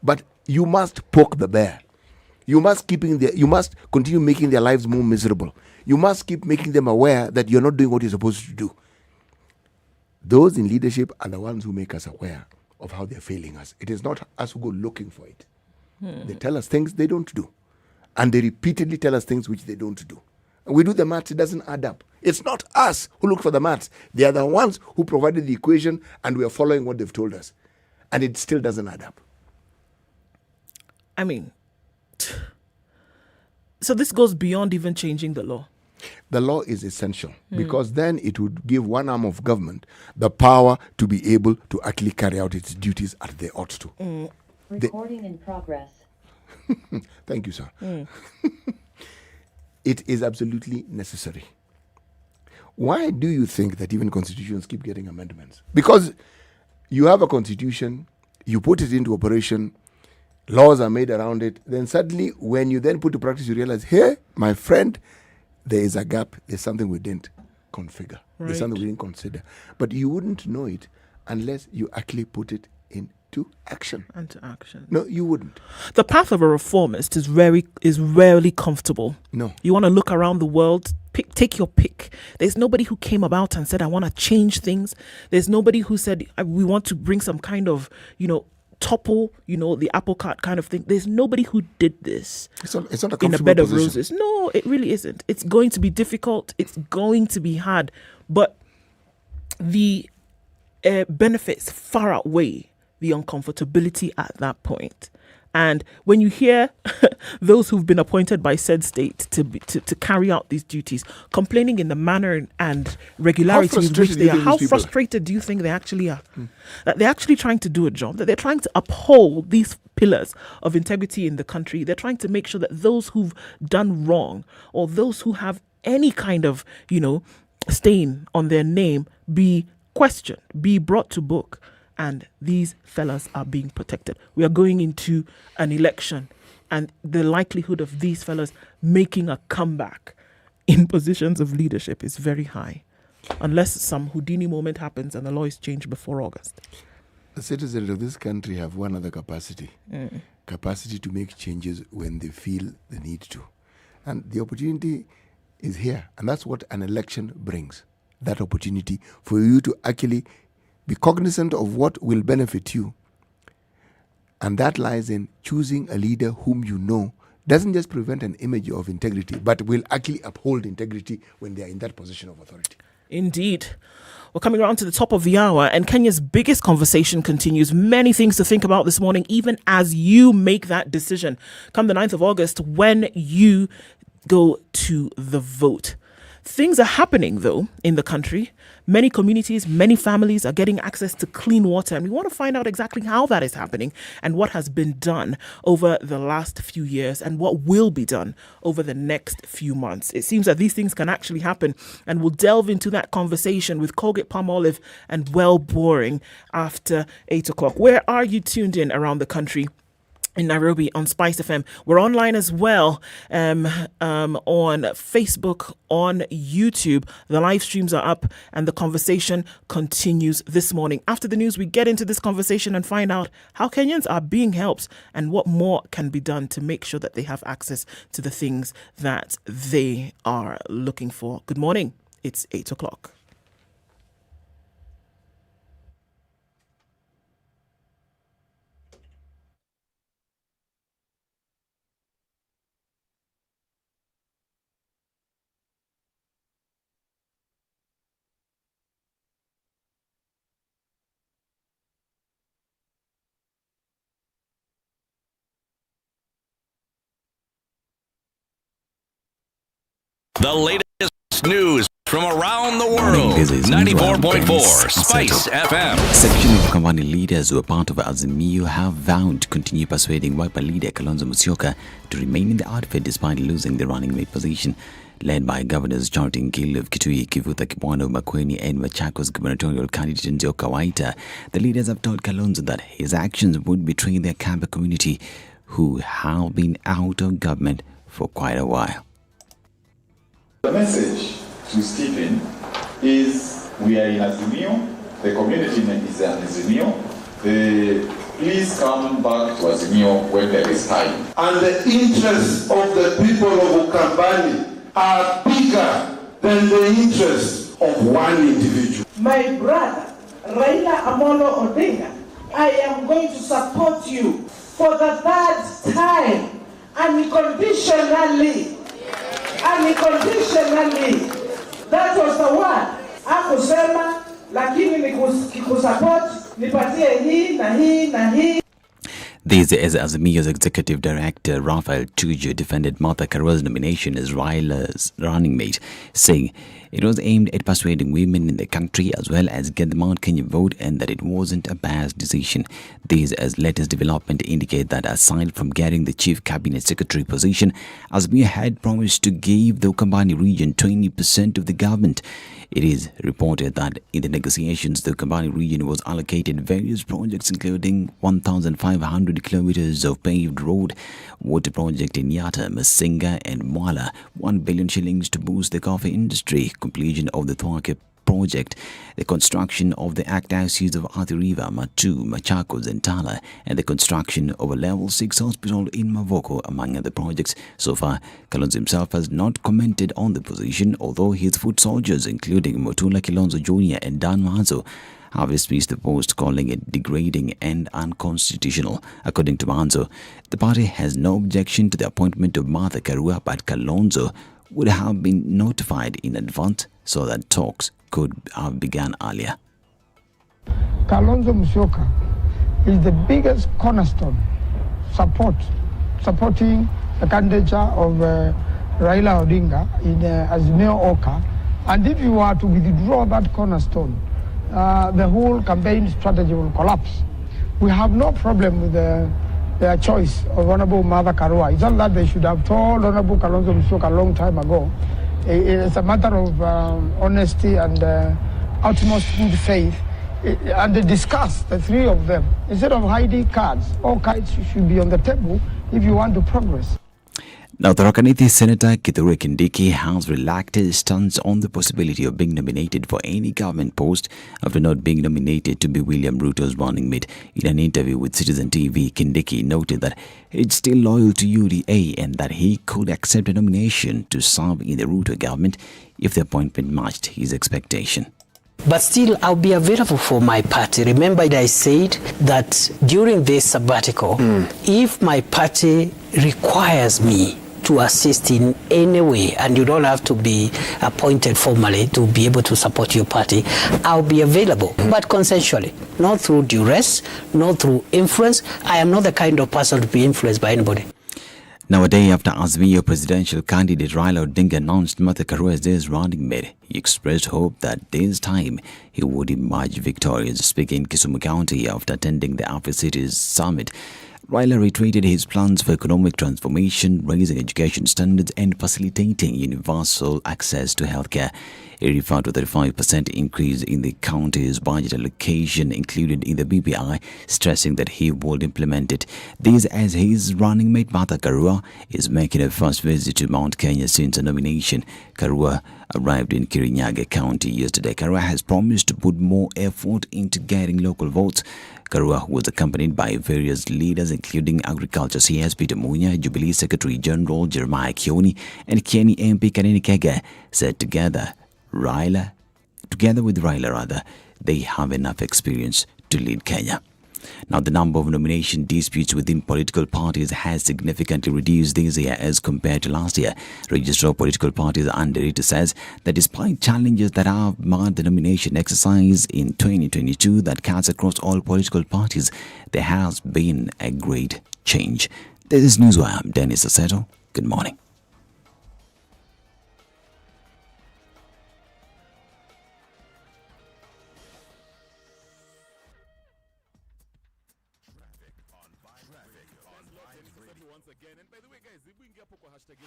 But you must poke the bear. You must continue making their lives more miserable. You must keep making them aware that you're not doing what you're supposed to do. Those in leadership are the ones who make us aware of how they're failing us. It is not us who go looking for it. They tell us things they don't do. And they repeatedly tell us things which they don't do. And we do the maths, it doesn't add up. It's not us who look for the maths. They are the ones who provided the equation and we are following what they've told us. And it still doesn't add up. I mean, so this goes beyond even changing the law. The law is essential because then it would give one arm of government the power to be able to actually carry out its duties as they ought to. Recording in progress. Thank you, sir. It is absolutely necessary. Why do you think that even constitutions keep getting amendments? Because you have a constitution, you put it into operation, laws are made around it, then suddenly when you then put to practice, you realize, hey, my friend, there is a gap, there's something we didn't configure, there's something we didn't consider. But you wouldn't know it unless you actually put it into action. No, you wouldn't. The path of a reformist is rarely comfortable. No. You want to look around the world, take your pick. There's nobody who came about and said, I want to change things. There's nobody who said, we want to bring some kind of, topple, the apple cart kind of thing. There's nobody who did this it's not a in a comfortable bed of position. roses. No, it really isn't. It's going to be difficult. It's going to be hard. But the benefits far outweigh the uncomfortability at that point. And when you hear those who've been appointed by said state to carry out these duties complaining in the manner and regularity with which they are, how frustrated do you think they actually are? That they're actually trying to do a job, that they're trying to uphold these pillars of integrity in the country. They're trying to make sure that those who've done wrong or those who have any kind of, stain on their name be questioned, be brought to book. And these fellas are being protected. We are going into an election, and the likelihood of these fellas making a comeback in positions of leadership is very high, unless some Houdini moment happens and the law is changed before August. The citizens of this country have one other capacity to make changes when they feel the need to. And the opportunity is here, and that's what an election brings, that opportunity for you to actually be cognizant of what will benefit you. And that lies in choosing a leader whom you know doesn't just prevent an image of integrity, but will actually uphold integrity when they are in that position of authority. Indeed. We're coming around to the top of the hour, and Kenya's biggest conversation continues. Many things to think about this morning, even as you make that decision come the 9th of August when you go to the vote. Things are happening, though, in the country. Many communities, many families are getting access to clean water, and we want to find out exactly how that is happening and what has been done over the last few years and what will be done over the next few months. It seems that these things can actually happen, and we'll delve into that conversation with Colgate-Palmolive and Well Boring after 8 o'clock. Where are you tuned in around the country? In Nairobi on SpiceFM. We're online as well on Facebook, on YouTube. The live streams are up and the conversation continues this morning. After the news, we get into this conversation and find out how Kenyans are being helped and what more can be done to make sure that they have access to the things that they are looking for. Good morning. It's 8 o'clock. The latest news from around the world. 94.4 Spice FM. Section of company leaders who are part of Azimio have vowed to continue persuading Wiper leader Kalonzo Musyoka to remain in the outfit despite losing the running mate position. Led by Governors Charity Ngilu of Kitui, Kivutha Kibwana, Makueni and Machakos gubernatorial candidate Njoka Waita, the leaders have told Kalonzo that his actions would betray their Kamba community who have been out of government for quite a while. The message to Stephen is we are in Azimio, the community is in Azimio, please come back to Azimio when there is time. And the interests of the people of Ukambani are bigger than the interests of one individual. My brother, Raila Amolo Odinga, I am going to support you for the third time, unconditionally. Unconditionally. That was the word. Akusema, lakini nikusupport, nipatie hii na hii na hii. This is Azimio's Executive Director Raphael Tuju defended Martha Karua's nomination as Raila's running mate, saying it was aimed at persuading women in the country as well as get the Mount Kenya vote and that it wasn't a biased decision. These as latest development indicate that aside from getting the Chief Cabinet Secretary position, Azimio had promised to give the Ukambani region 20% of the government. It is reported that in the negotiations, the Ukambani region was allocated various projects including 1,500 kilometers of paved road, water project in Yatta, Masinga and Mwala, 1 billion shillings to boost the coffee industry, completion of the Thwake project, the construction of the Act Diocese of Athi River, Matu, Machakos and Tala, and the construction of a level 6 hospital in Mavoko, among other projects. So far, Kalonzo himself has not commented on the position, although his foot soldiers, including Motula Kilonzo Jr. and Dan Mazo, have dismissed the post, calling it degrading and unconstitutional. According to Manzo, the party has no objection to the appointment of Martha Karua, but Kalonzo would have been notified in advance so that talks could have begun earlier. Kalonzo Musyoka is the biggest cornerstone supporting the candidature of Raila Odinga in Azimio Oka. And if you were to withdraw that cornerstone, the whole campaign strategy will collapse. We have no problem with their choice of Honorable Martha Karua. It's not that they should have told Honorable Kalonzo Musyoka a long time ago. It's a matter of honesty and utmost good faith. And they discuss, the three of them. Instead of hiding cards, all cards should be on the table if you want to progress. Now, the Rokaniti Senator Kithure Kindiki has relaxed his stance on the possibility of being nominated for any government post after not being nominated to be William Ruto's running mate. In an interview with Citizen TV, Kindiki noted that he's still loyal to UDA and that he could accept a nomination to serve in the Ruto government if the appointment matched his expectation. But still, I'll be available for my party. Remember, I said that during this sabbatical, if my party requires me to assist in any way, and you don't have to be appointed formally to be able to support your party, I'll be available, but consensually, not through duress, not through influence. I am not the kind of person to be influenced by anybody. Now, a day after Azimio presidential candidate Raila Odinga announced Martha Karua as his running mate, he expressed hope that this time he would emerge victorious. Speaking in Kisumu County after attending the Afro-Cities Summit, Raila reiterated his plans for economic transformation, raising education standards and facilitating universal access to healthcare. He referred to the 35% increase in the county's budget allocation included in the BPI, stressing that he would implement it. This as his running mate Martha Karua is making a first visit to Mount Kenya since a nomination. Karua arrived in Kirinyaga County yesterday. Karua has promised to put more effort into getting local votes. Karua was accompanied by various leaders including Agriculture CS Peter Munya, Jubilee Secretary General Jeremiah Kioni and Kieni MP Kanini Kega said together with Raila, they have enough experience to lead Kenya. Now, the number of nomination disputes within political parties has significantly reduced this year as compared to last year. Registrar of Political Parties under it says that despite challenges that have marred the nomination exercise in 2022 that cuts across all political parties, there has been a great change. This is Newswire. I'm Dennis Aseto. Good morning. Hashtag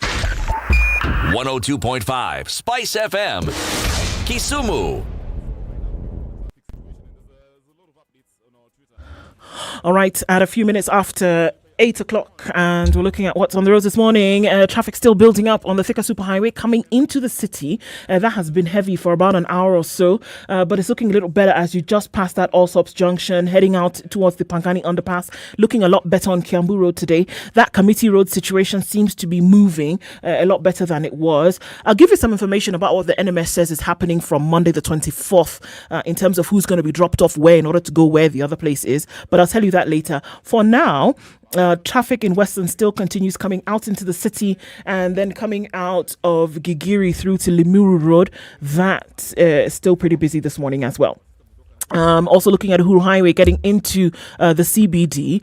102.5 Spice FM, Kisumu. All right, at a few minutes after 8 o'clock, and we're looking at what's on the roads this morning. Traffic still building up on the Thika Superhighway coming into the city. That has been heavy for about an hour or so, but it's looking a little better as you just passed that Allsops Junction, heading out towards the Pangani Underpass. Looking a lot better on Kiambu Road today. That Committee Road situation seems to be moving a lot better than it was. I'll give you some information about what the NMS says is happening from Monday the 24th in terms of who's going to be dropped off where in order to go where the other place is, but I'll tell you that later. For now, traffic in Western still continues coming out into the city and then coming out of Gigiri through to Limuru Road. That is still pretty busy this morning as well. Also looking at Uhuru Highway getting into the CBD,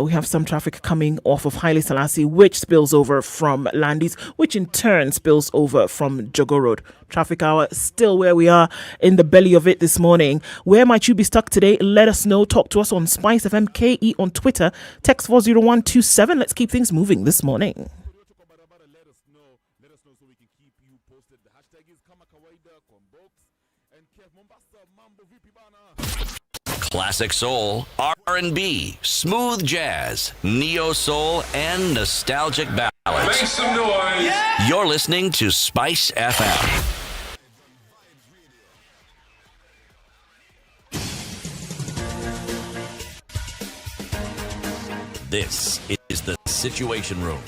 we have some traffic coming off of Haile Selassie, which spills over from Landis, which in turn spills over from Jogo Road. Traffic hour still where we are in the belly of it this morning. Where might you be stuck today? Let us know. Talk to us on SpiceFM KE on Twitter. Text 40127. Let's keep things moving this morning. Classic soul, R&B, smooth jazz, neo soul, and nostalgic ballads. Make some noise. Yeah. You're listening to Spice FM. This is the Situation Room,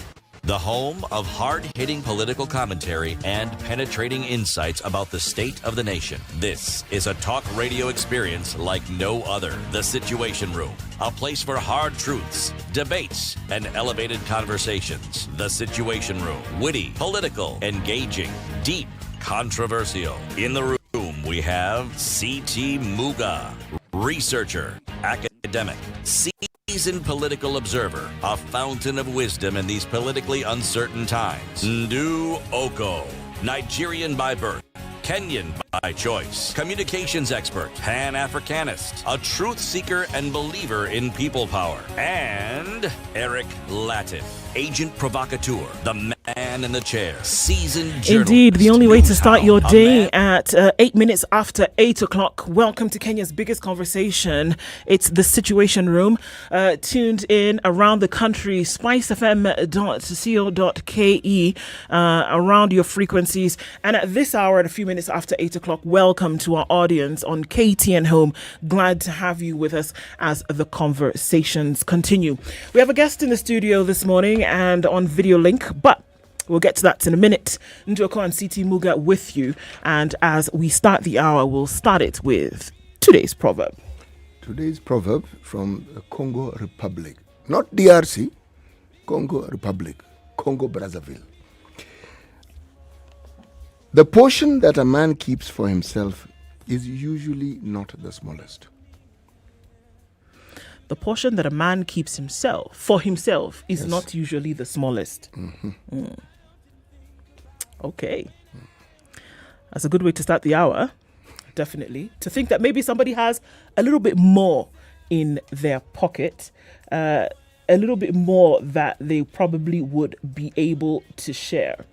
the home of hard-hitting political commentary and penetrating insights about the state of the nation. This is a talk radio experience like no other. The Situation Room, a place for hard truths, debates, and elevated conversations. The Situation Room, witty, political, engaging, deep, controversial. In the room, we have C.T. Muga, researcher, academic, seasoned political observer, a fountain of wisdom in these politically uncertain times. Ndu Okoh, Nigerian by birth, Kenyan by choice, communications expert, Pan-Africanist, a truth seeker and believer in people power, and Eric Latiff, agent provocateur, the man in the chair, seasoned journalist. Indeed, the only way to start your day at 8 minutes after 8 o'clock. Welcome to Kenya's biggest conversation. It's the Situation Room. Tuned in around the country, spicefm.co.ke, around your frequencies. And at this hour, at a few minutes after 8 o'clock, welcome to our audience on KTN Home. Glad to have you with us as the conversations continue. We have a guest in the studio this morning and on video link, but we'll get to that in a minute. Ndu Okoh and CT Muga with you. And as we start the hour, we'll start it with today's proverb. Today's proverb from the Congo Republic. Not DRC, Congo Republic. Congo Brazzaville. The portion that a man keeps for himself is usually not the smallest. The portion that a man keeps for himself is not usually the smallest. Okay. That's a good way to start the hour, definitely. To think that maybe somebody has a little bit more in their pocket, a little bit more that they probably would be able to share.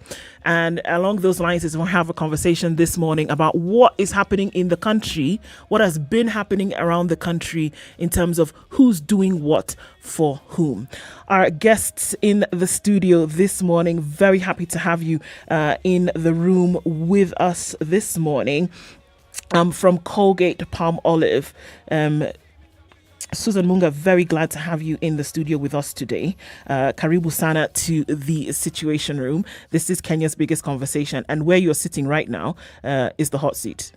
And along those lines is we'll have a conversation this morning about what is happening in the country, what has been happening around the country in terms of who's doing what for whom. Our guests in the studio this morning, very happy to have you in the room with us this morning. From Colgate Palmolive, Susan Munga, very glad to have you in the studio with us today. Karibu sana to the Situation Room. This is Kenya's biggest conversation, and where you're sitting right now is the hot seat.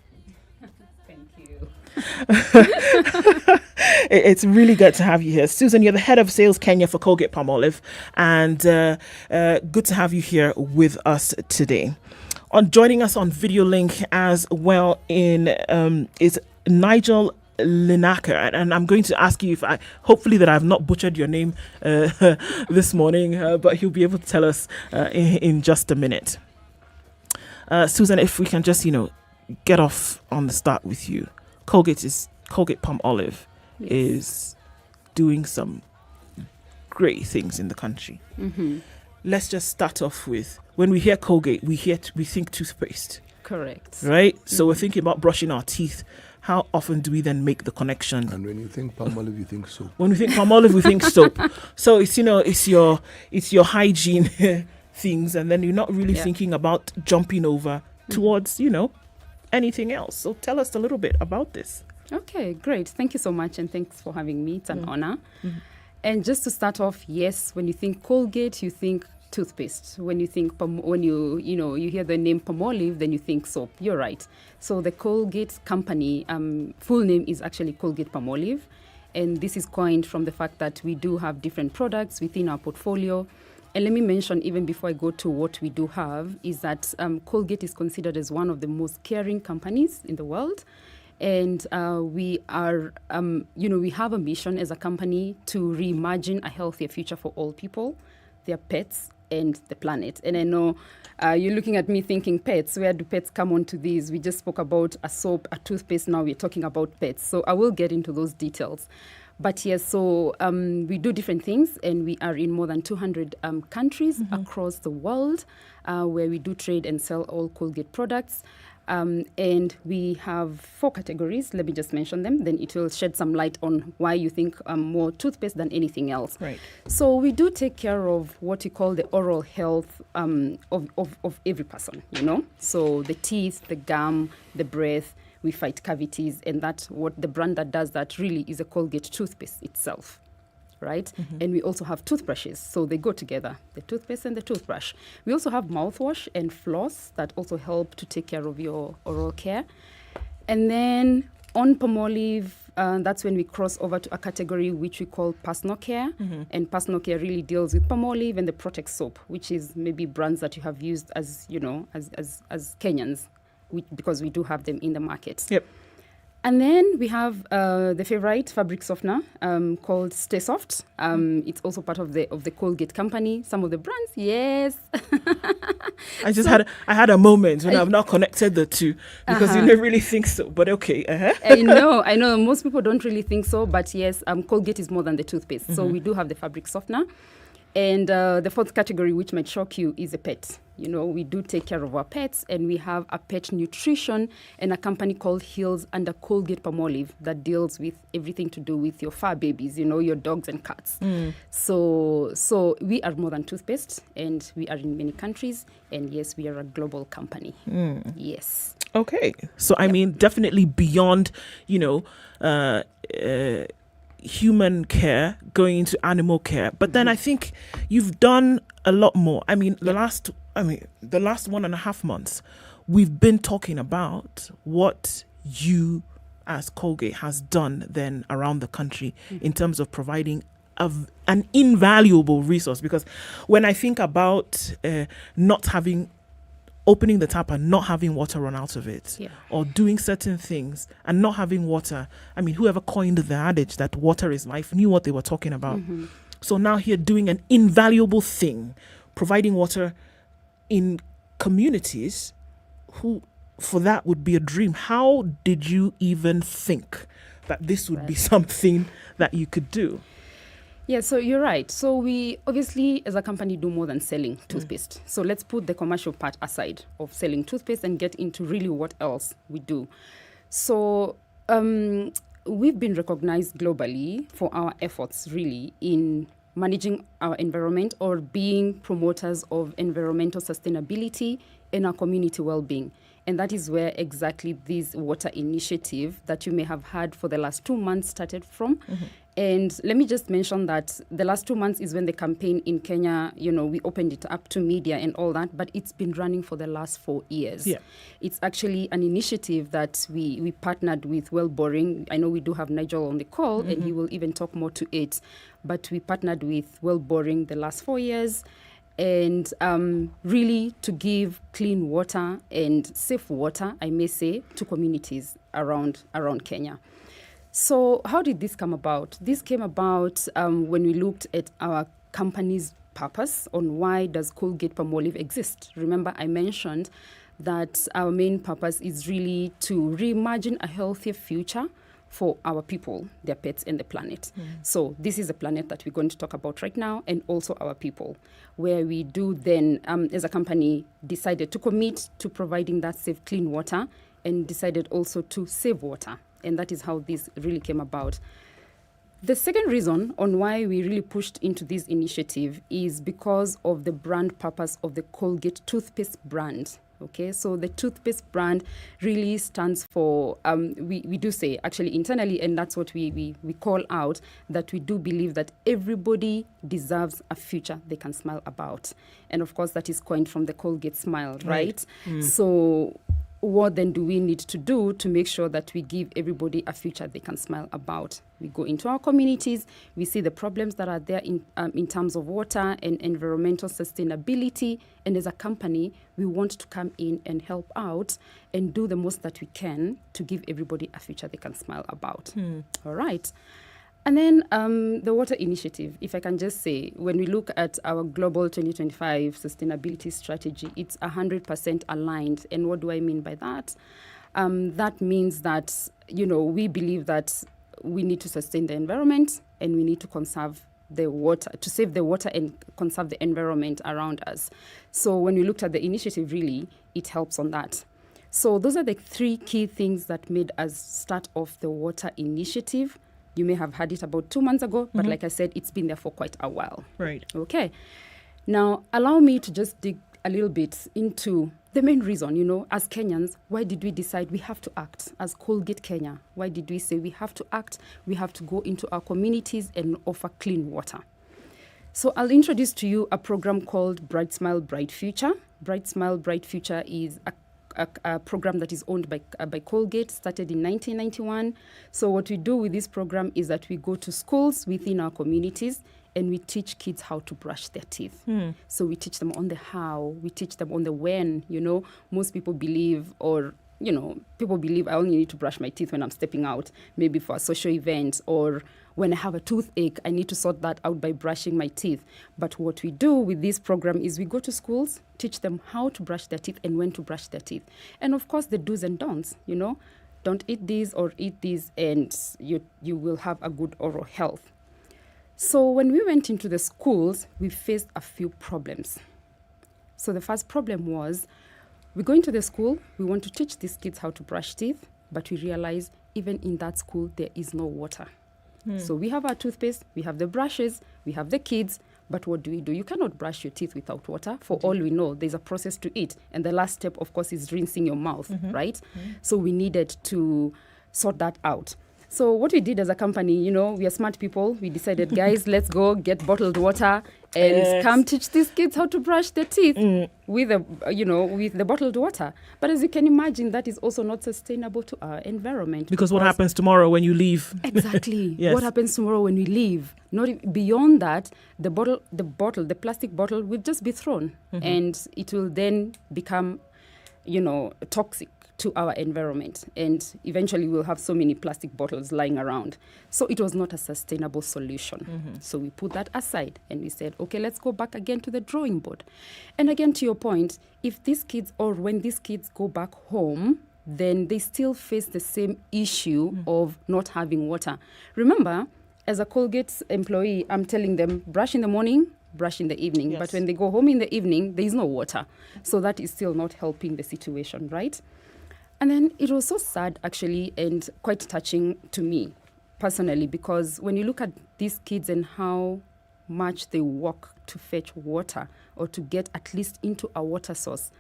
Thank you. It's really good to have you here. Susan, you're the head of sales Kenya for Colgate Palmolive, and good to have you here with us today. Joining us on video link as well is Nigel Linaka, and I'm going to ask you hopefully that I've not butchered your name this morning, but he'll be able to tell us in just a minute. Susan, if we can just get off on the start with you. Colgate Palmolive is doing some great things in the country. Let's just start off with, when we hear Colgate, we think toothpaste. Correct. Right? So we're thinking about brushing our teeth. How often do we then make the connection? And when you think Palmolive, you think soap. When we think Palmolive, we think soap. So it's it's your hygiene things, and then you're not really thinking about jumping over towards anything else. So tell us a little bit about this. Okay, great. Thank you so much, and thanks for having me. It's an honor. And just to start off, yes, when you think Colgate, you think toothpaste. When you think you hear the name Palmolive, then you think soap. You're right. So the Colgate company full name is actually Colgate Palmolive, and this is coined from the fact that we do have different products within our portfolio. And let me mention, even before I go to what we do have, is that Colgate is considered as one of the most caring companies in the world. And we are, we have a mission as a company to reimagine a healthier future for all people, their pets, and the planet. And I know you're looking at me thinking, pets, where do pets come onto these? We just spoke about a soap, a toothpaste, now we're talking about pets. So I will get into those details. But yes, so we do different things, and we are in more than 200 countries across the world where we do trade and sell all Colgate products. And we have 4 categories. Let me just mention them. Then it will shed some light on why you think more toothpaste than anything else. Right. So we do take care of what you call the oral health of every person, So the teeth, the gum, the breath, we fight cavities. And that's what the brand that does that really is a Colgate toothpaste itself. Right? And we also have toothbrushes. So they go together, the toothpaste and the toothbrush. We also have mouthwash and floss that also help to take care of your oral care. And then on Palmolive, that's when we cross over to a category which we call personal care. And personal care really deals with Palmolive and the Protect soap, which is maybe brands that you have used as Kenyans, because we do have them in the market. Yep. And then we have the favorite fabric softener called Stay Soft. It's also part of the Colgate company. Some of the brands, yes. I had a moment when I've not connected the two because you don't really think so. But okay. I know. Most people don't really think so. But yes, Colgate is more than the toothpaste. So we do have the fabric softener. And the 4th category, which might shock you, is a pet. We do take care of our pets, and we have a pet nutrition and a company called Hills under Colgate Palmolive that deals with everything to do with your fur babies, your dogs and cats. So we are more than toothpaste, and we are in many countries, and yes, we are a global company. Yes. Okay. So, I mean, definitely beyond, human care going into animal care, but then I think you've done a lot more. I mean, the last 1.5 months we've been talking about what you as Colgate has done then around the country in terms of providing an invaluable resource, because when I think about opening the tap and not having water run out of it, or doing certain things and not having water, I mean, whoever coined the adage that water is life knew what they were talking about. Mm-hmm. So now here doing an invaluable thing, providing water in communities who for that would be a dream. How did you even think that this would be something that you could do? Yeah, so you're right. So we obviously, as a company, do more than selling toothpaste. So let's put the commercial part aside of selling toothpaste and get into really what else we do. So we've been recognized globally for our efforts really in managing our environment or being promoters of environmental sustainability and our community well-being. And that is where exactly this water initiative that you may have heard for the last 2 months started from. Mm-hmm. And let me just mention that the last 2 months is when the campaign in Kenya, we opened it up to media and all that, but it's been running for the last 4 years. Yeah. It's actually an initiative that we partnered with Well Boring. I know we do have Nigel on the call, and he will even talk more to it. But we partnered with Well Boring the last 4 years, and really to give clean water and safe water, I may say, to communities around Kenya. So how did this come about? This came about when we looked at our company's purpose on why does Colgate-Palmolive exist. Remember, I mentioned that our main purpose is really to reimagine a healthier future for our people, their pets, and the planet. So this is a planet that we're going to talk about right now, and also our people, where we do then, as a company, decided to commit to providing that safe, clean water, and decided also to save water. And that is how this really came about. The second reason on why we really pushed into this initiative is because of the brand purpose of the Colgate toothpaste brand. Okay, so the toothpaste brand really stands for, we do say actually internally, and that's what we call out, that we do believe that everybody deserves a future they can smile about. And of course, that is coined from the Colgate smile, right? So what then do we need to do to make sure that we give everybody a future they can smile about? We go into our communities, we see the problems that are there in terms of water and environmental sustainability, and as a company, we want to come in and help out and do the most that we can to give everybody a future they can smile about. All right. And then the water initiative, if I can just say, when we look at our global 2025 sustainability strategy, it's 100% aligned. And what do I mean by that? That means that, we believe that we need to sustain the environment and we need to conserve the water, to save the water and conserve the environment around us. So when we looked at the initiative, really, it helps on that. So those are the 3 key things that made us start off the water initiative. You may have heard it about 2 months ago, but like I said, it's been there for quite a while. Right. Okay. Now, allow me to just dig a little bit into the main reason, as Kenyans, why did we decide we have to act? As Colgate Kenya, why did we say we have to act? We have to go into our communities and offer clean water. So I'll introduce to you a program called Bright Smile, Bright Future. Bright Smile, Bright Future is a program that is owned by Colgate, started in 1991. So what we do with this program is that we go to schools within our communities and we teach kids how to brush their teeth. So we teach them on the how, we teach them on the when. Most people believe, people believe I only need to brush my teeth when I'm stepping out, maybe for a social event, or when I have a toothache, I need to sort that out by brushing my teeth. But what we do with this program is we go to schools, teach them how to brush their teeth and when to brush their teeth. And of course, the do's and don'ts, don't eat this or eat this, and you will have a good oral health. So when we went into the schools, we faced a few problems. So the first problem was, we go into the school, we want to teach these kids how to brush teeth, but we realize even in that school, there is no water. So we have our toothpaste, we have the brushes, we have the kids, but what do? You cannot brush your teeth without water. For all we know, there's a process to it. And the last step, of course, is rinsing your mouth, right? So we needed to sort that out. So what we did as a company, we are smart people. We decided, guys, let's go get bottled water and come teach these kids how to brush their teeth with the bottled water. But as you can imagine, that is also not sustainable to our environment. Because what happens tomorrow when you leave? Exactly. Yes. What happens tomorrow when we leave? Not beyond that, the plastic bottle will just be thrown, and it will then become, toxic to our environment, and eventually we'll have so many plastic bottles lying around. So it was not a sustainable solution. So we put that aside and we said, okay, let's go back again to the drawing board. And again, to your point, if these kids, or when these kids go back home, then they still face the same issue of not having water. Remember, as a Colgate employee, I'm telling them, brush in the morning, brush in the evening. Yes. But when they go home in the evening, there is no water. So that is still not helping the situation, right? And then it was so sad, actually, and quite touching to me personally, because when you look at these kids and how much they walk to fetch water or to get at least into a water source,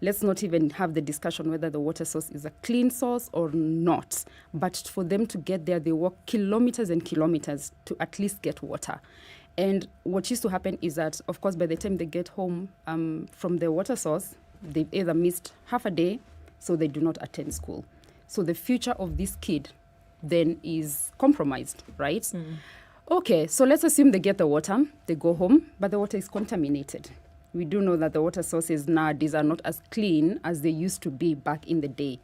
let's not even have the discussion whether the water source is a clean source or not. But for them to get there, they walk kilometers and kilometers to at least get water. And what used to happen is that, of course, by the time they get home from the water source, they've either missed half a day, so they do not attend school. So the future of this kid then is compromised, right? Okay, so let's assume they get the water, they go home, but the water is contaminated. We do know that the water sources nowadays are not as clean as they used to be back in the day.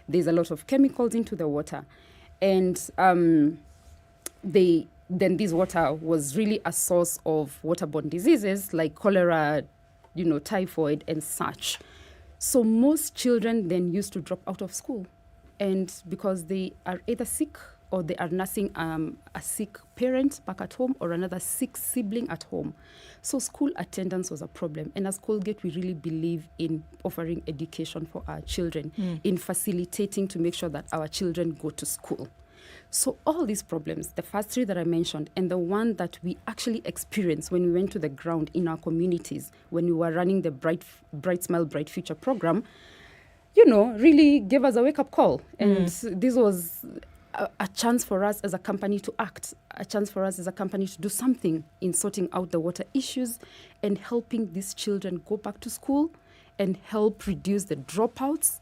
There's a lot of chemicals into the water. And then this water was really a source of waterborne diseases like cholera, typhoid and such. So most children then used to drop out of school, and because they are either sick or they are nursing a sick parent back at home or another sick sibling at home. So school attendance was a problem. And as Colgate, we really believe in offering education for our children, in facilitating to make sure that our children go to school. So all these problems, the first three that I mentioned, and the one that we actually experienced when we went to the ground in our communities, when we were running the Bright Smile, Bright Future program, really gave us a wake-up call. And this was a chance for us as a company to act, a chance for us as a company to do something in sorting out the water issues and helping these children go back to school and help reduce the dropouts,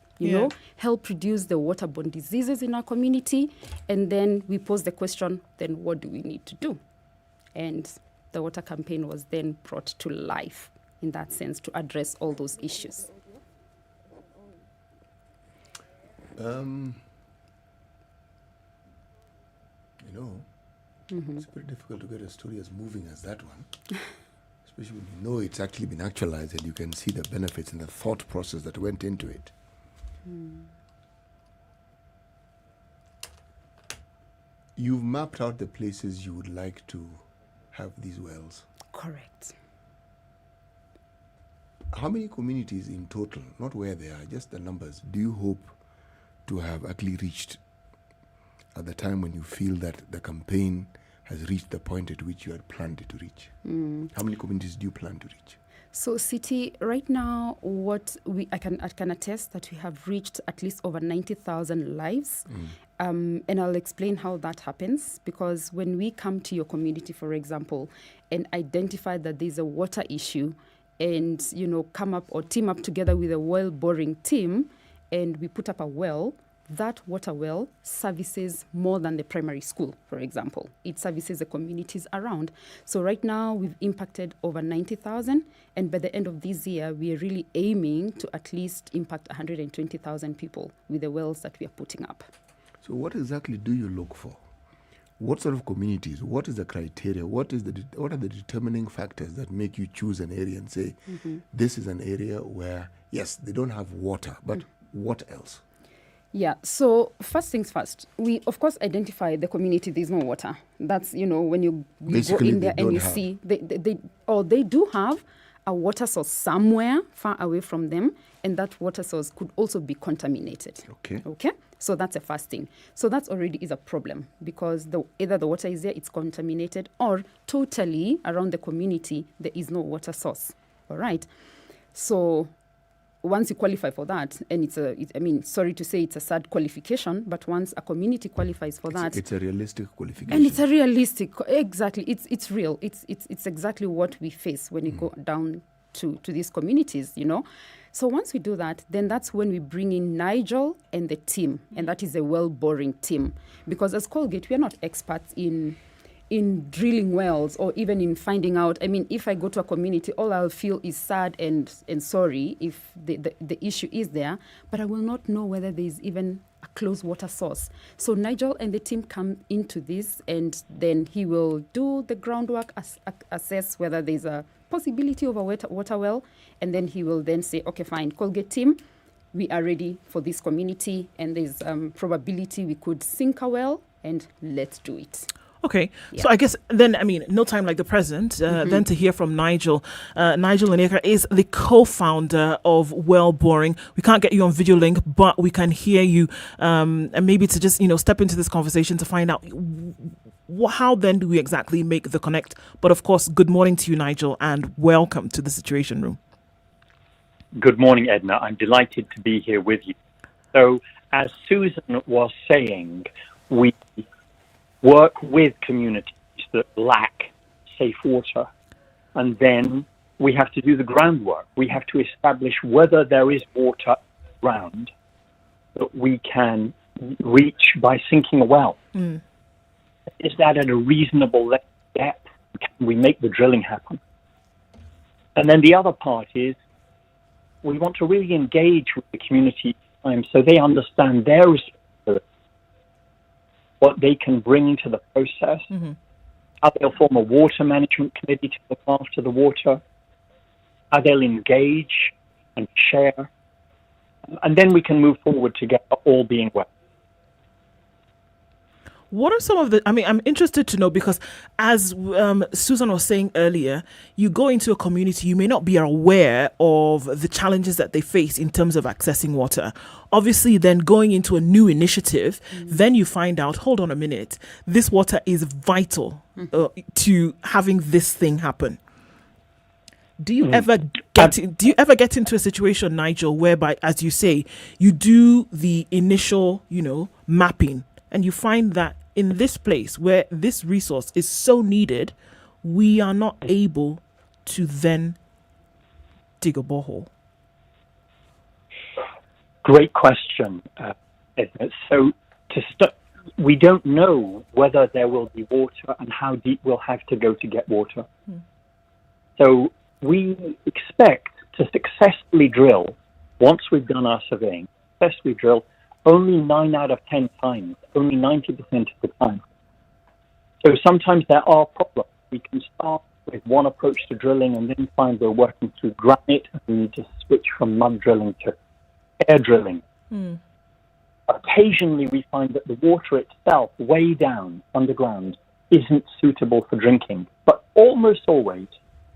help reduce the waterborne diseases in our community. And then we pose the question, then what do we need to do? And the water campaign was then brought to life in that sense to address all those issues. It's very difficult to get a story as moving as that one, especially when you know it's actually been actualized and you can see the benefits and the thought process that went into it. You've mapped out the places you would like to have these wells. Correct. How many communities in total, not where they are, just the numbers, do you hope to have actually reached at the time when you feel that the campaign has reached the point at which you had planned it to reach? How many communities do you plan to reach? So, City, right now, I can attest that we have reached at least over 90,000 lives. And I'll explain how that happens, because when we come to your community, for example, and identify that there's a water issue, and come up or team up together with a well boring team, and we put up a well, that water well services more than the primary school, for example. It services the communities around. So right now we've impacted over 90,000, and by the end of this year, we are really aiming to at least impact 120,000 people with the wells that we are putting up. So what exactly do you look for? What sort of communities? What is the criteria? What are the determining factors that make you choose an area and say, this is an area where, yes, they don't have water, but what else? Yeah, so first things first, we of course identify the community there's no water. That's, when you go in there and you see, they do have a water source somewhere far away from them, and that water source could also be contaminated. Okay? So that's the first thing. So that already is a problem, because either the water is there, it's contaminated, or totally around the community, there is no water source. All right? So once you qualify for that, and sorry to say it's a sad qualification, but once a community qualifies for that, it's a realistic qualification. And it's a realistic, exactly. It's real. It's exactly what we face when we go down to these communities, So once we do that, then that's when we bring in Nigel and the team, and that is a well-boring team, because as Colgate, we are not experts in drilling wells or even in finding out. If I go to a community, all I'll feel is sad and sorry if the issue is there, but I will not know whether there is even a close water source. So Nigel and the team come into this, and then he will do the groundwork, assess whether there's a possibility of a water well, and then he will then say, okay, fine, Colgate team, we are ready for this community, and there's probability we could sink a well, and let's do it. Okay, so I guess then, no time like the present, then to hear from Nigel. Nigel Onyeka is the co-founder of Well Boring. We can't get you on video link, but we can hear you, and maybe to just, step into this conversation to find out how then do we exactly make the connect. But of course, good morning to you, Nigel, and welcome to the Situation Room. Good morning, Ednah. I'm delighted to be here with you. So, as Susan was saying, we work with communities that lack safe water. And then we have to do the groundwork. We have to establish whether there is water around that we can reach by sinking a well. Mm. Is that at a reasonable depth? Can we make the drilling happen? And then the other part is we want to really engage with the community so they understand their responsibility, what they can bring to the process, how they'll form a water management committee to look after the water, how they'll engage and share, and then we can move forward together, all being well. What are some of the, I'm interested to know, because as Susan was saying earlier, you go into a community, you may not be aware of the challenges that they face in terms of accessing water. Obviously, then going into a new initiative, then you find out, hold on a minute, this water is vital to having this thing happen. Do you ever get into a situation, Nigel, whereby, as you say, you do the initial, mapping, and you find that in this place where this resource is so needed, we are not able to then dig a borehole? Great question, Ednah. So we don't know whether there will be water and how deep we'll have to go to get water. So we expect to successfully drill, once we've done our surveying, successfully drill only 9 out of 10 times, only 90% of the time. So sometimes there are problems. We can start with one approach to drilling and then find we're working through granite and we need to switch from mud drilling to air drilling. Occasionally we find that the water itself, way down underground, isn't suitable for drinking, but almost always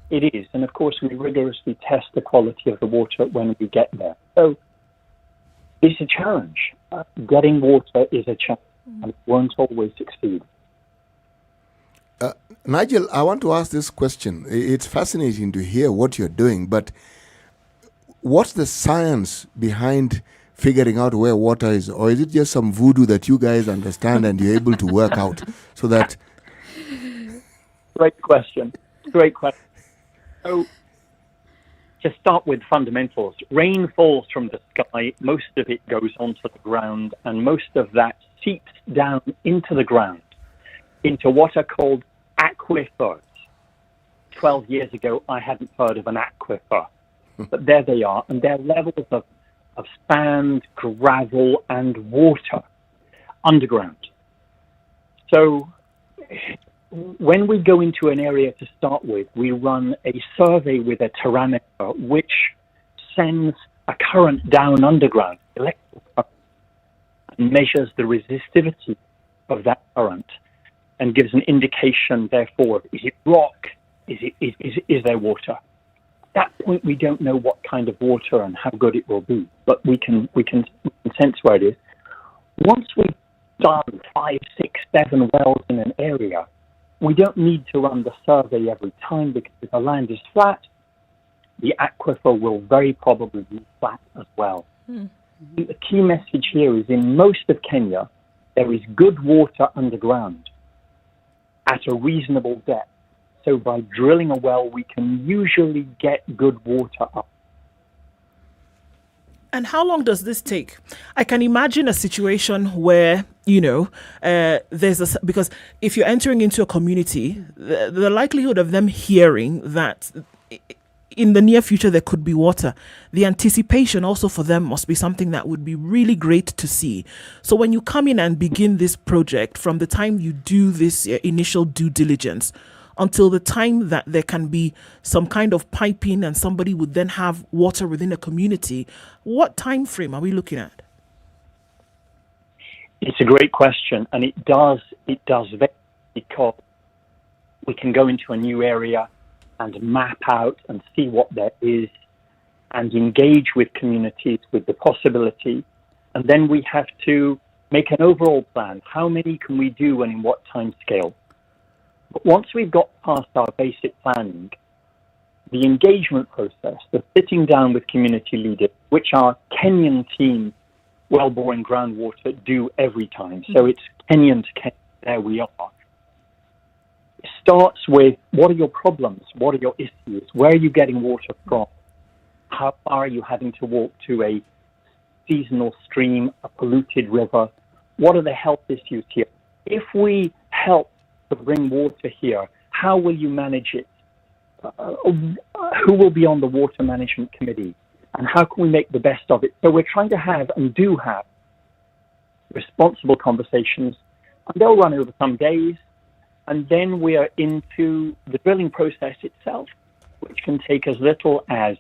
it is. And of course we rigorously test the quality of the water when we get there. So it's a challenge. Getting water is a challenge, and it won't always succeed. Nigel, I want to ask this question. It's fascinating to hear what you're doing, but what's the science behind figuring out where water is? Or is it just some voodoo that you guys understand and you're able to work out so that... Great question. So, to start with fundamentals, rain falls from the sky, most of it goes onto the ground, and most of that seeps down into the ground, into what are called aquifers. 12 years ago, I hadn't heard of an aquifer, but there they are, and they're levels of sand, gravel, and water underground. So when we go into an area to start with, we run a survey with a thermometer, which sends a current down underground, electrical current, and measures the resistivity of that current and gives an indication, therefore, is it rock? Is there water? At that point, we don't know what kind of water and how good it will be, but we can sense where it is. Once we've done 5, 6, 7 wells in an area, we don't need to run the survey every time because if the land is flat, the aquifer will very probably be flat as well. The key message here is in most of Kenya, there is good water underground at a reasonable depth. So by drilling a well, we can usually get good water up. And how long does this take? I can imagine a situation where, because if you're entering into a community, the likelihood of them hearing that in the near future there could be water, the anticipation also for them must be something that would be really great to see. So when you come in and begin this project, from the time you do this initial due diligence until the time that there can be some kind of piping and somebody would then have water within a community, what time frame are we looking at? It's a great question, and it does vary, because we can go into a new area and map out and see what there is and engage with communities with the possibility, and then we have to make an overall plan. How many can we do and in what time scale? But once we've got past our basic planning, the engagement process, the sitting down with community leaders, which our Kenyan team, well boring groundwater, do every time. So it's Kenyan to Kenya, there we are. It starts with, what are your problems? What are your issues? Where are you getting water from? How far are you having to walk to a seasonal stream, a polluted river? What are the health issues here? If we help to bring water here, how will you manage it? Who will be on the water management committee? And how can we make the best of it? So we're trying to have, and do have, responsible conversations, and they'll run over some days, and then we are into the drilling process itself, which can take as little as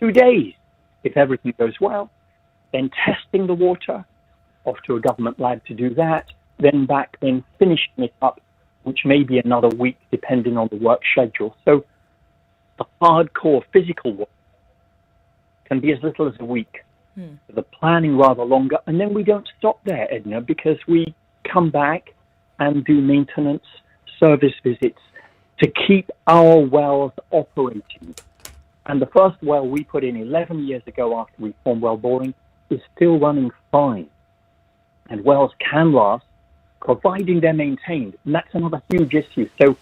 2 days if everything goes well. Then testing the water, off to a government lab to do that, then back, then finishing it up, which may be another week depending on the work schedule. So the hardcore physical work can be as little as a week. The planning rather longer, and then we don't stop there, Ednah, because we come back and do maintenance, service visits to keep our wells operating. And the first well we put in 11 years ago after we formed well boring is still running fine. And wells can last, providing they're maintained. And that's another huge issue. So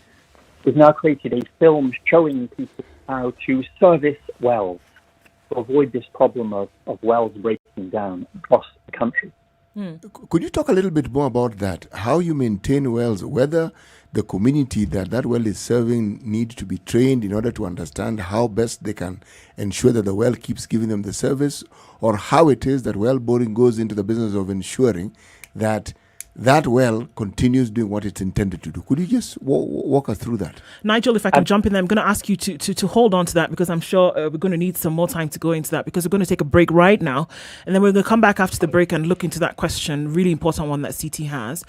we've now created a film showing people how to service wells to avoid this problem of wells breaking down across the country. Could you talk a little bit more about that? How you maintain wells, whether the community that well is serving need to be trained in order to understand how best they can ensure that the well keeps giving them the service, or how it is that well boring goes into the business of ensuring that that well continues doing what it's intended to do. Could you just walk us through that? Nigel, if I can jump in there, I'm going to ask you to hold on to that, because I'm sure we're going to need some more time to go into that, because we're going to take a break right now, and then we're going to come back after the break and look into that question, really important one that CT has,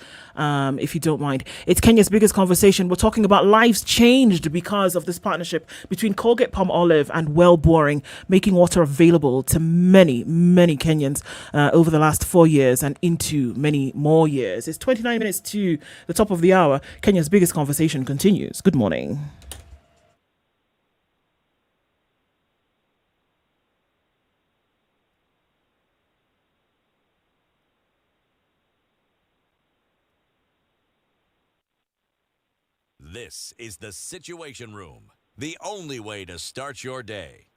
if you don't mind. It's Kenya's biggest conversation. We're talking about lives changed because of this partnership between Colgate Palmolive and well boring, making water available to many, many Kenyans over the last 4 years and into many more years. It's 29 minutes to the top of the hour. Kenya's biggest conversation continues. Good morning. This is the Situation Room, the only way to start your day.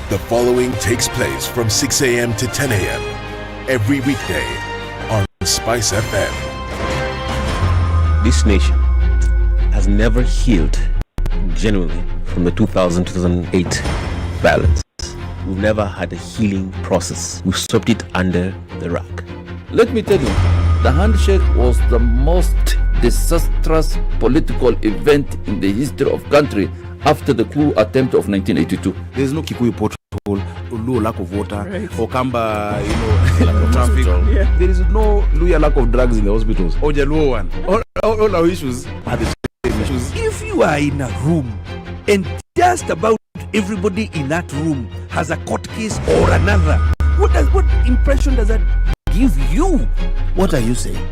The following takes place from 6 a.m. to 10 a.m. every weekday on SpiceFM. This nation has never healed genuinely from the 2000-2008 violence. We've never had a healing process. We've swept it under the rug. Let me tell you, the handshake was the most disastrous political event in the history of country after the coup attempt of 1982. There's no Kikuyu pothole, Luo lack of water, Right. Okamba, lack of traffic. Yeah. There is no Luya lack of drugs in the hospitals. Or Jaluo one. All our issues are the same issues. If you are in a room and just about everybody in that room has a court case or another, what impression does that give you? What are you saying?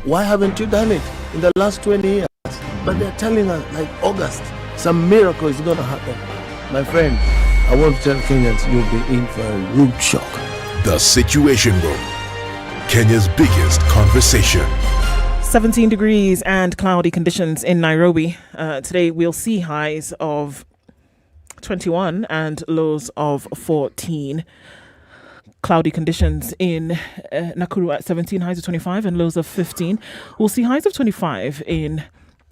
Why haven't you done it in the last 20 years? But they're telling us, like August, some miracle is going to happen. My friend, I want to tell Kenyans, you'll be in for a rude shock. The Situation Room, Kenya's biggest conversation. 17 degrees and cloudy conditions in Nairobi. Today we'll see highs of 21 and lows of 14. Cloudy conditions in Nakuru at 17, highs of 25 and lows of 15. We'll see highs of 25 in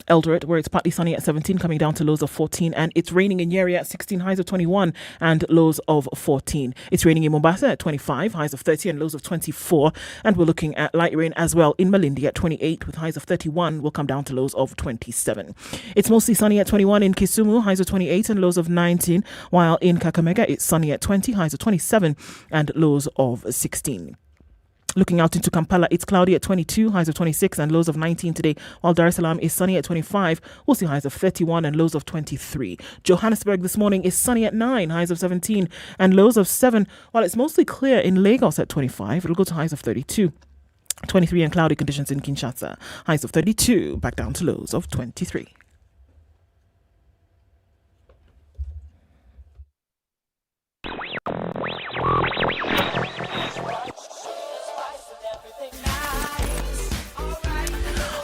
Eldoret, where it's partly sunny at 17, coming down to lows of 14, and it's raining in Nyeri at 16, highs of 21 and lows of 14. It's raining in Mombasa at 25, highs of 30 and lows of 24, and we're looking at light rain as well in Malindi at 28, with highs of 31, will come down to lows of 27. It's mostly sunny at 21 in Kisumu, highs of 28 and lows of 19, while in Kakamega it's sunny at 20, highs of 27 and lows of 16. Looking out into Kampala, it's cloudy at 22, highs of 26 and lows of 19 today, while Dar es Salaam is sunny at 25. We'll see highs of 31 and lows of 23. Johannesburg this morning is sunny at 9, highs of 17 and lows of 7, while it's mostly clear in Lagos at 25. It'll go to highs of 32. 23 and cloudy conditions in Kinshasa, highs of 32, back down to lows of 23.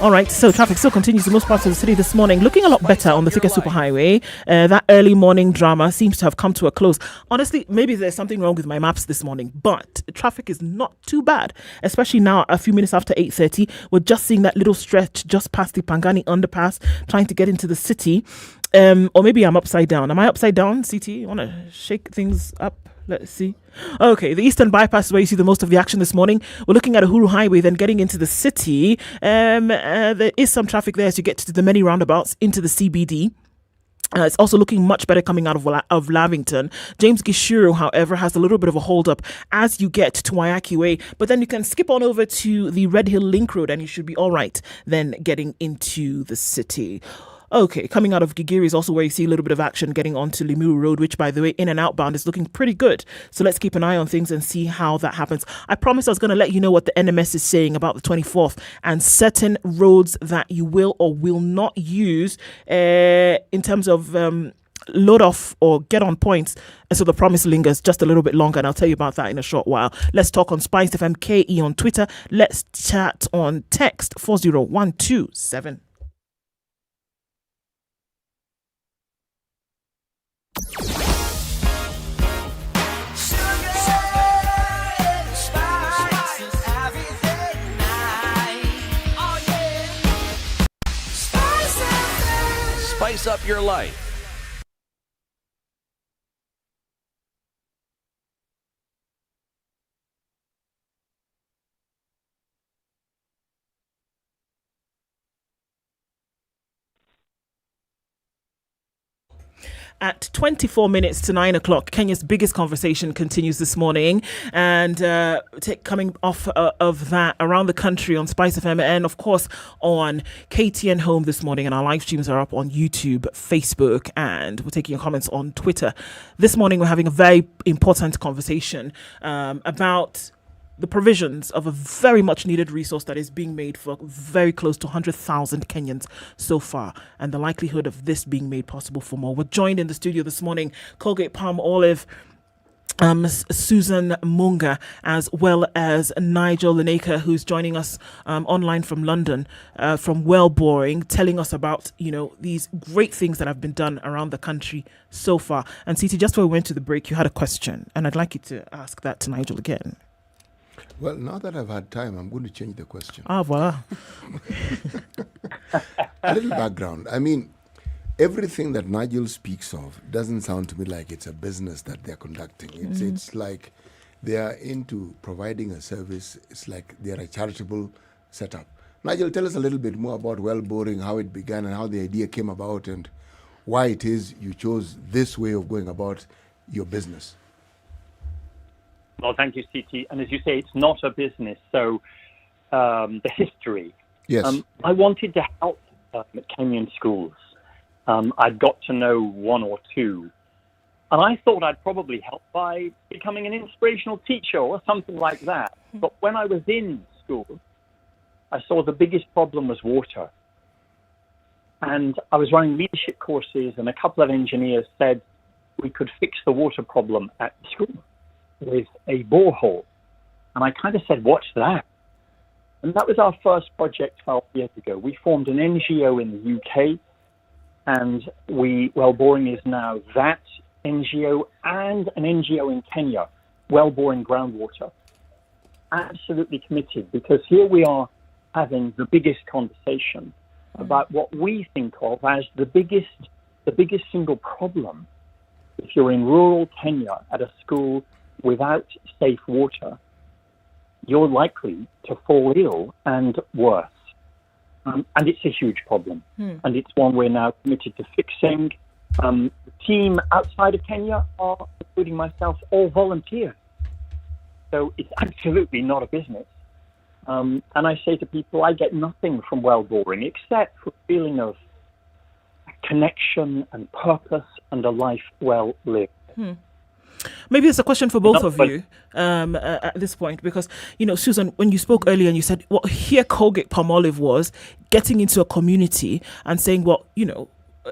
All right, so traffic still continues in most parts of the city this morning. Looking a lot better on the Thika Superhighway. That early morning drama seems to have come to a close. Honestly, maybe there's something wrong with my maps this morning, but traffic is not too bad, especially now a few minutes after 8:30. We're just seeing that little stretch just past the Pangani underpass, trying to get into the city. Or maybe I'm upside down. Am I upside down, CT? You want to shake things up? Let's see. Okay, the Eastern Bypass is where you see the most of the action this morning. We're looking at Uhuru Highway, then getting into the city. There is some traffic there as you get to the many roundabouts into the CBD. It's also looking much better coming out of Lavington. James Gishuru, however, has a little bit of a hold up as you get to Wayaki Way. But then you can skip on over to the Red Hill Link Road and you should be all right then getting into the city. Okay, coming out of Gigiri is also where you see a little bit of action getting onto Limuru Road, which, by the way, in and outbound is looking pretty good. So let's keep an eye on things and see how that happens. I promised I was going to let you know what the NMS is saying about the 24th and certain roads that you will or will not use in terms of load off or get on points. And so the promise lingers just a little bit longer, and I'll tell you about that in a short while. Let's talk on SpiceFM KE on Twitter. Let's chat on text 40127. Spice up your life. At 24 minutes to 9 o'clock, Kenya's biggest conversation continues this morning. And coming off of that around the country on SpiceFM and, of course, on KTN Home this morning. And our live streams are up on YouTube, Facebook, and we're taking your comments on Twitter. This morning, we're having a very important conversation about the provisions of a very much needed resource that is being made for very close to 100,000 Kenyans so far, and the likelihood of this being made possible for more. We're joined in the studio this morning, Colgate Palm Olive, Susan Munga, as well as Nigel Lineka, who's joining us online from London, from Wellboring, telling us about, these great things that have been done around the country so far. And Siti, just before we went to the break, you had a question, and I'd like you to ask that to Nigel again. Well, now that I've had time, I'm going to change the question. Voila. A little background. I mean, everything that Nigel speaks of doesn't sound to me like it's a business that they're conducting. It's like they are into providing a service. It's like they're a charitable setup. Nigel, tell us a little bit more about Wellboring, how it began and how the idea came about and why it is you chose this way of going about your business. Well, thank you, CT. And as you say, it's not a business. So the history. Yes. I wanted to help Kenyan schools. I'd got to know one or two. And I thought I'd probably help by becoming an inspirational teacher or something like that. But when I was in school, I saw the biggest problem was water. And I was running leadership courses, and a couple of engineers said we could fix the water problem at the school with a borehole. And I kind of said, what's that? And that was our first project 12 years ago. We formed an NGO in the UK, and Well Boring is now that NGO and an NGO in Kenya, Well Boring Groundwater. Absolutely committed, because here we are having the biggest conversation about what we think of as the biggest single problem. If you're in rural Kenya at a school without safe water, you're likely to fall ill and worse. And it's a huge problem. And it's one we're now committed to fixing. The team outside of Kenya are, including myself, all volunteers. So it's absolutely not a business. And I say to people, I get nothing from well boring except for a feeling of connection and purpose and a life well lived. Maybe it's a question for both of you at this point, because, Susan, when you spoke earlier and you said, well, here Colgate-Palmolive was getting into a community and saying, well,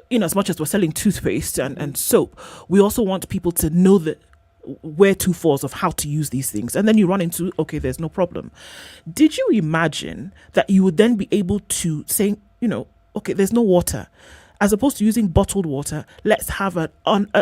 in as much as we're selling toothpaste and soap, we also want people to know that wheretofores of how to use these things. And then you run into, okay, there's no problem. Did you imagine that you would then be able to say, okay, there's no water, as opposed to using bottled water, let's have a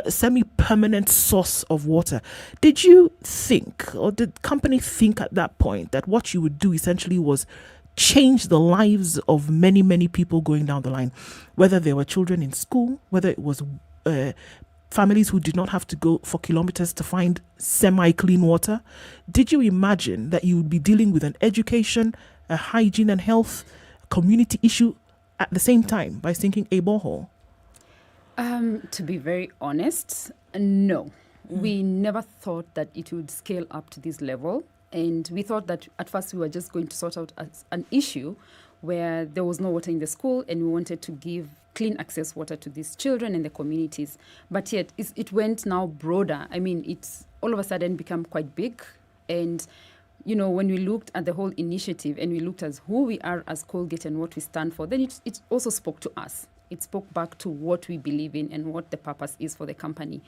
semi-permanent source of water? Did you think, or did company think at that point, that what you would do essentially was change the lives of many, many people going down the line, whether they were children in school, whether it was families who did not have to go for kilometers to find semi-clean water? Did you imagine that you would be dealing with an education, a hygiene and health, community issue at the same time by sinking a borehole? To be very honest, no. We never thought that it would scale up to this level. And we thought that at first we were just going to sort out as an issue where there was no water in the school, and we wanted to give clean access water to these children and the communities. But yet it went now broader. I mean, it's all of a sudden become quite big. And, when we looked at the whole initiative and we looked at who we are as Colgate and what we stand for, then it also spoke to us. It spoke back to what we believe in and what the purpose is for the company.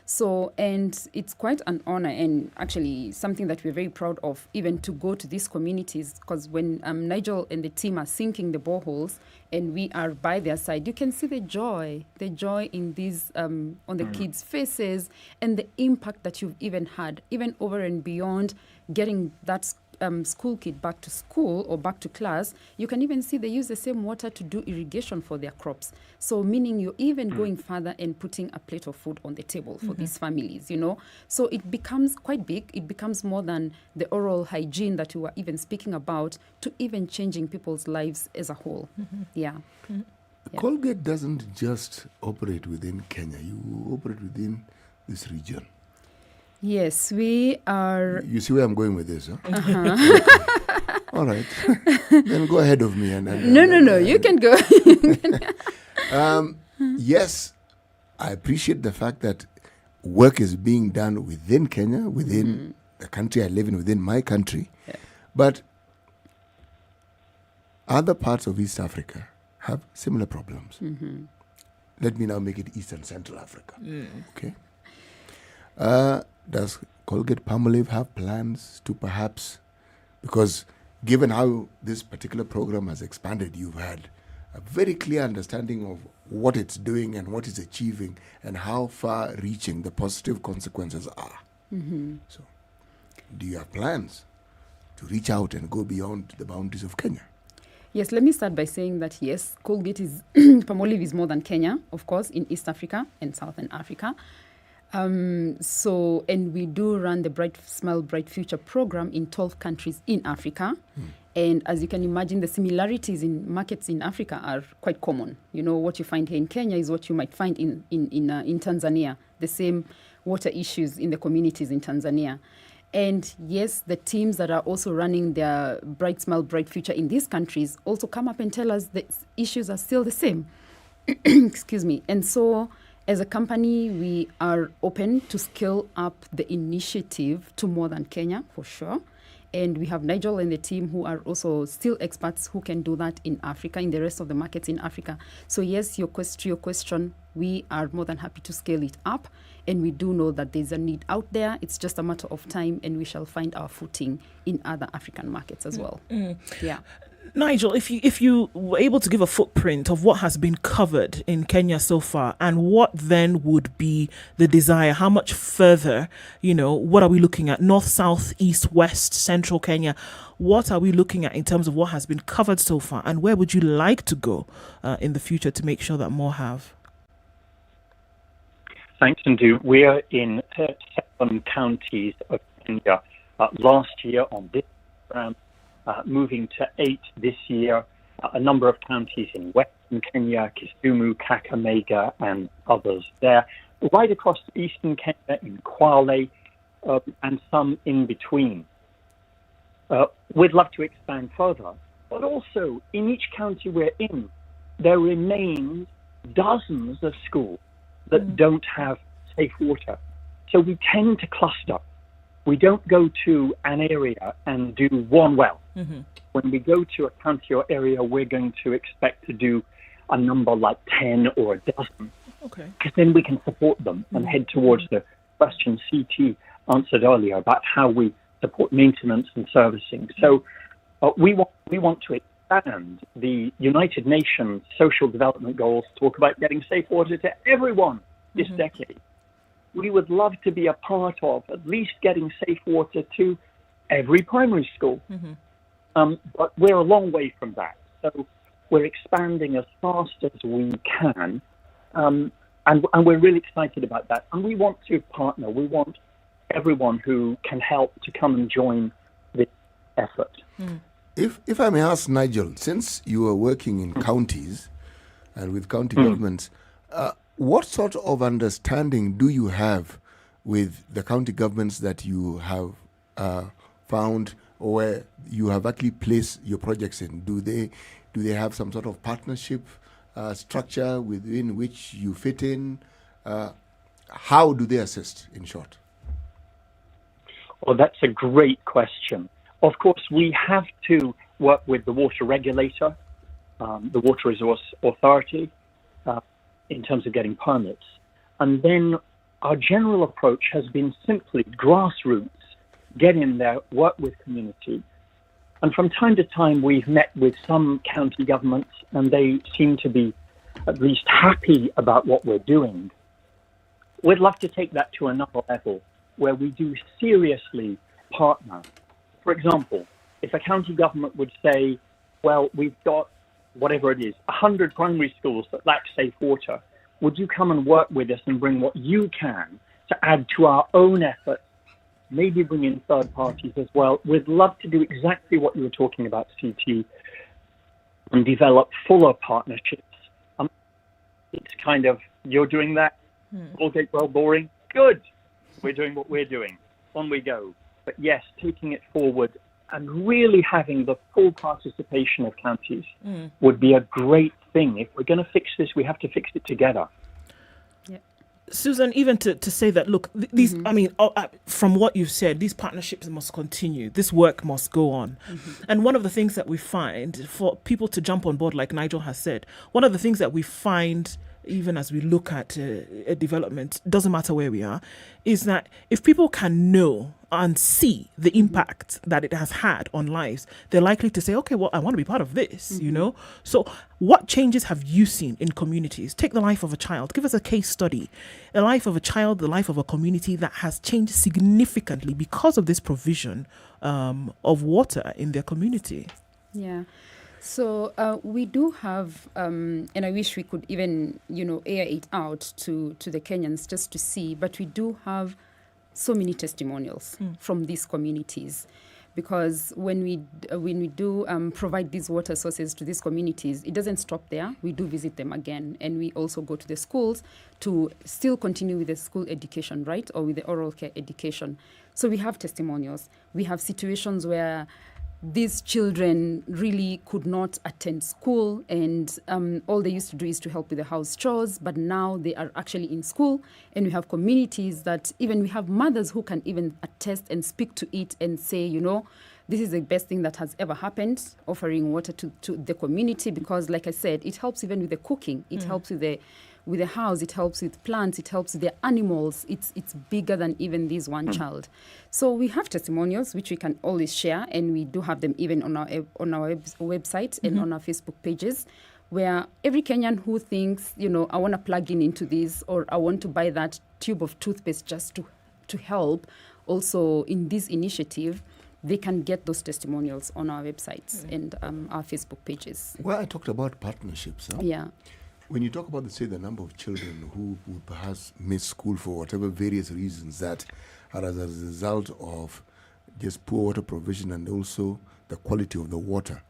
So, and it's quite an honor and actually something that we're very proud of, even to go to these communities, because when Nigel and the team are sinking the boreholes and we are by their side, you can see the joy in these, on the kids' faces, and the impact that you've even had, even over and beyond getting that school kid back to school or back to class. You can even see they use the same water to do irrigation for their crops. So meaning you're even going further and putting a plate of food on the table for these families, So it becomes quite big. It becomes more than the oral hygiene that we were even speaking about, to even changing people's lives as a whole. Yeah. Colgate doesn't just operate within Kenya. You operate within this region. Yes, we are. You see where I'm going with this, huh? Uh-huh. All right. Then go ahead of me. No. You can go. Yes, I appreciate the fact that work is being done within Kenya, within the country I live in, within my country. Yeah. But other parts of East Africa have similar problems. Let me now make it East and Central Africa. Okay. Does Colgate-Palmolive have plans to perhaps, because given how this particular program has expanded, you've had a very clear understanding of what it's doing and what it's achieving and how far-reaching the positive consequences are. So, do you have plans to reach out and go beyond the boundaries of Kenya? Yes, let me start by saying that yes, Palmolive is more than Kenya, of course, in East Africa and Southern Africa. And we do run the Bright Smile, Bright Future program in 12 countries in Africa. And as you can imagine, the similarities in markets in Africa are quite common. What you find here in Kenya is what you might find in Tanzania, the same water issues in the communities in Tanzania. And yes, the teams that are also running their Bright Smile, Bright Future in these countries also come up and tell us the issues are still the same. Excuse me. And so, as a company, we are open to scale up the initiative to more than Kenya, for sure. And we have Nigel and the team who are also still experts who can do that in Africa, in the rest of the markets in Africa. So yes, your question, we are more than happy to scale it up. And we do know that there's a need out there. It's just a matter of time, and we shall find our footing in other African markets as well. Yeah. Nigel, if you were able to give a footprint of what has been covered in Kenya so far, and what then would be the desire, how much further, what are we looking at? North, south, east, west, central Kenya? What are we looking at in terms of what has been covered so far, and where would you like to go in the future to make sure that more have? Thanks, Ndu. We're in 7 counties of Kenya. Last year on this program, moving to 8 this year, a number of counties in western Kenya, Kisumu, Kakamega, and others there. Right across eastern Kenya in Kwale, and some in between. We'd love to expand further, but also in each county we're in, there remains dozens of schools that don't have safe water. So we tend to cluster. We don't go to an area and do one well. Mm-hmm. When we go to a county or area, we're going to expect to do a number like 10 or a dozen. Okay. Because then we can support them and head towards the question CT answered earlier about how we support maintenance and servicing. So we want to expand the United Nations Social Development Goals, talk about getting safe water to everyone this decade. We would love to be a part of at least getting safe water to every primary school. But we're a long way from that. So we're expanding as fast as we can. And we're really excited about that. And we want to partner. We want everyone who can help to come and join this effort. If I may ask, Nigel, since you are working in counties and with county governments, what sort of understanding do you have with the county governments that you have found, or where you have actually placed your projects in? Do they have some sort of partnership structure within which you fit in? How do they assist, in short? Well, that's a great question. Of course, we have to work with the water regulator, the Water Resource Authority, in terms of getting permits. And then our general approach has been simply grassroots, get in there, work with community. And from time to time, we've met with some county governments, and they seem to be at least happy about what we're doing. We'd love to take that to another level, where we do seriously partner. For example, if a county government would say, well, we've got whatever it is, 100 primary schools that lack safe water, would you come and work with us and bring what you can to add to our own effort, maybe bring in third parties as well? We'd love to do exactly what you were talking about, CT, and develop fuller partnerships. It's kind of, you're doing that, Colgate, well, boring, good. We're doing what we're doing, on we go. But yes, taking it forward and really having the full participation of counties would be a great thing. If we're going to fix this, we have to fix it together. Yeah. Susan, even to say that, look, these, from what you've said, these partnerships must continue. This work must go on. And one of the things that we find, for people to jump on board, like Nigel has said, one of the things that we find, even as we look at a development, doesn't matter where we are, is that if people can know and see the impact that it has had on lives, they're likely to say, okay, well, I want to be part of this, So what changes have you seen in communities? Take the life of a child. Give us a case study. A life of a child, the life of a community that has changed significantly because of this provision of water in their community. Yeah. So we do have, and I wish we could even, air it out to the Kenyans just to see, but we do have so many testimonials from these communities, because when we do provide these water sources to these communities, it doesn't stop there. We do visit them again, and we also go to the schools to still continue with the school education, right, or with the oral care education. So we have testimonials. We have situations where these children really could not attend school, and all they used to do is to help with the house chores, but now they are actually in school, and we have communities that even we have mothers who can even attest and speak to it and say, this is the best thing that has ever happened, offering water to the community, because like I said, it helps even with the cooking. It helps with the house, it helps with plants, it helps with the animals. It's bigger than even this one child. So we have testimonials which we can always share, and we do have them even on our website and on our Facebook pages, where every Kenyan who thinks, I want to plug into this, or I want to buy that tube of toothpaste just to help also in this initiative, they can get those testimonials on our websites and our Facebook pages. Well, I talked about partnerships. Huh? Yeah. When you talk about, say, the number of children who would perhaps miss school for whatever various reasons that are as a result of just poor water provision and also the quality of the water,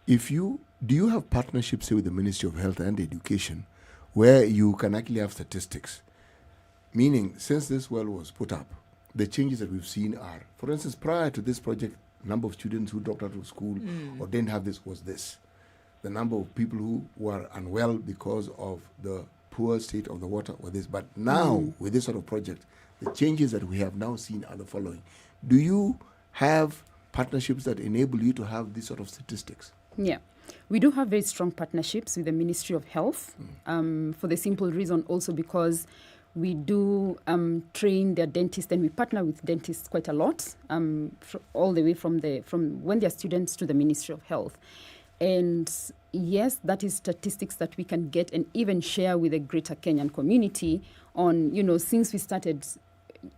do you have partnerships, say, with the Ministry of Health and Education, where you can actually have statistics? Meaning, since this well was put up, the changes that we've seen are, for instance, prior to this project, number of students who dropped out of school or didn't have this was this. The number of people who were unwell because of the poor state of the water were this. But now, with this sort of project, the changes that we have now seen are the following. Do you have partnerships that enable you to have these sort of statistics? Yeah. We do have very strong partnerships with the Ministry of Health for the simple reason also because we do train their dentists, and we partner with dentists quite a lot, all the way from when they're students to the Ministry of Health. And yes, that is statistics that we can get and even share with the greater Kenyan community on, since we started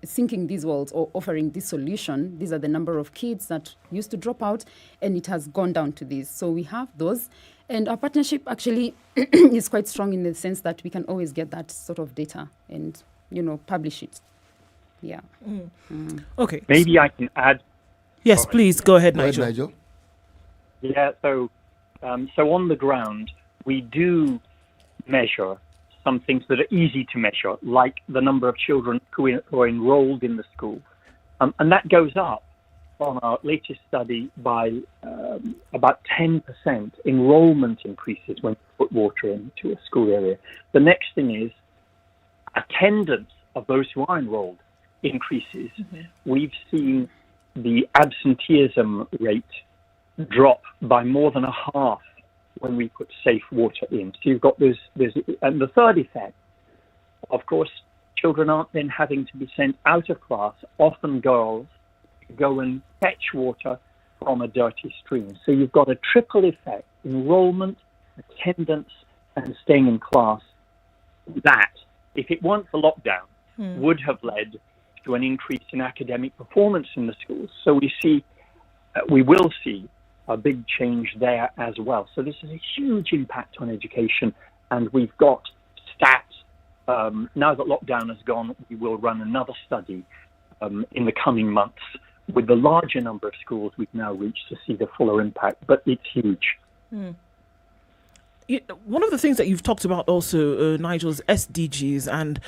sinking these wells or offering this solution, these are the number of kids that used to drop out, and it has gone down to this. So we have those. And our partnership actually is quite strong in the sense that we can always get that sort of data and, publish it. Yeah. Okay. Maybe I can add. Yes, please. Go ahead, Nigel. Yeah, so on the ground, we do measure some things that are easy to measure, like the number of children who are enrolled in the school. And that goes up on our latest study by about 10% enrollment increases when you put water into a school area. The next thing is attendance of those who are enrolled increases. We've seen the absenteeism rate drop by more than a half when we put safe water in. So you've got this, and the third effect, of course, children aren't then having to be sent out of class. Often girls go and fetch water from a dirty stream. So you've got a triple effect: enrollment, attendance, and staying in class. That, if it weren't for lockdown, would have led to an increase in academic performance in the schools. So we will see a big change there as well. So this is a huge impact on education, and we've got stats. Now that lockdown has gone, we will run another study in the coming months with the larger number of schools we've now reached to see the fuller impact, but it's huge. One of the things that you've talked about also, Nigel, is SDGs and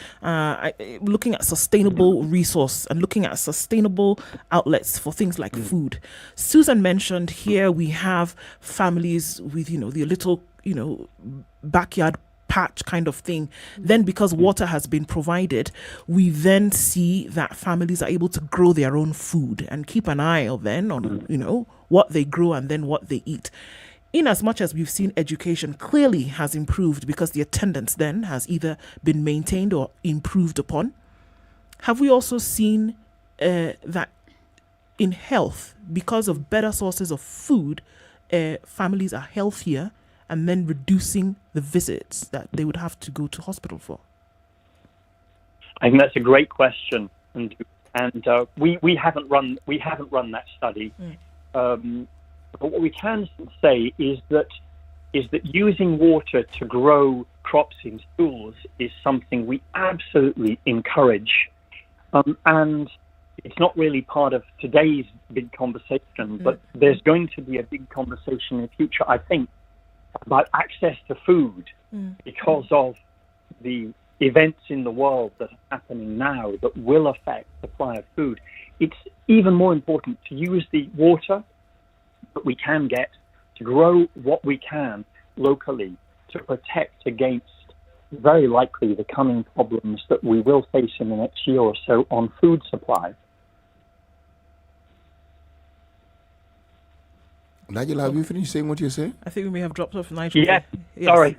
looking at sustainable resource and looking at sustainable outlets for things like food. Susan mentioned here we have families with, the little, backyard patch kind of thing. Then because water has been provided, we then see that families are able to grow their own food and keep an eye then on, what they grow and then what they eat. In as much as we've seen education clearly has improved because the attendance then has either been maintained or improved upon, have we also seen that in health, because of better sources of food, families are healthier and then reducing the visits that they would have to go to hospital for? I think that's a great question, and we haven't run that study. But what we can say is that using water to grow crops in schools is something we absolutely encourage. And it's not really part of today's big conversation, but there's going to be a big conversation in the future, I think, about access to food because of the events in the world that are happening now that will affect the supply of food. It's even more important to use the water that we can get to grow what we can locally to protect against very likely the coming problems that we will face in the next year or so on food supply. Nigel, have you finished saying what you're saying? I think we may have dropped off Nigel. Yes. Sorry.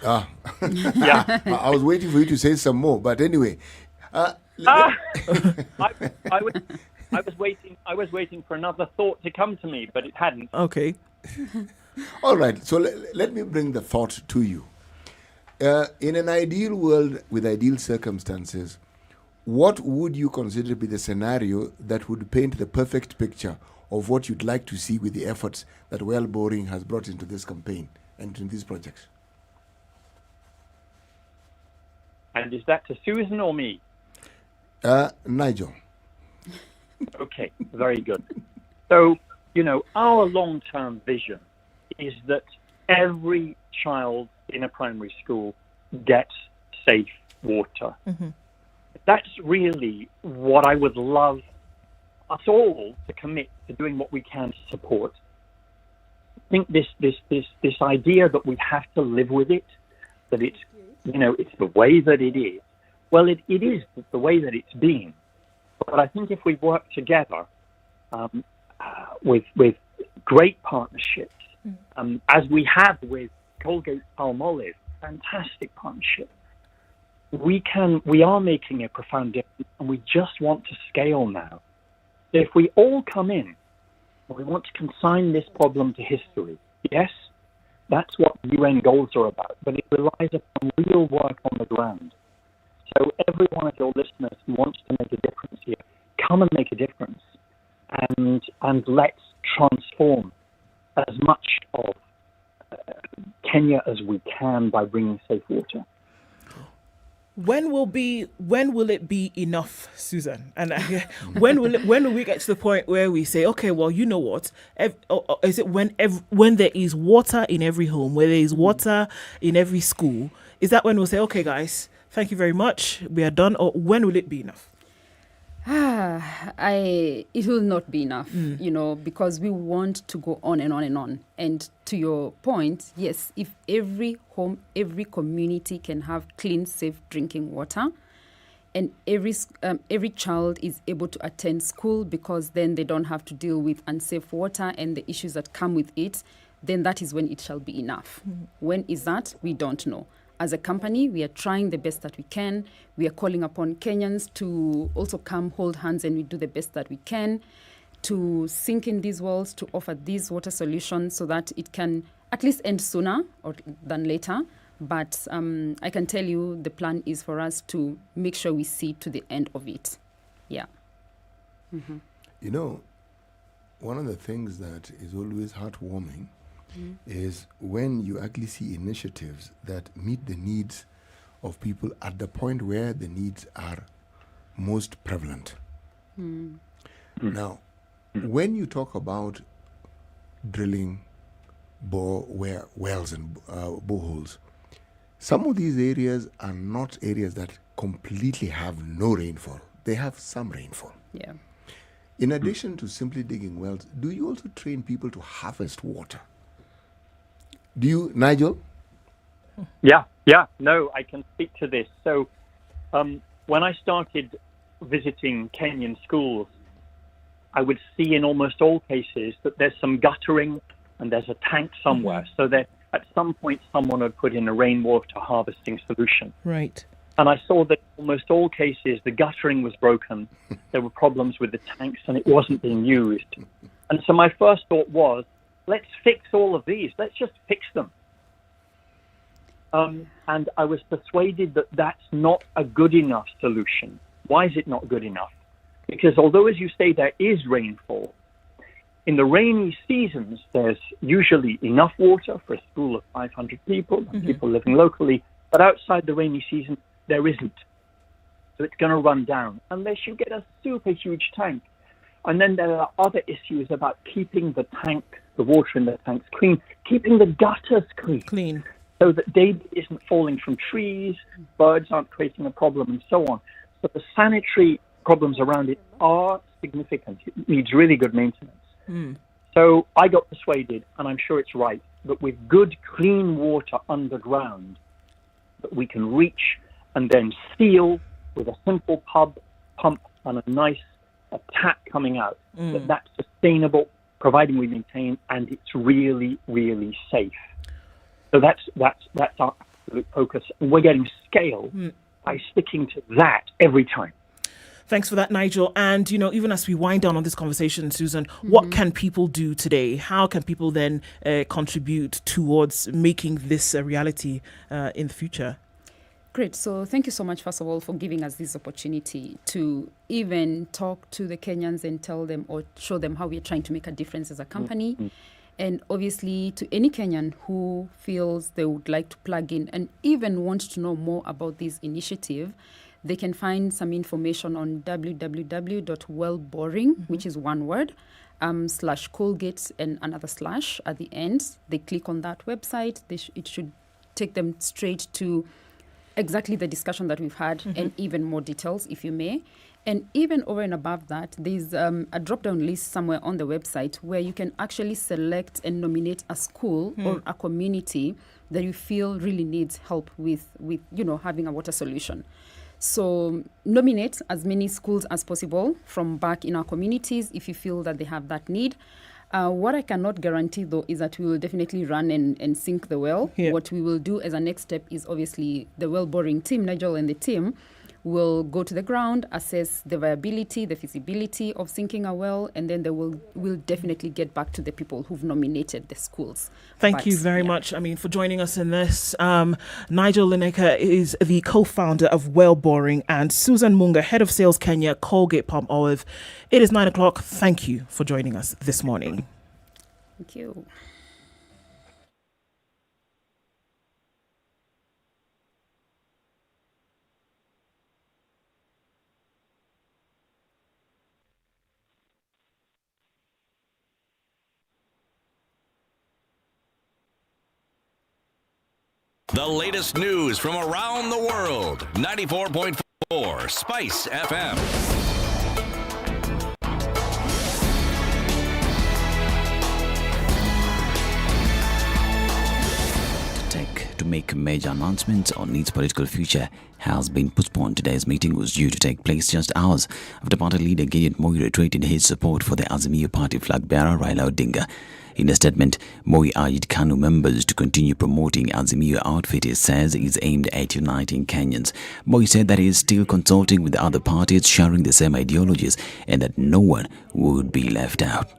Yeah. I was waiting for you to say some more, but anyway. I was waiting for another thought to come to me, but it hadn't. Okay. All right. So let me bring the thought to you. In an ideal world with ideal circumstances, what would you consider to be the scenario that would paint the perfect picture of what you'd like to see with the efforts that Well Boring has brought into this campaign and into these projects? And is that to Susan or me? Nigel. Okay, very good. So, our long-term vision is that every child in a primary school gets safe water. Mm-hmm. That's really what I would love us all to commit to doing what we can to support. I think this idea that we have to live with it, that it's it's the way that it is. Well, it is the way that it's been. But I think if we work together with great partnerships, as we have with Colgate Palmolive, fantastic partnership, we are making a profound difference, and we just want to scale now. So if we all come in, we want to consign this problem to history. Yes, that's what UN goals are about, but it relies upon real work on the ground. So every one of your listeners who wants to make a difference here, come and make a difference, and let's transform as much of Kenya as we can by bringing safe water. When will it be enough, Susan? And when will we get to the point where we say, okay, well, you know what? Is it when there is water in every home, where there is water in every school? Is that when we'll say, okay, guys, thank you very much, we are done? Or when will it be enough? It will not be enough, because we want to go on and on and on. And to your point, yes, if every home, every community can have clean, safe drinking water, and every child is able to attend school, because then they don't have to deal with unsafe water and the issues that come with it, then that is when it shall be enough. When is that? We don't know. As a company, we are trying the best that we can. We are calling upon Kenyans to also come hold hands, and we do the best that we can to sink in these wells, to offer these water solutions so that it can at least end sooner than later. But I can tell you the plan is for us to make sure we see to the end of it. Yeah. Mm-hmm. One of the things that is always heartwarming is when you actually see initiatives that meet the needs of people at the point where the needs are most prevalent. Now, when you talk about drilling wells and boreholes, some of these areas are not areas that completely have no rainfall. They have some rainfall. Yeah. In addition to simply digging wells, do you also train people to harvest water? Do you, Nigel? Yeah. No, I can speak to this. So when I started visiting Kenyan schools, I would see in almost all cases that there's some guttering and there's a tank somewhere. So that at some point someone had put in a rainwater harvesting solution. Right. And I saw that in almost all cases the guttering was broken. There were problems with the tanks and it wasn't being used. And so my first thought was, let's fix all of these. Let's just fix them. And I was persuaded that that's not a good enough solution. Why is it not good enough? Because although, as you say, there is rainfall, in the rainy seasons, there's usually enough water for a school of 500 people, people living locally. But outside the rainy season, there isn't. So it's going to run down unless you get a super huge tank. And then there are other issues about keeping the water in the tanks clean, keeping the gutters clean. So that debris isn't falling from trees, birds aren't creating a problem, and so on. So the sanitary problems around it are significant. It needs really good maintenance. So I got persuaded, and I'm sure it's right, that with good, clean water underground that we can reach and then seal with a simple pump and a nice tap coming out, that's sustainable, providing we maintain, and it's really, really safe. So that's our absolute focus. And we're getting scale by sticking to that every time. Thanks for that, Nigel. And, even as we wind down on this conversation, Susan, what can people do today? How can people then contribute towards making this a reality in the future? Great. So thank you so much, first of all, for giving us this opportunity to even talk to the Kenyans and tell them or show them how we're trying to make a difference as a company. And obviously to any Kenyan who feels they would like to plug in and even want to know more about this initiative, they can find some information on www.wellboring, which is one word, /Colgate and another slash at the end. They click on that website. It should take them straight to exactly the discussion that we've had and even more details, if you may. And even over and above that, there's a drop-down list somewhere on the website where you can actually select and nominate a school or a community that you feel really needs help with having a water solution. So nominate as many schools as possible from back in our communities if you feel that they have that need. What I cannot guarantee, though, is that we will definitely run and sink the well. Yeah. What we will do as a next step is obviously the well boring team, Nigel and the team, will go to the ground, assess the viability, the feasibility of sinking a well, and then we'll definitely get back to the people who've nominated the schools. Thank you very much, for joining us in this. Nigel Lineker is the co-founder of Well Boring, and Susan Munga, head of sales Kenya, Colgate Palm Olive. It is 9 o'clock. Thank you for joining us this morning. Thank you. The latest news from around the world. 94.4 Spice FM. To make major announcements on its political future has been postponed. Today's meeting was due to take place just hours after party leader Gideon Moi reiterated his support for the Azimio party flag bearer Raila Odinga. In a statement, Moi urged KANU members to continue promoting Azimio outfit he says is aimed at uniting Kenyans. Moi said that he is still consulting with the other parties sharing the same ideologies and that no one would be left out.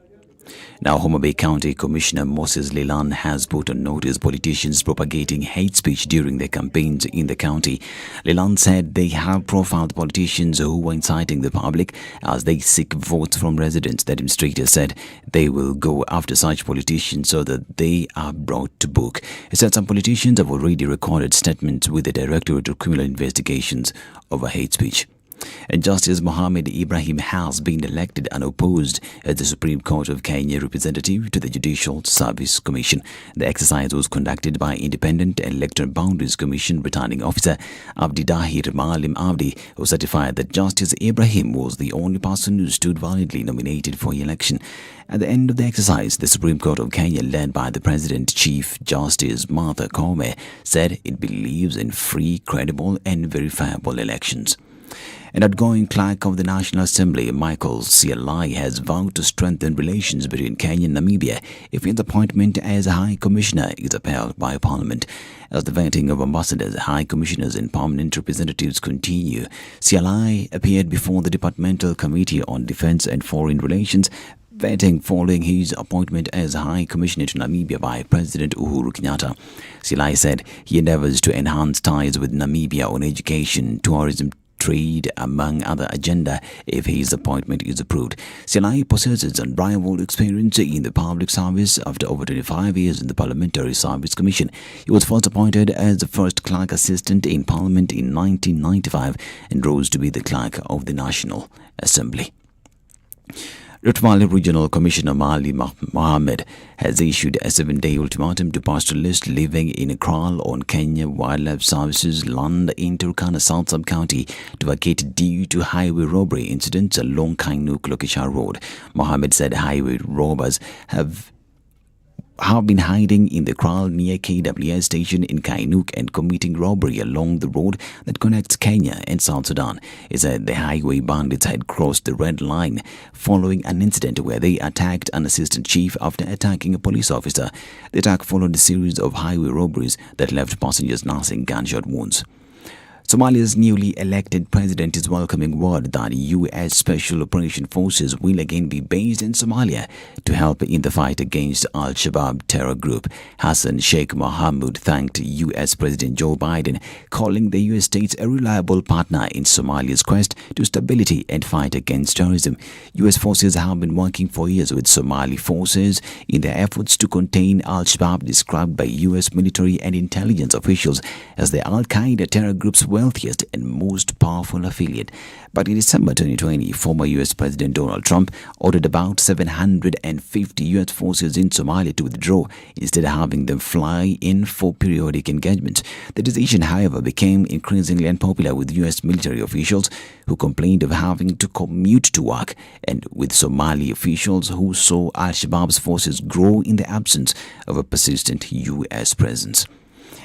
Now, Homa Bay County Commissioner Moses Leland has put on notice politicians propagating hate speech during their campaigns in the county. Leland said they have profiled politicians who were inciting the public as they seek votes from residents. The administrator said they will go after such politicians so that they are brought to book. He said some politicians have already recorded statements with the Directorate of Criminal Investigations over hate speech. And Justice Mohammed Ibrahim has been elected unopposed as the Supreme Court of Kenya representative to the Judicial Service Commission. The exercise was conducted by Independent Electoral Boundaries Commission returning officer Abdi Dahir Maalim Abdi, who certified that Justice Ibrahim was the only person who stood validly nominated for election. At the end of the exercise, the Supreme Court of Kenya, led by the President Chief Justice Martha Koome, said it believes in free, credible and verifiable elections. An outgoing clerk of the National Assembly, Michael Sialai, has vowed to strengthen relations between Kenya and Namibia if his appointment as a High Commissioner is upheld by Parliament. As the vetting of ambassadors, High Commissioners and permanent representatives continue, Sialai appeared before the Departmental Committee on Defence and Foreign Relations, vetting following his appointment as High Commissioner to Namibia by President Uhuru Kenyatta. Sialai said he endeavours to enhance ties with Namibia on education, tourism, trade, among other agenda if his appointment is approved. Sialai possesses unrivaled experience in the public service after over 25 years in the Parliamentary Service Commission. He was first appointed as the first clerk assistant in Parliament in 1995 and rose to be the clerk of the National Assembly. Rift Valley Regional Commissioner Mali Mohammed has issued a 7-day ultimatum to pastoralists living in a kraal on Kenya Wildlife Services land in Turkana South Sub-County to vacate due to highway robbery incidents along Kainuk Lokeshar Road. Mohammed said highway robbers have have been hiding in the kraal near KWS station in Kainuk and committing robbery along the road that connects Kenya and South Sudan. It said the highway bandits had crossed the red line following an incident where they attacked an assistant chief after attacking a police officer. The attack followed a series of highway robberies that left passengers nursing gunshot wounds. Somalia's newly elected president is welcoming word that U.S. Special Operation Forces will again be based in Somalia to help in the fight against Al-Shabaab terror group. Hassan Sheikh Mohamud thanked U.S. President Joe Biden, calling the U.S. states a reliable partner in Somalia's quest to stability and fight against terrorism. U.S. forces have been working for years with Somali forces in their efforts to contain Al-Shabaab, described by U.S. military and intelligence officials as the Al-Qaeda terror group's wealthiest and most powerful affiliate. But in December 2020, former U.S. President Donald Trump ordered about 750 U.S. forces in Somalia to withdraw, instead of having them fly in for periodic engagements. The decision, however, became increasingly unpopular with U.S. military officials who complained of having to commute to work, and with Somali officials who saw Al-Shabaab's forces grow in the absence of a persistent U.S. presence.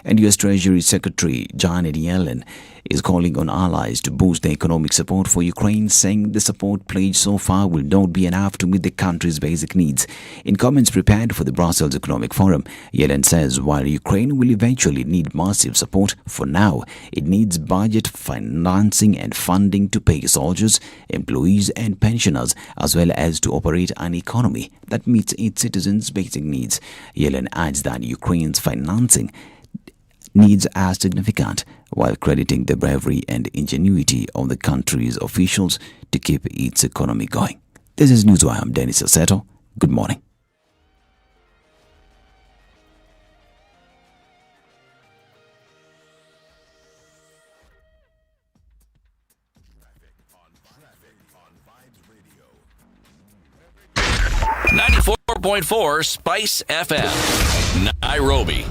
And U.S. Treasury Secretary Janet Yellen is calling on allies to boost the economic support for Ukraine, saying the support pledged so far will not be enough to meet the country's basic needs. In comments prepared for the Brussels Economic Forum, Yellen says while Ukraine will eventually need massive support, for now it needs budget financing and funding to pay soldiers, employees and pensioners, as well as to operate an economy that meets its citizens' basic needs. Yellen adds that Ukraine's financing needs are significant, while crediting the bravery and ingenuity of the country's officials to keep its economy going. This is Newswire. I'm Dennis Aseto. Good morning. Radio. 94.4 Spice FM, Nairobi.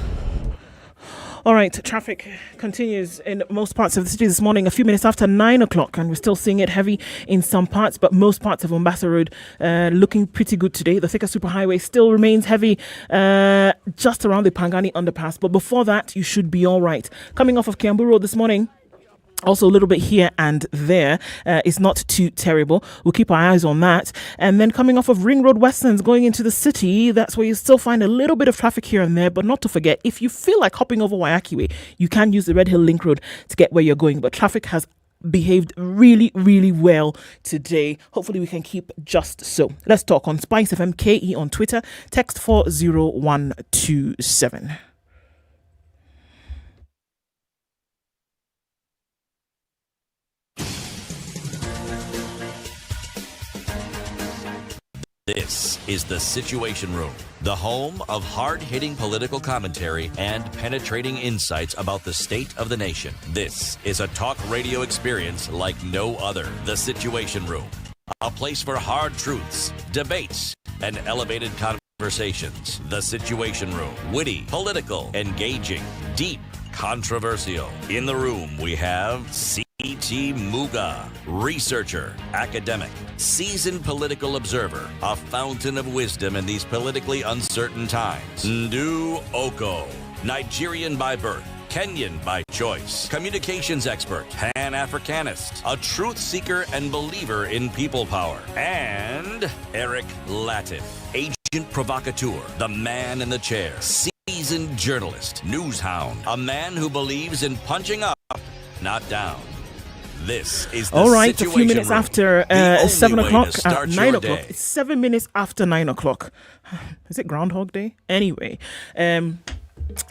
All right, traffic continues in most parts of the city this morning, a few minutes after 9 o'clock, and we're still seeing it heavy in some parts, but most parts of Ombaso Road looking pretty good today. The Thika Superhighway still remains heavy just around the Pangani underpass, but before that, you should be all right. Coming off of Kiambu Road this morning, also a little bit here and there. It's not too terrible. We'll keep our eyes on that. And then coming off of Ring Road Westlands going into the city, that's where you still find a little bit of traffic here and there. But not to forget, if you feel like hopping over Wayaki Way, you can use the Red Hill Link Road to get where you're going. But traffic has behaved really, really well today. Hopefully we can keep just so. Let's talk on SpiceFM KE on Twitter. Text 40127. This is the Situation Room, the home of hard-hitting political commentary and penetrating insights about the state of the nation. This is a talk radio experience like no other. The Situation Room, a place for hard truths, debates, and elevated conversations. The Situation Room, witty, political, engaging, deep, controversial. In the room, we have E.T. Muga, researcher, academic, seasoned political observer, a fountain of wisdom in these politically uncertain times. Ndu Okoh, Nigerian by birth, Kenyan by choice, communications expert, Pan-Africanist, a truth seeker and believer in people power, and Eric Latiff, agent provocateur, the man in the chair, seasoned journalist, news hound, a man who believes in punching up, not down. This is the all right, a Situation few minutes Room, after 7 o'clock, 9 o'clock. day. It's 7 minutes after 9 o'clock. Is it Groundhog Day? Anyway,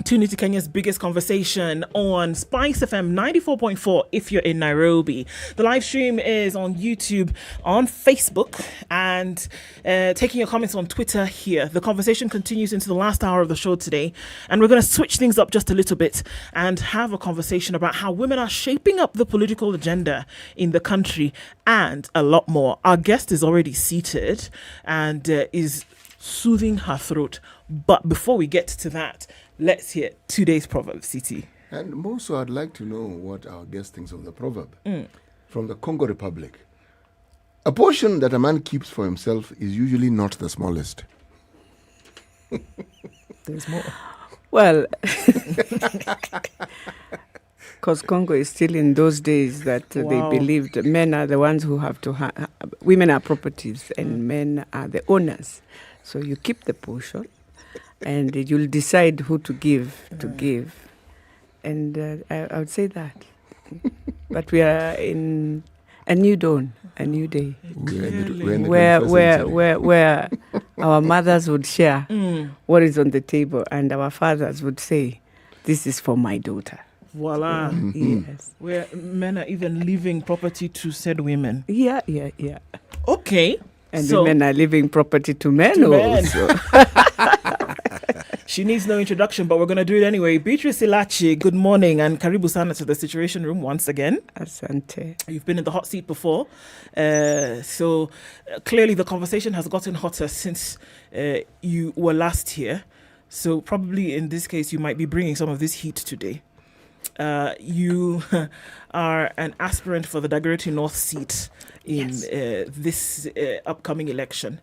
tune into Kenya's biggest conversation on SpiceFM 94.4 if you're in Nairobi. The live stream is on YouTube, on Facebook, and taking your comments on Twitter here. The conversation continues into the last hour of the show today, and we're going to switch things up just a little bit and have a conversation about how women are shaping up the political agenda in the country and a lot more. Our guest is already seated and is soothing her throat. But before we get to that, let's hear today's proverb, CT. And more so, I'd like to know what our guest thinks of the proverb from the Congo Republic. A portion that a man keeps for himself is usually not the smallest. There's more. Well, because Congo is still in those days that they believed men are the ones who have to women are properties and men are the owners. So you keep the portion and you'll decide who to give. And I would say that. But we are in a new dawn, a new day, where our mothers would share what is on the table and our fathers would say, this is for my daughter. Voila. Yes. Where men are even leaving property to said women. Yeah. Okay. And women are leaving property to men also. She needs no introduction, but we're going to do it anyway. Beatrice Ilachi, good morning, and karibu sana to the Situation Room once again. Asante. You've been in the hot seat before, so clearly the conversation has gotten hotter since you were last here. So probably in this case, you might be bringing some of this heat today. You are an aspirant for the Dagoretti North seat in this upcoming election.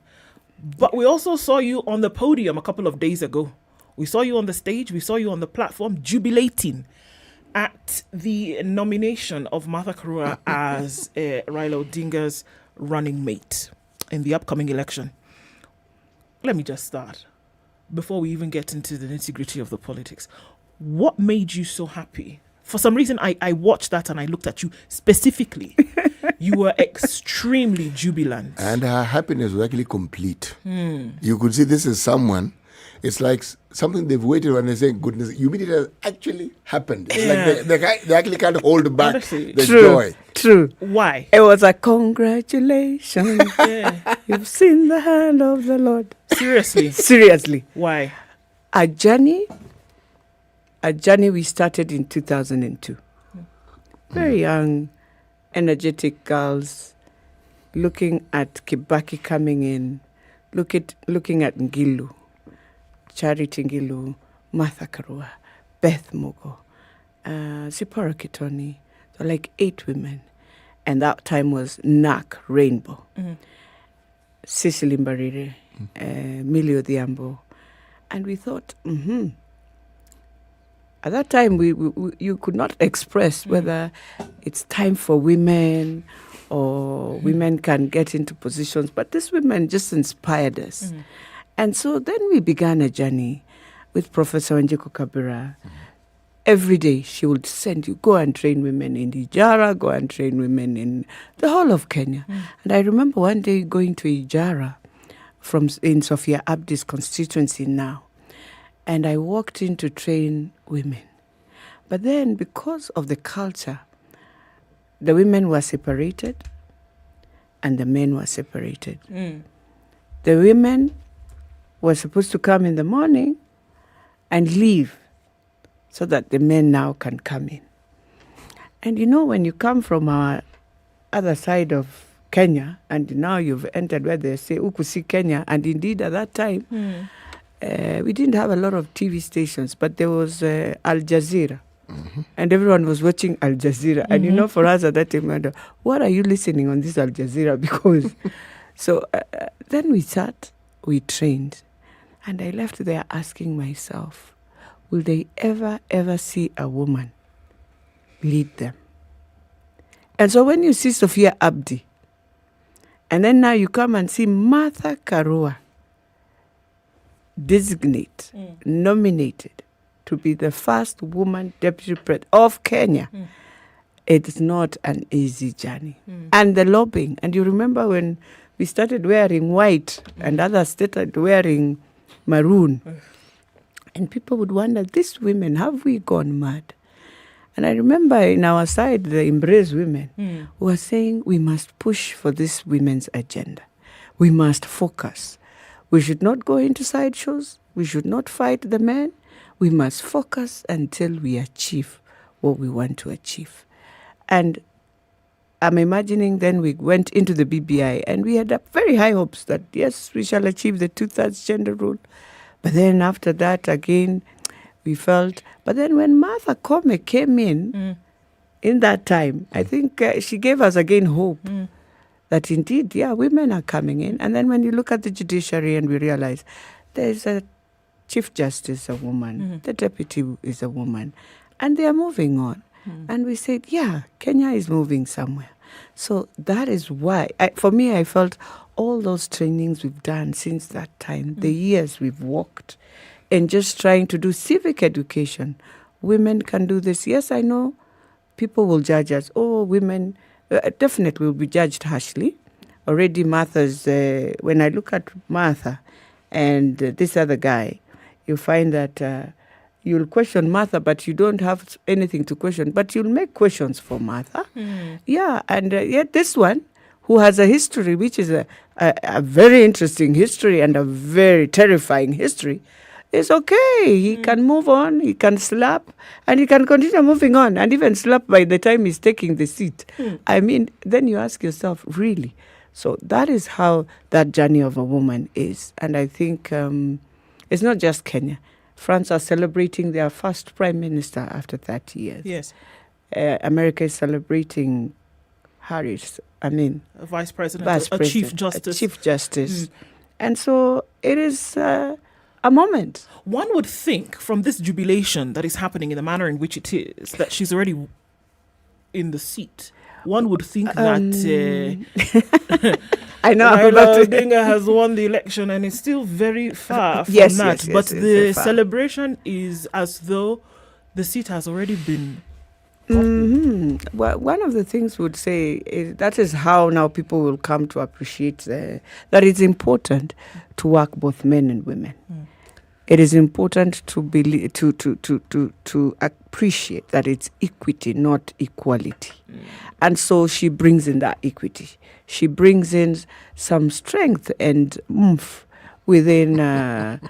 But we also saw you on the podium a couple of days ago. We saw you on the stage. We saw you on the platform jubilating at the nomination of Martha Karua as Raila Odinga's running mate in the upcoming election. Let me just start before we even get into the nitty-gritty of the politics. What made you so happy? For some reason, I watched that and I looked at you specifically. You were extremely jubilant. And her happiness was actually complete. You could see this is someone, it's like something they've waited on and they're saying, goodness, you mean it has actually happened. It's like they actually can't hold back the joy. True. Why? It was a congratulations. You've seen the hand of the Lord. Seriously? Seriously. Why? A journey we started in 2002. Very young, energetic girls looking at Kibaki coming in, looking at Ngilu, Charity Ngilu, Martha Karua, Beth Mugo, Zipporah Kitoni. So like 8 women. And that time was NAC, Rainbow, Cecily Mbarire, Millie Odhiambo. And we thought, at that time, you could not express whether it's time for women or women can get into positions, but these women just inspired us. And so then we began a journey with Professor Wanjiku Kabira. Every day she would send you, go and train women in Ijara, go and train women in the whole of Kenya. And I remember one day going to Ijara in Sophia Abdi's constituency now. And I walked in to train women. But then because of the culture, the women were separated and the men were separated. The women were supposed to come in the morning and leave so that the men now can come in. And you know, when you come from our other side of Kenya and now you've entered where they say Ukusi Kenya, and indeed at that time, we didn't have a lot of TV stations, but there was Al Jazeera. And everyone was watching Al Jazeera. And you know, for us at that time, what are you listening on this Al Jazeera? Because, so then we sat, we trained. And I left there asking myself, will they ever see a woman lead them? And so when you see Sophia Abdi, and then now you come and see Martha Karua, nominated to be the first woman deputy president of Kenya. It is not an easy journey. And the lobbying, and you remember when we started wearing white and others started wearing maroon, and people would wonder, these women, have we gone mad? And I remember in our side, the Embrace women were saying, we must push for this women's agenda. We must focus. We should not go into sideshows. We should not fight the men. We must focus until we achieve what we want to achieve. And I'm imagining then we went into the BBI and we had very high hopes that, yes, we shall achieve the 2/3 gender rule. But then after that, again, we felt. But then when Martha Koome came in that time, I think she gave us again hope. That indeed, women are coming in. And then when you look at the judiciary and we realize there's a Chief Justice a woman, the deputy is a woman, and they are moving on. And we said, yeah, Kenya is moving somewhere. So that is why, for me, I felt all those trainings we've done since that time, the years we've walked, and just trying to do civic education. Women can do this. Yes, I know people will judge us. Oh, women definitely will be judged harshly. Already Martha's, when I look at Martha and this other guy, you find that you'll question Martha, but you don't have anything to question. But you'll make questions for Martha. Yeah, and yet this one, who has a history, which is a very interesting history and a very terrifying history, is okay. He can move on, he can slap, and he can continue moving on, and even slap by the time he's taking the seat. I mean, then you ask yourself, really? So that is how that journey of a woman is. And I think it's not just Kenya. France are celebrating their first prime minister after 30 years. Yes. America is celebrating Harris, a vice president, a chief justice. And so it is a moment. One would think from this jubilation that is happening in the manner in which it is, that she's already in the seat. One would think that I know Odinga has won the election and is still very far from that. Yes, but the celebration is as though the seat has already been gotten. Well, one of the things would say is that is how now people will come to appreciate that it's important to work both men and women. It is important to believe, to appreciate that it's equity, not equality. And so she brings in that equity. She brings in some strength and oomph within the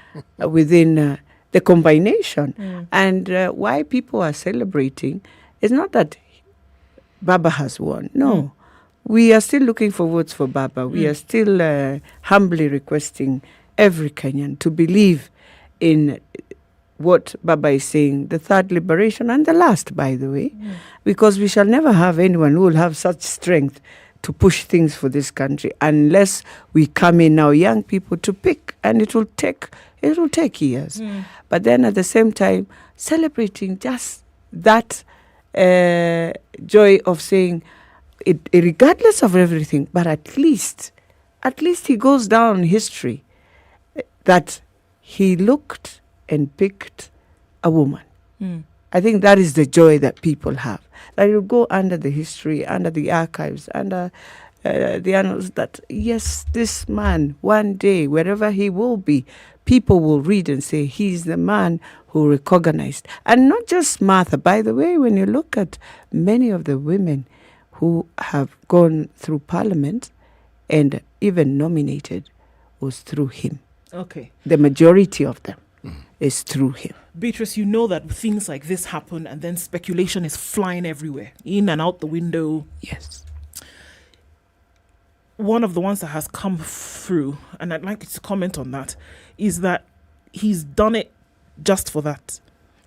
combination. And why people are celebrating is not that Baba has won. No. We are still looking for votes for Baba. We are still humbly requesting every Kenyan to believe in what Baba is saying, the third liberation and the last, by the way, because we shall never have anyone who will have such strength to push things for this country unless we come in now, young people, to pick, and it will take years. But then at the same time, celebrating just that joy of saying, it, regardless of everything, but at least he goes down in history that he looked and picked a woman. I think that is the joy that people have. That you go under the history, under the archives, under the annals, that yes, this man, one day, wherever he will be, people will read and say, he's the man who recognized. And not just Martha. By the way, when you look at many of the women who have gone through Parliament and even nominated, was through him. Okay. The majority of them is through him. Beatrice, you know that things like this happen and then speculation is flying everywhere, in and out the window. Yes. One of the ones that has come through, and I'd like you to comment on that, is that he's done it just for that.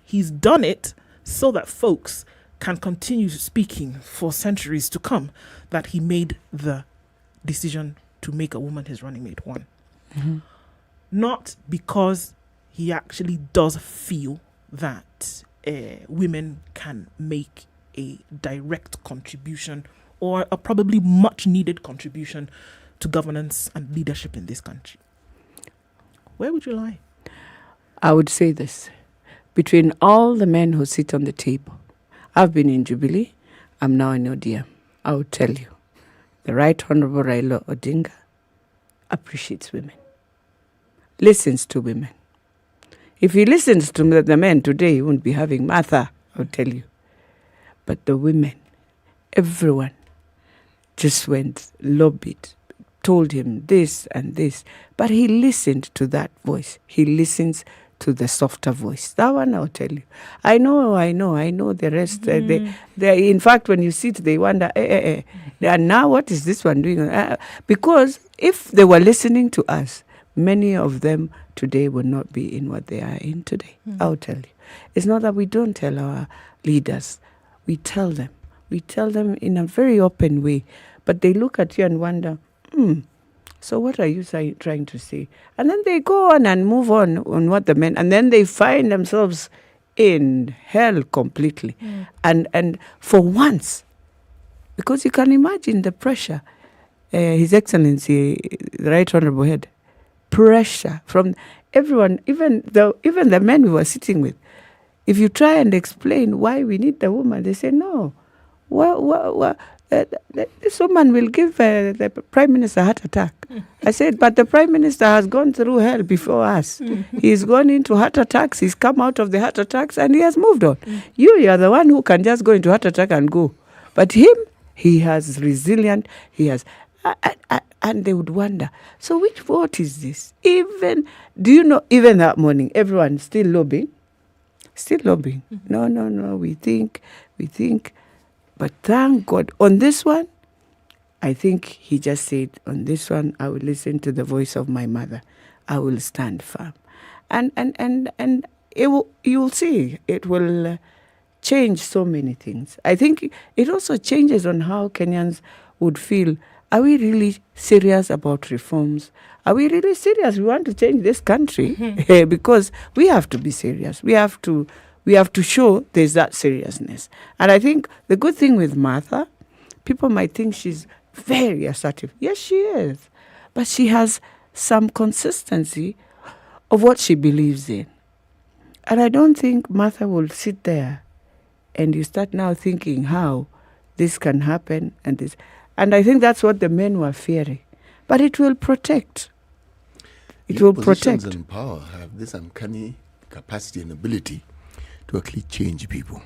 He's done it so that folks can continue speaking for centuries to come that he made the decision to make a woman his running mate one. Not because he actually does feel that women can make a direct contribution or a probably much needed contribution to governance and leadership in this country. Where would you lie? I would say this. Between all the men who sit on the table, I've been in Jubilee, I'm now in ODM. I would tell you, the Right Honorable Raila Odinga appreciates women, listens to women. If he listens to the men today, he wouldn't be having Martha, I'll tell you. But the women, everyone just went, lobbied, told him this and this. But he listened to that voice. He listens to the softer voice. That one I'll tell you. I know the rest. They, in fact, when you sit, they wonder, and now what is this one doing? Because if they were listening to us, many of them today would not be in what they are in today. I'll tell you. It's not that we don't tell our leaders. We tell them. We tell them in a very open way. But they look at you and wonder, So what are you trying to say? And then they go on and move on what the men, and then they find themselves in hell completely. And for once, because you can imagine the pressure, His Excellency, the Right Honorable Head, pressure from everyone, even the men we were sitting with. If you try and explain why we need the woman, they say, no. This woman will give the Prime Minister a heart attack. I said, but the Prime Minister has gone through hell before us. He's gone into heart attacks. He's come out of the heart attacks and he has moved on. You are the one who can just go into heart attack and go. But him, he has resilient. He has... and they would wonder, so which vote is this? Even that morning, everyone still lobbying. No, we think. But thank God, on this one, I think he just said, on this one, I will listen to the voice of my mother. I will stand firm. And you'll see, it will change so many things. I think it also changes on how Kenyans would feel. Are we really serious about reforms? Are we really serious? We want to change this country because we have to be serious. We have to show there's that seriousness. And I think the good thing with Martha, people might think she's very assertive. Yes, she is. But she has some consistency of what she believes in. And I don't think Martha will sit there and you start now thinking how this can happen and this. And I think that's what the men were fearing. But it will protect. It will protect. Positions in power have this uncanny capacity and ability to actually change people.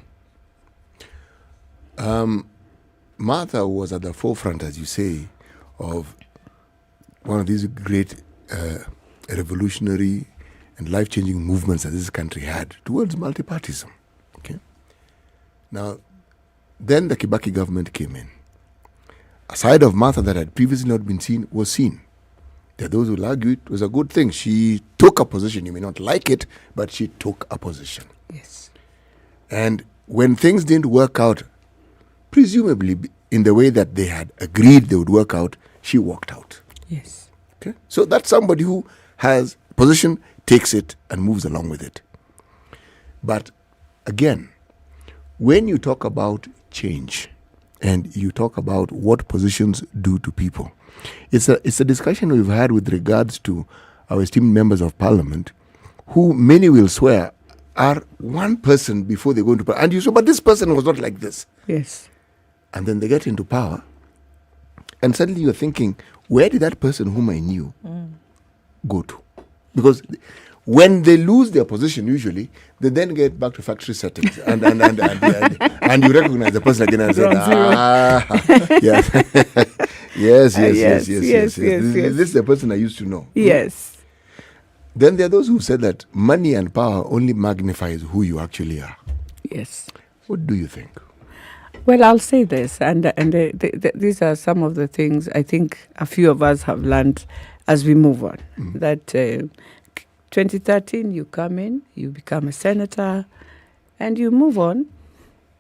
Martha was at the forefront, as you say, of one of these great revolutionary and life-changing movements that this country had towards multipartyism. Okay. Now, then the Kibaki government came in. A side of Martha that had previously not been seen was seen. There are those who will argue it was a good thing. She took a position. You may not like it, but she took a position. Yes. And when things didn't work out, presumably in the way that they had agreed they would work out, she walked out. Yes. Okay. So that's somebody who has position, takes it, and moves along with it. But again, when you talk about change and you talk about what positions do to people, it's a discussion we've had with regards to our esteemed members of parliament, who many will swear are one person before they go into power. And you say, but this person was not like this. Yes. And then they get into power, and suddenly you're thinking, where did that person whom I knew go to? Because when they lose their position, usually, they then get back to factory settings. And you recognize the person again and say, yes. This is the person I used to know. Yes. Then there are those who said that money and power only magnifies who you actually are. Yes. What do you think? Well, I'll say this, and these are some of the things I think a few of us have learned as we move on. That 2013, you come in, you become a senator, and you move on.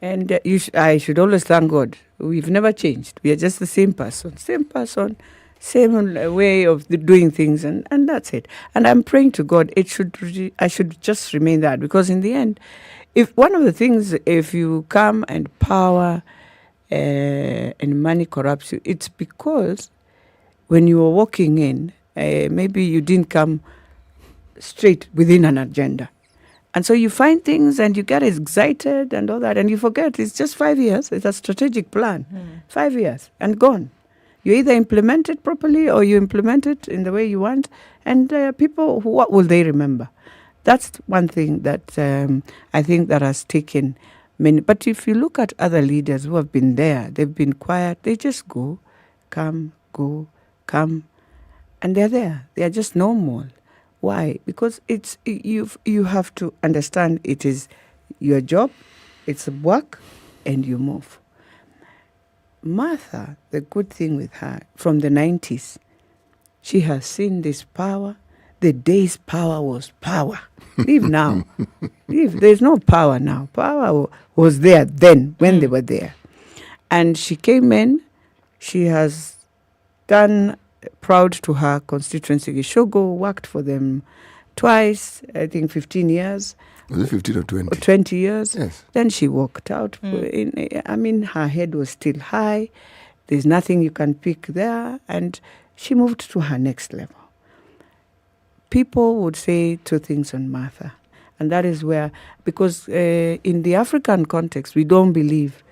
And I should always thank God. We've never changed. We are just the same person, same way of doing things, and that's it. And I'm praying to God, I should just remain that, because in the end, if one of the things, if you come and power and money corrupts you, it's because when you were walking in, maybe you didn't come straight within an agenda. And so you find things and you get excited and all that, and you forget it's just 5 years. It's a strategic plan. 5 years and gone. You either implement it properly or you implement it in the way you want, and people, what will they remember? That's one thing that I think that has taken many. But if you look at other leaders who have been there, they've been quiet. They just come, and they're there. They are just normal. Why? Because it's you have to understand it is your job, it's work, and you move. Martha, the good thing with her, from the 90s, she has seen this power. The day's power was power. Leave now. Leave. There's no power now. Power was there then, when they were there. And she came in. She has done proud to her constituency. Gishogo worked for them twice, I think 15 years. Was it 15 or 20? Or 20 years. Yes. Then she walked out. Her head was still high. There's nothing you can pick there. And she moved to her next level. People would say two things on Martha. And that is where, because in the African context, we don't believe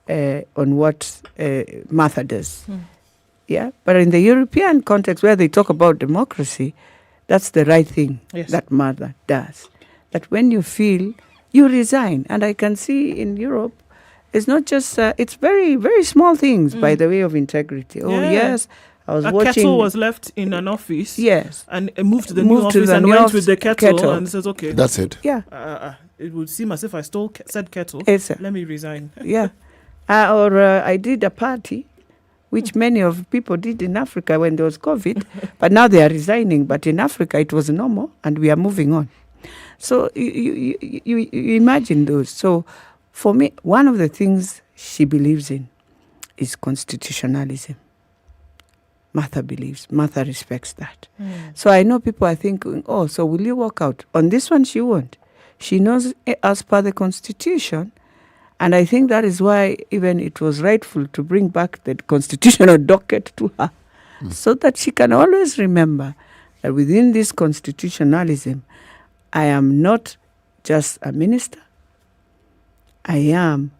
on what Martha does. Yeah, but in the European context where they talk about democracy, that's the right thing that Martha does. That when you feel, you resign. And I can see in Europe, it's not just, it's very, very small things by the way of integrity. Oh, yes, I was watching. A kettle was left in an office. Yes. And it moved to the new office and went with the kettle and says, okay. That's it. Yeah. It would seem as if I said kettle. Let me resign. Yeah. I did a party, which many of people did in Africa when there was COVID, but now they are resigning. But in Africa, it was normal, and we are moving on. So you imagine those. So for me, one of the things she believes in is constitutionalism. Martha respects that. So I know people are thinking, oh, so will you walk out? On this one, she won't. She knows as per the Constitution. And I think that is why even it was rightful to bring back the constitutional docket to her, so that she can always remember that within this constitutionalism, I am not just a minister. I am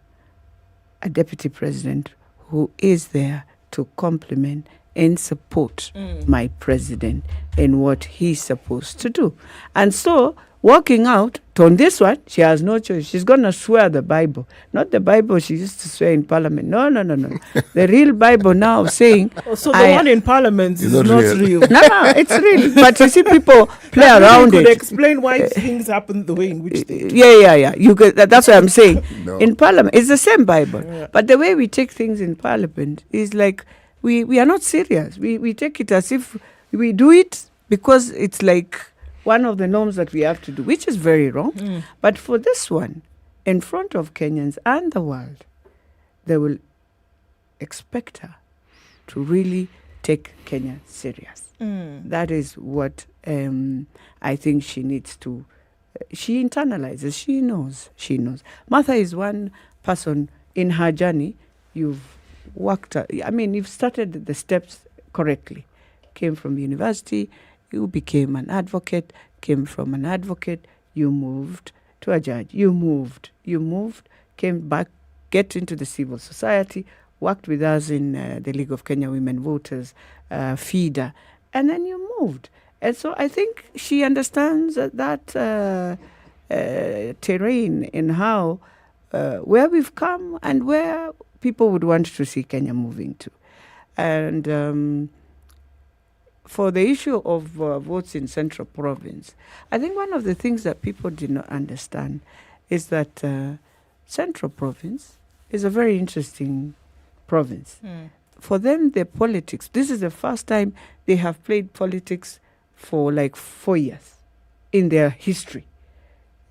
a deputy president who is there to complement and support my president in what he's supposed to do. And so, walking out, on this one, she has no choice. She's going to swear the Bible. Not the Bible she used to swear in Parliament. No. The real Bible now saying... So the one in Parliament is not real. No, it's real. But you see, people play around it. You could explain why things happen the way in which they do. Yeah. That's what I'm saying. No. In Parliament, it's the same Bible. Yeah. But the way we take things in Parliament is like, we are not serious. We take it as if we do it because it's like... one of the norms that we have to do, which is very wrong. But for this one, in front of Kenyans and the world, they will expect her to really take Kenya serious. That is what I think she needs to, she internalizes, she knows. Martha is one person in her journey. You've you've started the steps correctly. Came from university, you became an advocate, came from an advocate, you moved to a judge, you moved, came back, get into the civil society, worked with us in the League of Kenya Women Voters, FIDA, and then you moved. And so I think she understands that terrain in how, where we've come and where people would want to see Kenya moving to. And for the issue of votes in Central Province, I think one of the things that people did not understand is that Central Province is a very interesting province. For them, the politics, this is the first time they have played politics for like 4 years in their history.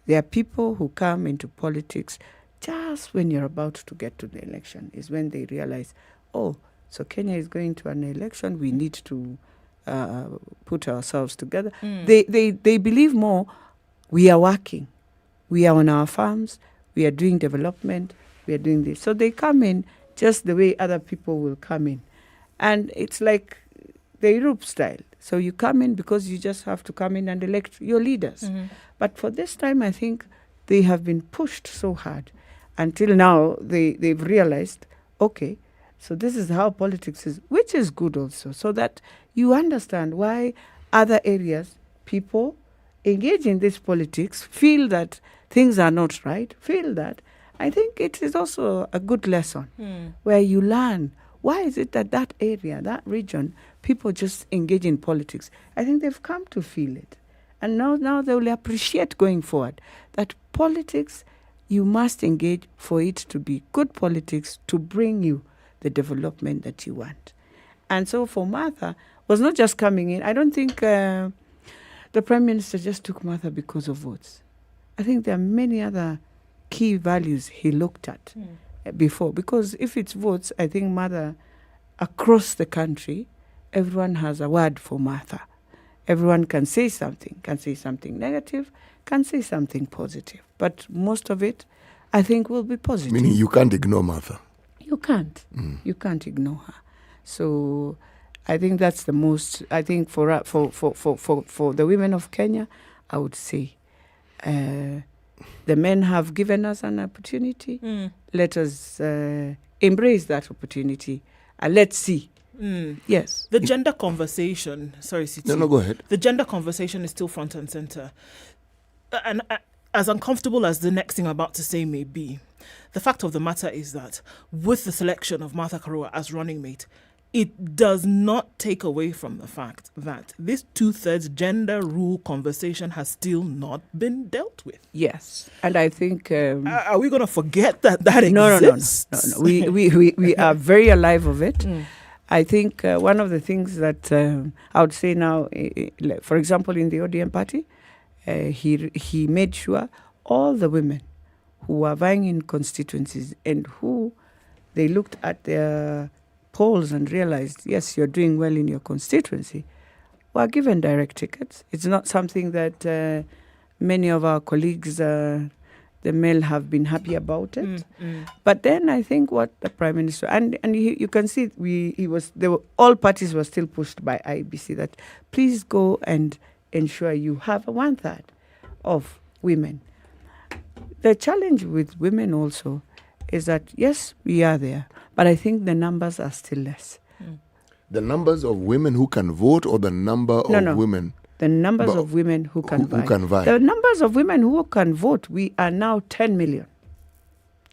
There are people who come into politics just when you're about to get to the election, is when they realize, oh, so Kenya is going to an election, we need to put ourselves together. They believe more, we are working. We are on our farms, we are doing development, we are doing this. So they come in just the way other people will come in. And it's like the Europe style. So you come in because you just have to come in and elect your leaders. But for this time, I think they have been pushed so hard. Until now, they've realized, okay, so this is how politics is, which is good also, so that you understand why other areas, people engage in this politics, feel that things are not right, feel that. I think it is also a good lesson where you learn, why is it that that area, that region, people just engage in politics? I think they've come to feel it. And now they will appreciate going forward that politics, you must engage for it to be good politics to bring you the development that you want. And so for Martha, was not just coming in. I don't think the Prime Minister just took Martha because of votes. I think there are many other key values he looked at before. Because if it's votes, I think Martha across the country everyone has a word for Martha. Everyone can say something negative, can say something positive. But most of it, I think, will be positive. Meaning you can't ignore Martha. You can't. You can't ignore her. So I think that's the most, I think for the women of Kenya, I would say, the men have given us an opportunity. Let us embrace that opportunity and let's see. Yes. The gender conversation, sorry, Siti. No, go ahead. The gender conversation is still front and center. And as uncomfortable as the next thing I'm about to say may be, the fact of the matter is that with the selection of Martha Karua as running mate, it does not take away from the fact that this 2/3 gender rule conversation has still not been dealt with. Yes. And I think... are we going to forget that exists? No. We are very alive of it. I think one of the things that I would say now, for example, in the ODM party, he made sure all the women who were vying in constituencies and who they looked at their polls and realized, yes, you're doing well in your constituency, were given direct tickets. It's not something that many of our colleagues, the male, have been happy about it. But then I think what the Prime Minister, and you can see, all parties were still pushed by IEBC that please go and ensure you have 1/3 of women. The challenge with women also is that, yes, we are there, but I think the numbers are still less. The numbers of women who can vote or the number of women? The numbers of women who can vie. Who can vie. The numbers of women who can vote, we are now 10 million.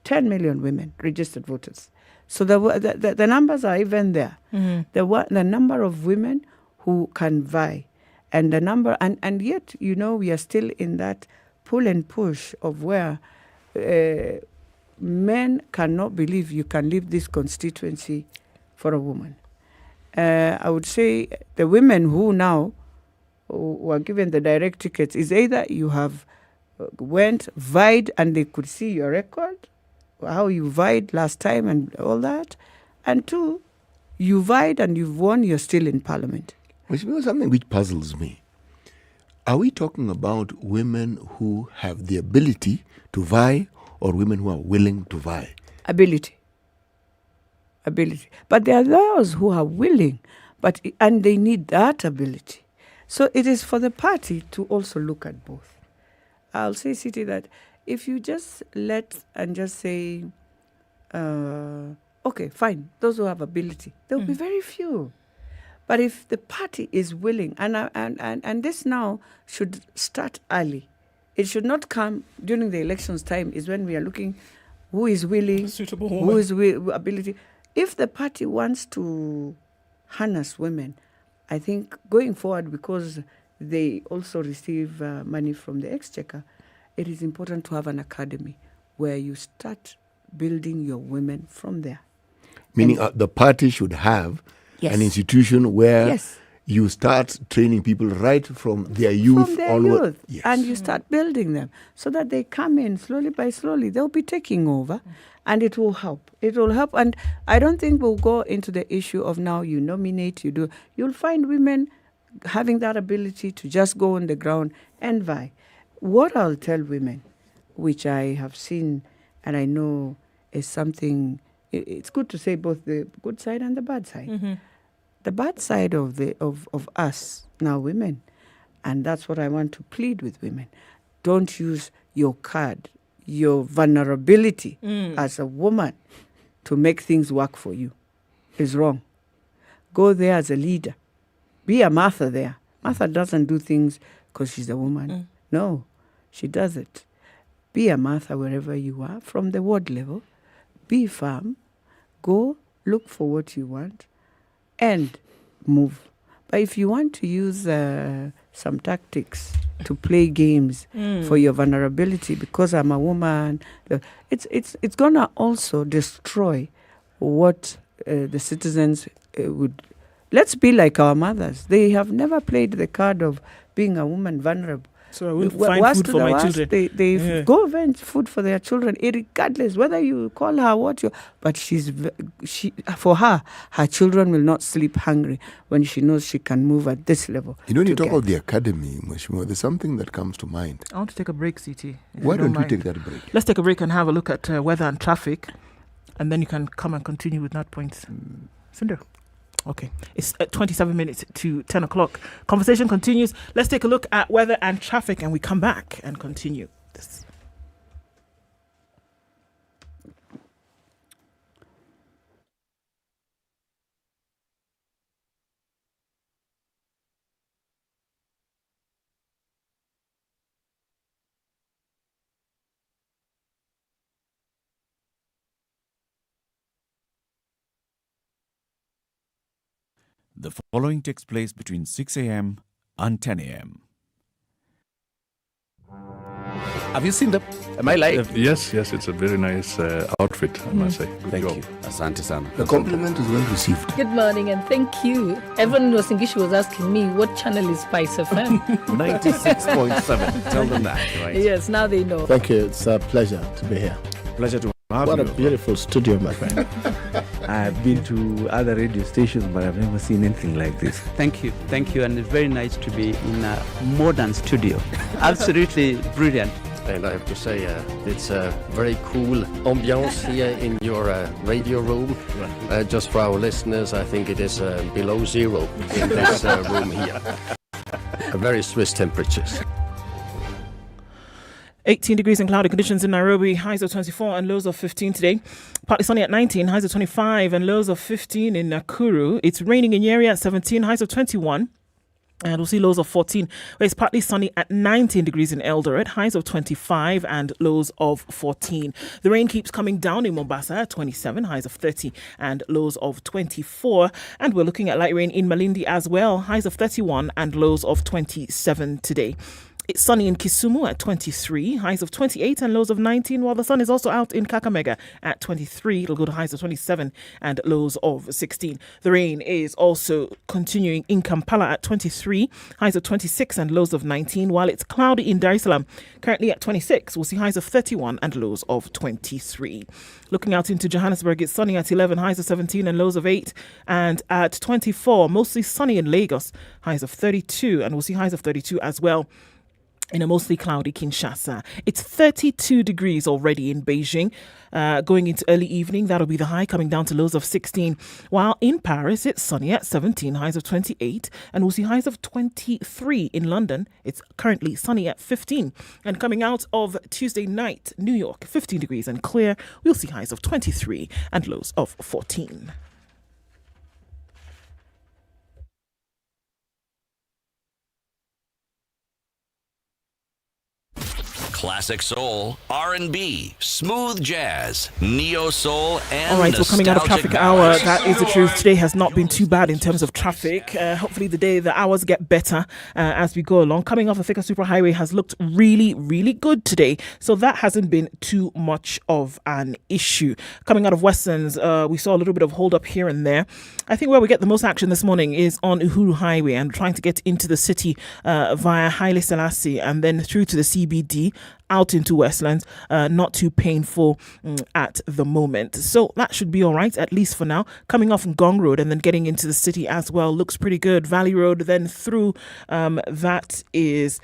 10 million women, registered voters. So the numbers are even there. The number of women who can vie. And the number, and yet, we are still in that pull and push of where men cannot believe you can leave this constituency for a woman. I would say the women who now were given the direct tickets is either you have vied and they could see your record, how you vied last time and all that, and two, you vied and you've won, you're still in parliament. Which is something which puzzles me. Are we talking about women who have the ability to vie or women who are willing to vie? Ability. But there are those who are willing, and they need that ability. So it is for the party to also look at both. I'll say, Siti, that if you just just say, okay, fine, those who have ability, there will be very few. But if the party is willing, and this now should start early. It should not come during the elections time, is when we are looking who is willing, suitable woman, who is ability. If the party wants to harness women, I think going forward, because they also receive money from the Exchequer, it is important to have an academy where you start building your women from there. Meaning the party should have an institution where you start training people right from their youth onward. Yes. And you start building them so that they come in slowly by slowly. They'll be taking over and it will help. It will help. And I don't think we'll go into the issue of now you nominate, you do. You'll find women having that ability to just go on the ground and vie. What I'll tell women, which I have seen and I know is something, it's good to say both the good side and the bad side. The bad side of us, now women, and that's what I want to plead with women. Don't use your card, your vulnerability as a woman to make things work for you. It's wrong. Go there as a leader. Be a Martha there. Martha doesn't do things because she's a woman. No, she does it. Be a Martha wherever you are, from the ward level. Be firm. Go look for what you want and move. But if you want to use some tactics to play games for your vulnerability, because I'm a woman, it's going to also destroy what the citizens would. Let's be like our mothers. They have never played the card of being a woman vulnerable. So I will find food for my children. They go find food for their children, regardless whether you call her what you. But for her children will not sleep hungry when she knows she can move at this level. When you talk about the academy, Mheshimiwa, there's something that comes to mind. I want to take a break, CT. Why don't we take that break? Let's take a break and have a look at weather and traffic, and then you can come and continue with that point. Cinder. Okay, it's 27 minutes to 10 o'clock. Conversation continues. Let's take a look at weather and traffic, and we come back and continue this. The following takes place between 6 a.m. and 10 a.m. Have you seen them? Am I lying? Yes, it's a very nice outfit, I must say. Good Thank job. you. Asante sana. The compliment is well received. Good morning and thank you. Everyone in Wasingishu was asking me what channel is SpiceFM. 96.7. Tell them that, right? Yes, now they know. Thank you. It's a pleasure to be here. Pleasure to have What you. a beautiful studio, my friend. I've been to other radio stations, but I've never seen anything like this. Thank you, and it's very nice to be in a modern studio. Absolutely brilliant. And I have to say, it's a very cool ambiance here in your radio room. Just for our listeners, I think it is below zero in this room here. Very Swiss temperatures. 18 degrees and cloudy conditions in Nairobi, highs of 24 and lows of 15 today. Partly sunny at 19, highs of 25 and lows of 15 in Nakuru. It's raining in Nyeri at 17, highs of 21. And we'll see lows of 14, where it's partly sunny at 19 degrees in Eldoret, highs of 25 and lows of 14. The rain keeps coming down in Mombasa at 27, highs of 30 and lows of 24. And we're looking at light rain in Malindi as well, highs of 31 and lows of 27 today. It's sunny in Kisumu at 23, highs of 28 and lows of 19, while the sun is also out in Kakamega at 23. It'll go to highs of 27 and lows of 16. The rain is also continuing in Kampala at 23, highs of 26 and lows of 19, while it's cloudy in Dar es Salaam, currently at 26. We'll see highs of 31 and lows of 23. Looking out into Johannesburg, it's sunny at 11, highs of 17 and lows of 8, and at 24, mostly sunny in Lagos, highs of 32, and we'll see highs of 32 as well in a mostly cloudy Kinshasa. It's 32 degrees already in Beijing. Going into early evening, that'll be the high, coming down to lows of 16. While in Paris, it's sunny at 17, highs of 28, and we'll see highs of 23 in London. It's currently sunny at 15. And coming out of Tuesday night, New York, 15 degrees and clear, we'll see highs of 23 and lows of 14. Classic soul, R&B, smooth jazz, neo soul, and all right, so coming out of traffic hour, that is the truth. Today has not been too bad in terms of traffic. Hopefully the hours get better as we go along. Coming off the Thika Superhighway has looked really, really good today, so that hasn't been too much of an issue. Coming out of Westerns, we saw a little bit of hold up here and there. I think where we get the most action this morning is on Uhuru Highway and trying to get into the city via Haile Selassie and then through to the CBD, out into Westlands, not too painful at the moment. So that should be all right, at least for now. Coming off Ngong Road and then getting into the city as well looks pretty good. Valley Road then through, that is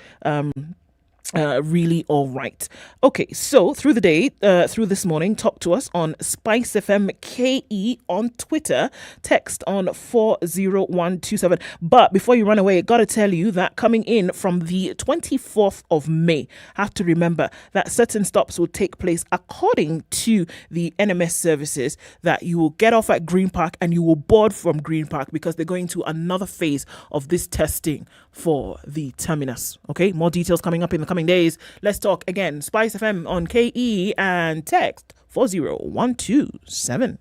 really all right. Okay, so through the day, through this morning, talk to us on SpiceFM KE on Twitter, text on 40127. But before you run away, got to tell you that coming in from the 24th of May, have to remember that certain stops will take place according to the NMS services, that you will get off at Green Park and you will board from Green Park because they're going to another phase of this testing for the terminus. Okay, more details coming up in the coming days. Let's talk again. SpiceFM on KE and text 40127.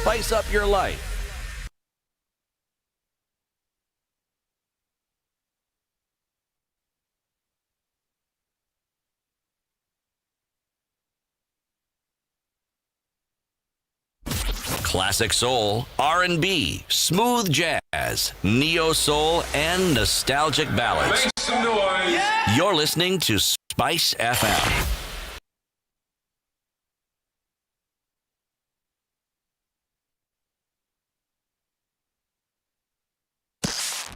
Spice up your life. Classic soul, R&B, smooth jazz, neo soul, and nostalgic ballads. Make some noise. Yeah. You're listening to Spice FM.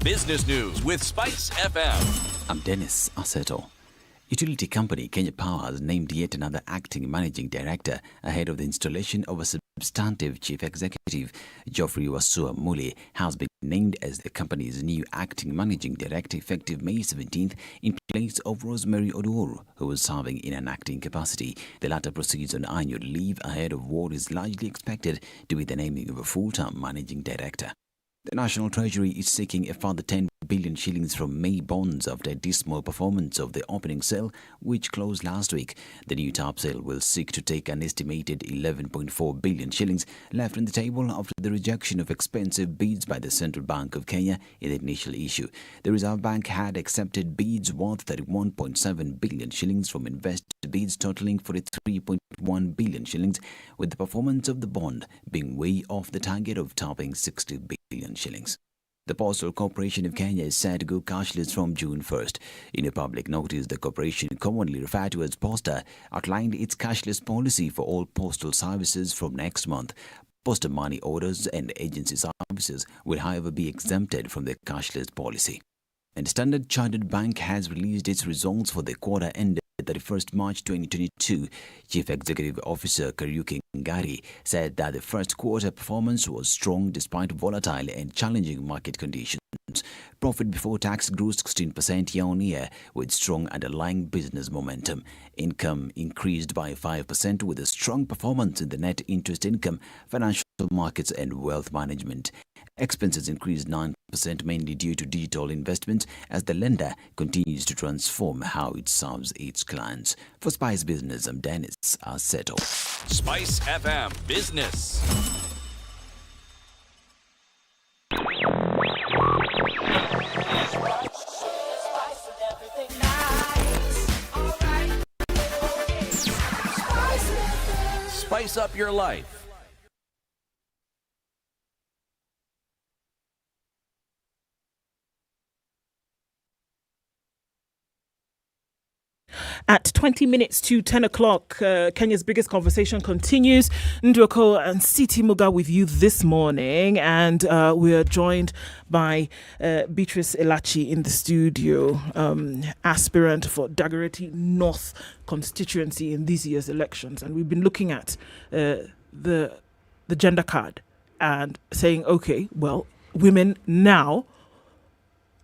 Business news with Spice FM. I'm Dennis Aseto. Utility company Kenya Power has named yet another acting managing director ahead of the installation of a substantive chief executive. Geoffrey Wasua Mule has been named as the company's new acting managing director effective May 17th in place of Rosemary Oduor, who was serving in an acting capacity. The latter proceeds on annual leave ahead of what is largely expected to be the naming of a full-time managing director. The National Treasury is seeking a further 10 billion shillings from May bonds after a dismal performance of the opening sale, which closed last week. The new top sale will seek to take an estimated 11.4 billion shillings left on the table after the rejection of expensive bids by the Central Bank of Kenya in the initial issue. The Reserve Bank had accepted bids worth 31.7 billion shillings from investor bids totaling 43.1 billion shillings, with the performance of the bond being way off the target of topping 60 billion shillings. The Postal Corporation of Kenya is set to go cashless from June 1st. In a public notice, the corporation, commonly referred to as Posta, outlined its cashless policy for all postal services from next month. Posta money orders and agency services will, however, be exempted from the cashless policy. And Standard Chartered Bank has released its results for the quarter ended 31st March 2022. Chief Executive Officer Kariuki Ngari said that the first quarter performance was strong despite volatile and challenging market conditions. Profit before tax grew 16% year-on-year with strong underlying business momentum. Income increased by 5% with a strong performance in the net interest income, financial markets and wealth management. Expenses increased 9% mainly due to digital investments as the lender continues to transform how it serves its clients. For Spice Business, I'm Dennis Aseto. Spice FM Business. Spice up your life. At 20 minutes to 10 o'clock, Kenya's biggest conversation continues. Okoh and Siti Muga with you this morning, and we are joined by Beatrice Elachi in the studio, aspirant for Dagoretti North constituency in this year's elections. And we've been looking at the gender card and saying, okay, well, women now.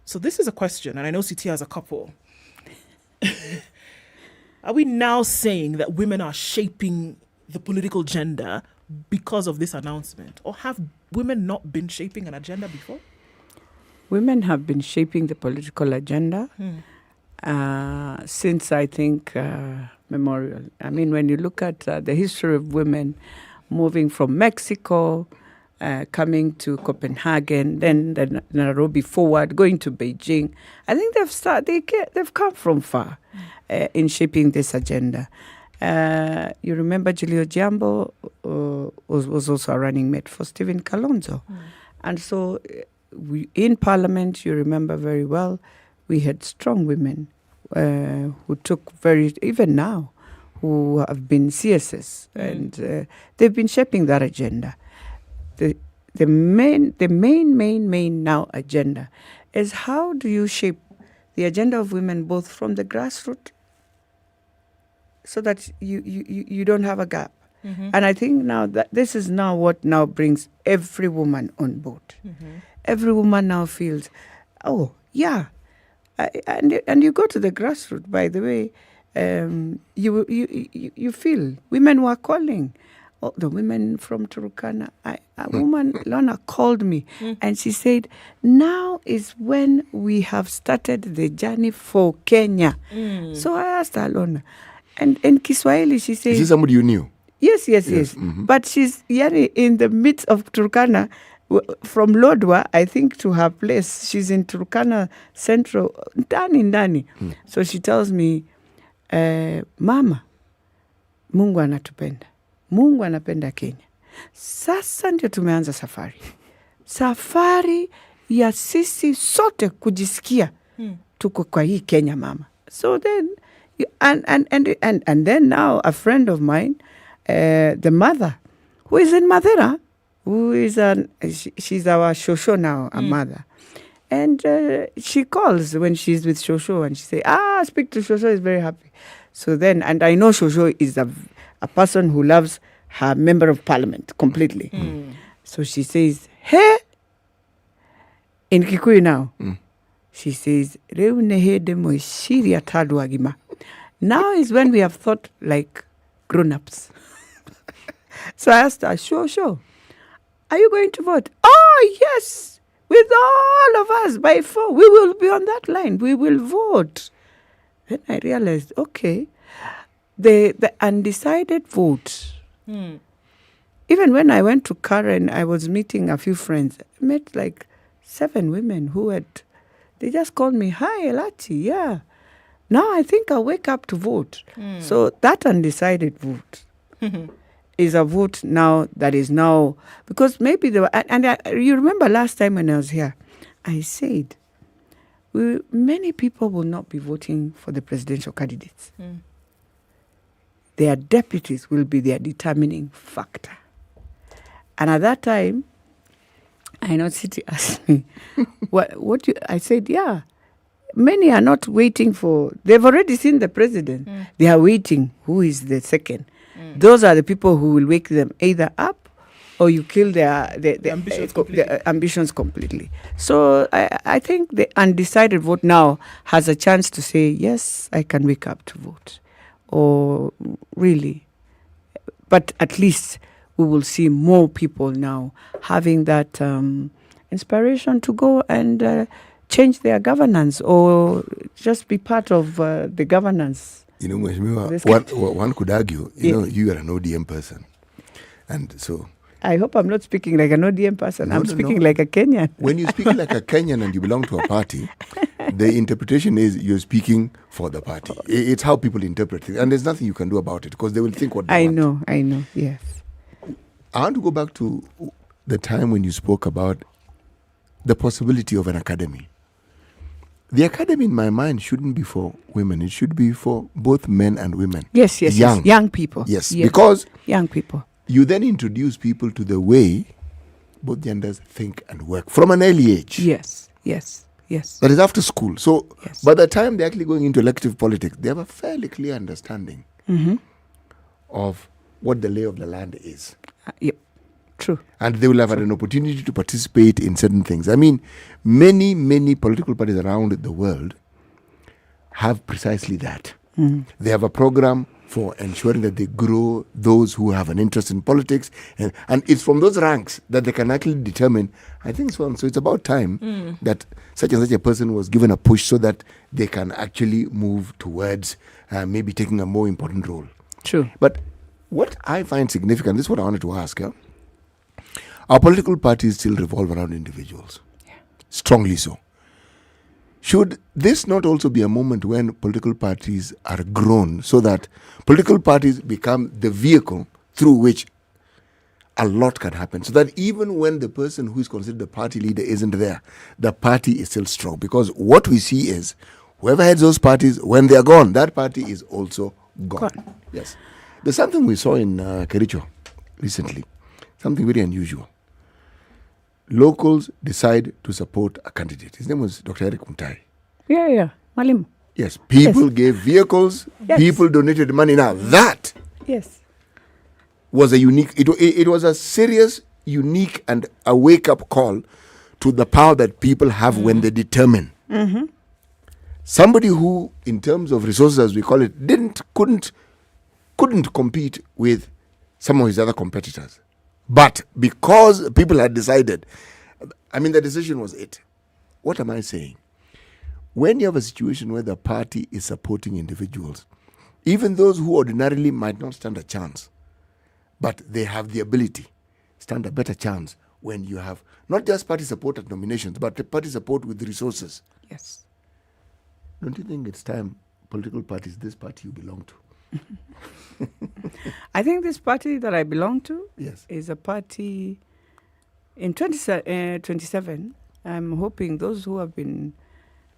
So this is a question, and I know Siti has a couple. Are we now saying that women are shaping the political agenda because of this announcement? Or have women not been shaping an agenda before? Women have been shaping the political agenda since, I think, memorial. I mean, when you look at the history of women moving from Mexico, coming to Copenhagen, then the Nairobi forward, going to Beijing, I think they've come from far in shaping this agenda. You remember Julio Jambo was also a running mate for Stephen Kalonzo. And so in Parliament, you remember very well, we had strong women who took even now, who have been CSS, and they've been shaping that agenda. The main now agenda is how do you shape the agenda of women both from the grassroots so that you don't have a gap. Mm-hmm. And I think now that this is now what now brings every woman on board. Mm-hmm. Every woman now feels, oh, yeah. And you go to the grassroots, by the way, you feel women were calling. Oh, the women from Turkana, a woman, Lorna, called me and she said, now is when we have started the journey for Kenya. So I asked her, Lorna, and in Kiswahili, she said... Is this somebody you knew? Yes. Mm-hmm. But she's in the midst of Turkana, from Lodwa, I think, to her place. She's in Turkana Central, ndani. So she tells me, Mama, Mungu anatupenda. Mungu anapenda Kenya. Sasa ndio tumeanza safari ya sisi sote kujisikia tuko kwa hii Kenya mama. So then and then now a friend of mine, the mother who is in Madeira, who is she's our Shosho now, a mother. And she calls when she's with Shosho and she say, speak to Shosho, is very happy. So then, and I know Shosho is a person who loves her member of parliament completely. So she says, hey, in Kikuyu now, she says, now is when we have thought like grown-ups. So I asked her, sure. Are you going to vote? Oh, yes. With all of us by 4, we will be on that line. We will vote. Then I realized, okay, the undecided vote. Even when I went to Karen, I was meeting a few friends. I met like 7 women who they just called me, hi, Elati, yeah. Now I think I'll wake up to vote. So that undecided vote is a vote now that is now, because maybe you remember last time when I was here, I said, many people will not be voting for the presidential candidates. Their deputies will be their determining factor. And at that time, I know City asked me, I said, yeah, many are not waiting they've already seen the president. They are waiting, who is the second. Those are the people who will wake them either up or you kill their ambitions completely. So I think the undecided vote now has a chance to say, yes, I can wake up to vote. Or really. But at least we will see more people now having that inspiration to go and change their governance or just be part of the governance. You know, Mheshimiwa, one could argue, you are an ODM person. And so... I hope I'm not speaking like an ODM person. I'm speaking like a Kenyan. When you speak like a Kenyan and you belong to a party, the interpretation is you're speaking for the party. It's how people interpret it. And there's nothing you can do about it because they will think what they want. I know, yes. I want to go back to the time when you spoke about the possibility of an academy. The academy, in my mind, shouldn't be for women. It should be for both men and women. Yes. Young people. Yes, because young people. You then introduce people to the way both genders think and work from an early age. Yes. That is after school. So by the time they're actually going into elective politics, they have a fairly clear understanding of what the lay of the land is. Yep. True. And they will have had an opportunity to participate in certain things. I mean, many political parties around the world have precisely that. They have a program for ensuring that they grow those who have an interest in politics. And it's from those ranks that they can actually determine, I think so. So it's about time that such and such a person was given a push so that they can actually move towards maybe taking a more important role. True. But what I find significant, this is what I wanted to ask. Our political parties still revolve around individuals. Strongly so. Should this not also be a moment when political parties are grown so that political parties become the vehicle through which a lot can happen? So that even when the person who is considered the party leader isn't there, the party is still strong. Because what we see is whoever heads those parties, when they are gone, that party is also gone. Yes. There's something we saw in Kericho recently, something very unusual. Locals decide to support a candidate. His name was Dr. Eric Mutai. Yeah. Malim. Yes. People gave vehicles. Yes. People donated money. Now that was a unique, it was a serious, unique and a wake-up call to the power that people have when they determine. Somebody who, in terms of resources, as we call it, couldn't compete with some of his other competitors. But because people had decided, the decision was it. What am I saying? When you have a situation where the party is supporting individuals, even those who ordinarily might not stand a chance, but they have the ability, stand a better chance when you have not just party support at nominations, but party support with resources. Yes. Don't you think it's time, political parties, this party you belong to, I think this party that I belong to Yes. is a party in 27. I'm hoping those who have been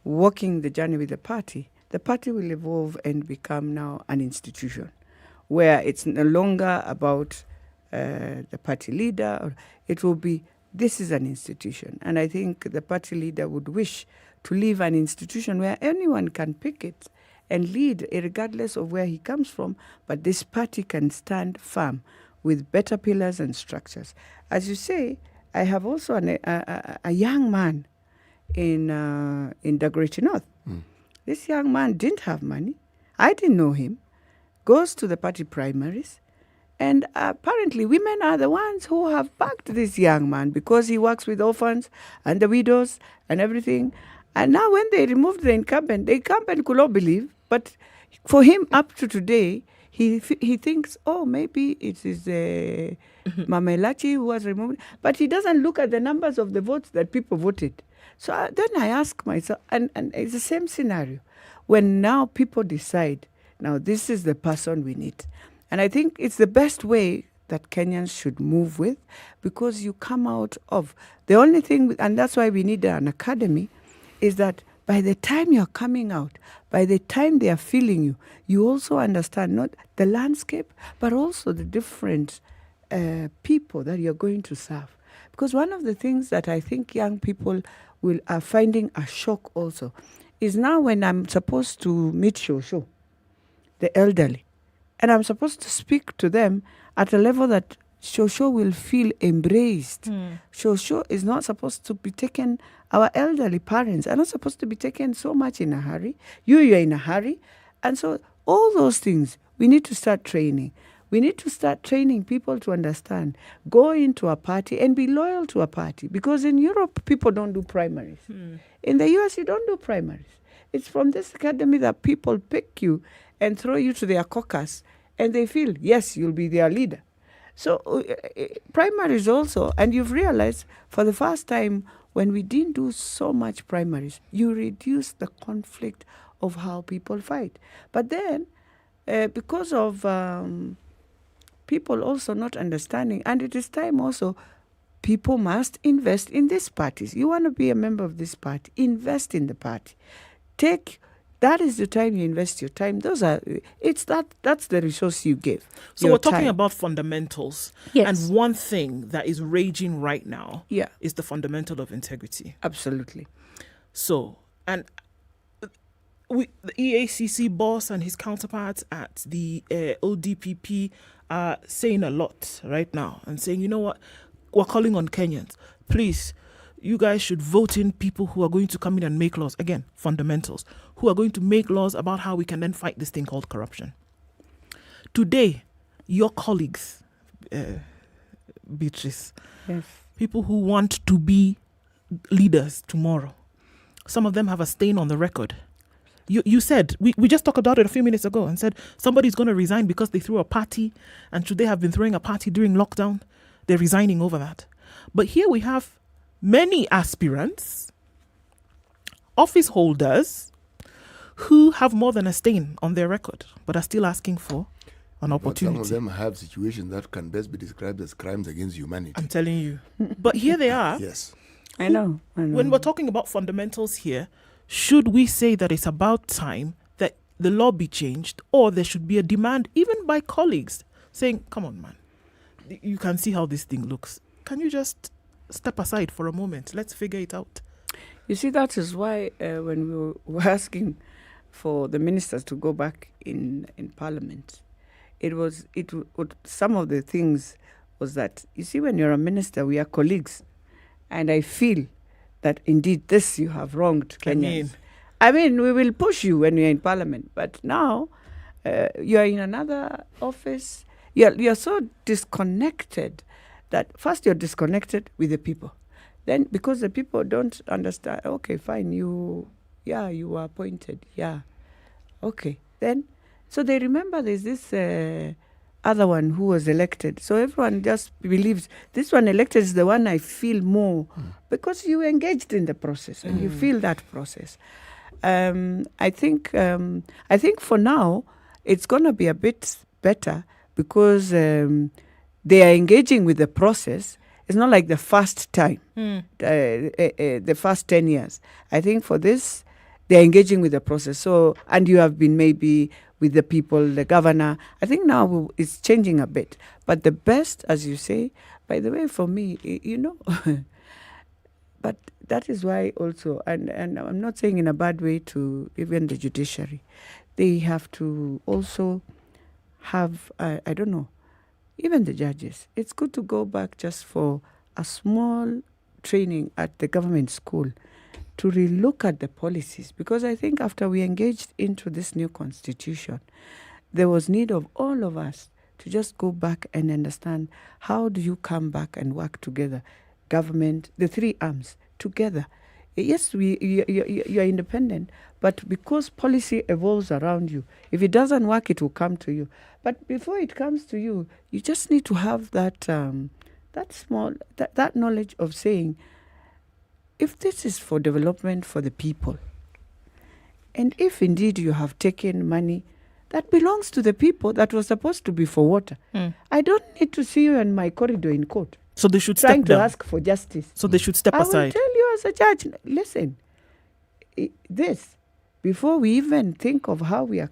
walking the journey with the party will evolve and become now an institution where it's no longer about the party leader. It will be, this is an institution. And I think the party leader would wish to leave an institution where anyone can pick it and lead, regardless of where he comes from, but this party can stand firm with better pillars and structures. As you say, I have also a young man in Dagoretti North. This young man didn't have money. I didn't know him. Goes to the party primaries. And apparently women are the ones who have backed this young man because he works with orphans and the widows and everything. And now when they removed the incumbent could not believe. But for him, up to today, he thinks, oh, maybe it is Mama Elachi who was removed. But he doesn't look at the numbers of the votes that people voted. So then I ask myself, and it's the same scenario, when now people decide, now this is the person we need. And I think it's the best way that Kenyans should move with, because you come out of, the only thing, and that's why we need an academy, is that by the time you're coming out, by the time they are feeling you, you also understand not the landscape, but also the different people that you're going to serve. Because one of the things that I think young people are finding a shock also is now when I'm supposed to meet Shosho, the elderly, and I'm supposed to speak to them at a level that Shosho will feel embraced. Shosho is not supposed to be taken, our elderly parents are not supposed to be taken so much in a hurry. You're in a hurry. And so all those things, we need to start training. We need to start training people to understand. Go into a party and be loyal to a party. Because in Europe, people don't do primaries. In the US, you don't do primaries. It's from this academy that people pick you and throw you to their caucus. And they feel, yes, you'll be their leader. So primaries also, and you've realized for the first time when we didn't do so much primaries, you reduce the conflict of how people fight. But then, because of people also not understanding, and it is time also, people must invest in these parties. You want to be a member of this party, invest in the party. That is the time you invest your time. That's the resource you give. So we're talking about fundamentals. Yes. And one thing that is raging right now is the fundamental of integrity. Absolutely. So, and the EACC boss and his counterparts at the ODPP are saying a lot right now and saying, you know what, we're calling on Kenyans. Please, you guys should vote in people who are going to come in and make laws. Again, fundamentals. Who are going to make laws about how we can then fight this thing called corruption. Today, your colleagues, Beatrice, people who want to be leaders tomorrow, some of them have a stain on the record. You said, we just talked about it a few minutes ago and said somebody's going to resign because they threw a party, and should they have been throwing a party during lockdown? They're resigning over that. But here we have many aspirants, office holders, who have more than a stain on their record, but are still asking for an opportunity. But some of them have situations that can best be described as crimes against humanity. I'm telling you. But here they are. Yes. I know. When we're talking about fundamentals here, should we say that it's about time that the law be changed, or there should be a demand, even by colleagues, saying, come on, man, you can see how this thing looks. Can you just step aside for a moment? Let's figure it out. You see, that is why when we were asking for the ministers to go back in Parliament, some of the things was that, you see, when you're a minister, we are colleagues. And I feel that indeed this you have wronged Kenyans. I mean, we will push you when you're in Parliament. But now you're in another office. You're so disconnected that first you're disconnected with the people. Then because the people don't understand, okay, fine, you were appointed. Yeah. Okay. Then, so they remember there's this other one who was elected. So everyone just believes this one elected is the one I feel more because you engaged in the process and you feel that process. I think for now, it's going to be a bit better because they are engaging with the process. It's not like the first time, the first 10 years. I think for this, they're engaging with the process. So, and you have been maybe with the people, the governor. I think now it's changing a bit. But the best, as you say, by the way, for me, but that is why also, and I'm not saying in a bad way to even the judiciary, they have to also have, I don't know, even the judges. It's good to go back just for a small training at the government school to relook at the policies, because I think after we engaged into this new constitution, there was need of all of us to just go back and understand how do you come back and work together, government, the three arms together. Yes, you are independent, but because policy evolves around you, if it doesn't work, it will come to you. But before it comes to you, you just need to have that that knowledge of saying, if this is for development for the people, and if indeed you have taken money that belongs to the people that was supposed to be for water, I don't need to see you in my corridor in court. So they should trying step to down. Ask for justice. So they should step aside. I will tell you as a judge, listen, this, before we even think of how we are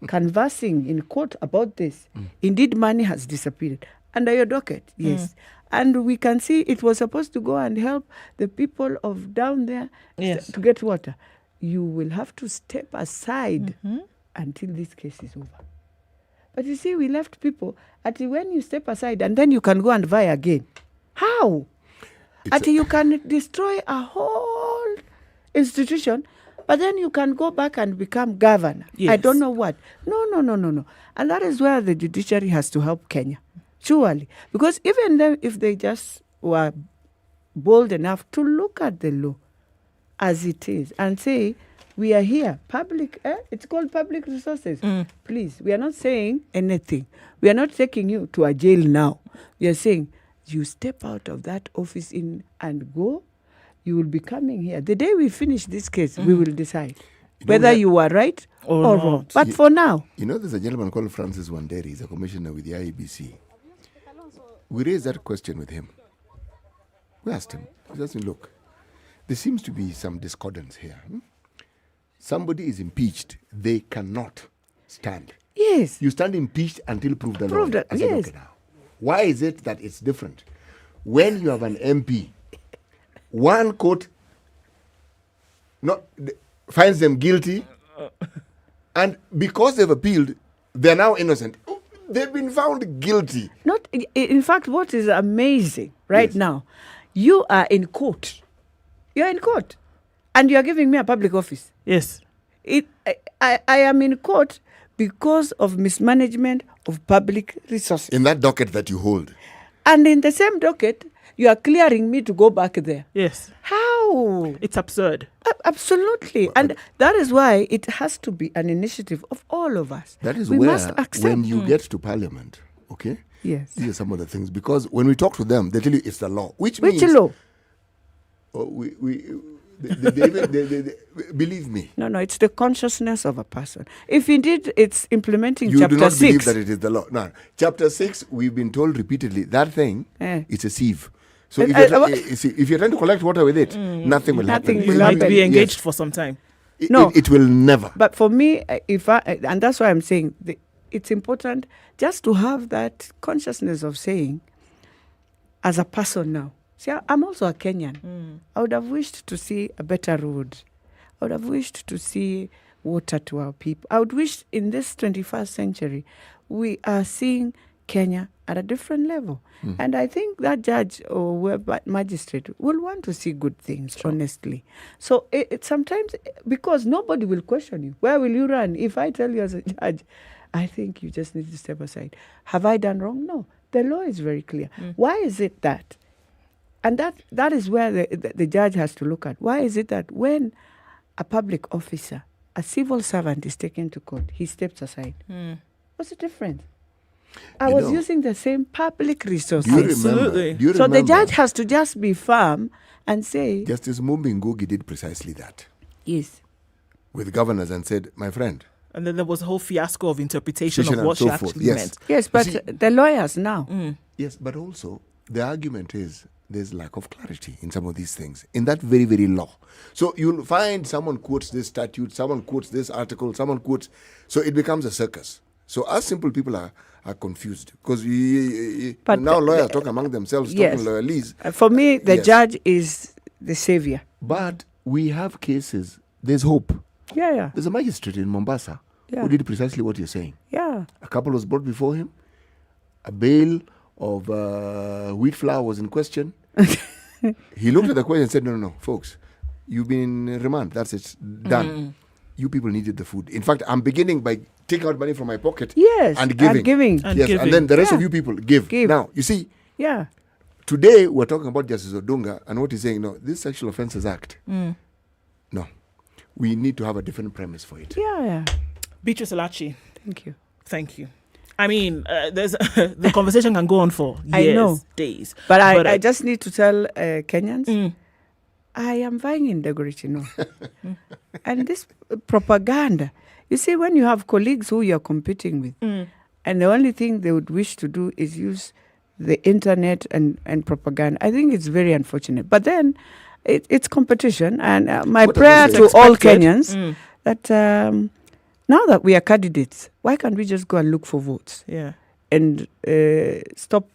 conversing in court about this, indeed money has disappeared. Under your docket, yes. And we can see it was supposed to go and help the people of down there to get water. You will have to step aside until this case is over. But you see, we left people until when you step aside and then you can go and vie again. How? Until you can destroy a whole institution, but then you can go back and become governor. Yes. I don't know what. No. And that is where the judiciary has to help Kenya. Surely. Because even then, if they just were bold enough to look at the law as it is and say, we are here, public, it's called public resources. Please, we are not saying anything. We are not taking you to a jail now. We are saying, you step out of that office in and go, you will be coming here. The day we finish this case, we will decide whether you were right or wrong. But for now. There's a gentleman called Francis Wanderi. He's a commissioner with the IEBC. We raised that question with him. We asked him. He said, look, there seems to be some discordance here. Somebody is impeached. They cannot stand. Yes. You stand impeached until proved Proved alone. yes. Okay, now, why is it that it's different? When you have an MP, one court finds them guilty, and because they've appealed, they're now innocent. They've been found guilty. In fact, what is amazing now, you are in court. You're in court. And you're giving me a public office. Yes. I am in court because of mismanagement of public resources. In that docket that you hold. And in the same docket, you are clearing me to go back there. Yes. How? It's absurd. Absolutely. And that is why it has to be an initiative of all of us. That is we where, must accept. when you get to Parliament, okay? Yes. These are some of the things. Because when we talk to them, they tell you it's the law. Which Which means... law? They believe me. No, it's the consciousness of a person. If indeed it's implementing you chapter 6. You do not believe that it is the law. No. Chapter 6, we've been told repeatedly, that thing, it's a sieve. So if you're trying to collect water with it, nothing will happen. You might be engaged for some time. It will never. But for me, and that's why I'm saying, it's important just to have that consciousness of saying, as a person now, see, I'm also a Kenyan. I would have wished to see a better road. I would have wished to see water to our people. I would wish in this 21st century, we are seeing Kenya at a different level. And I think that judge or magistrate will want to see good things, honestly. So it sometimes, because nobody will question you. Where will you run? If I tell you as a judge, I think you just need to step aside. Have I done wrong? No. The law is very clear. Why is it that? And that is where the judge has to look at. Why is it that when a public officer, a civil servant is taken to court, he steps aside? What's the difference? I was using the same public resources. Do you so remember? the judge has to just be firm and say... Justice Mumbi Ngugi did precisely that. Yes. With governors and said, my friend, And then there was a whole fiasco of interpretation of what so she actually yes. meant. Yes, but the lawyers now. Yes, but also the argument is there's lack of clarity in some of these things, in that very, very law. So you'll find someone quotes this statute, someone quotes this article, someone quotes, so it becomes a circus. So us simple people are confused because now lawyers talk among themselves, talking lawyerese. For me, the judge is the savior. But we have cases, there's hope. Yeah. There's a magistrate in Mombasa who did precisely what you're saying. Yeah. A couple was brought before him, a bale of wheat flour was in question. He looked at the question and said, no, folks, you've been in remand. That's it. Done. You people needed the food. In fact, I'm beginning by taking out money from my pocket and giving. And then the rest of you people give. Now, you see, today we're talking about Justice Odunga and what he's saying, no, this Sexual Offences Act, no, we need to have a different premise for it. Yeah. Beatrice Alachi. Thank you. I mean, there's the conversation can go on for years, days. But I just need to tell Kenyans, I am vying in integrity, and this propaganda, you see, when you have colleagues who you're competing with, and the only thing they would wish to do is use the internet and propaganda, I think it's very unfortunate. But then it's competition, and my prayer to all Kenyans that now that we are candidates, why can't we just go and look for votes? Yeah. And stop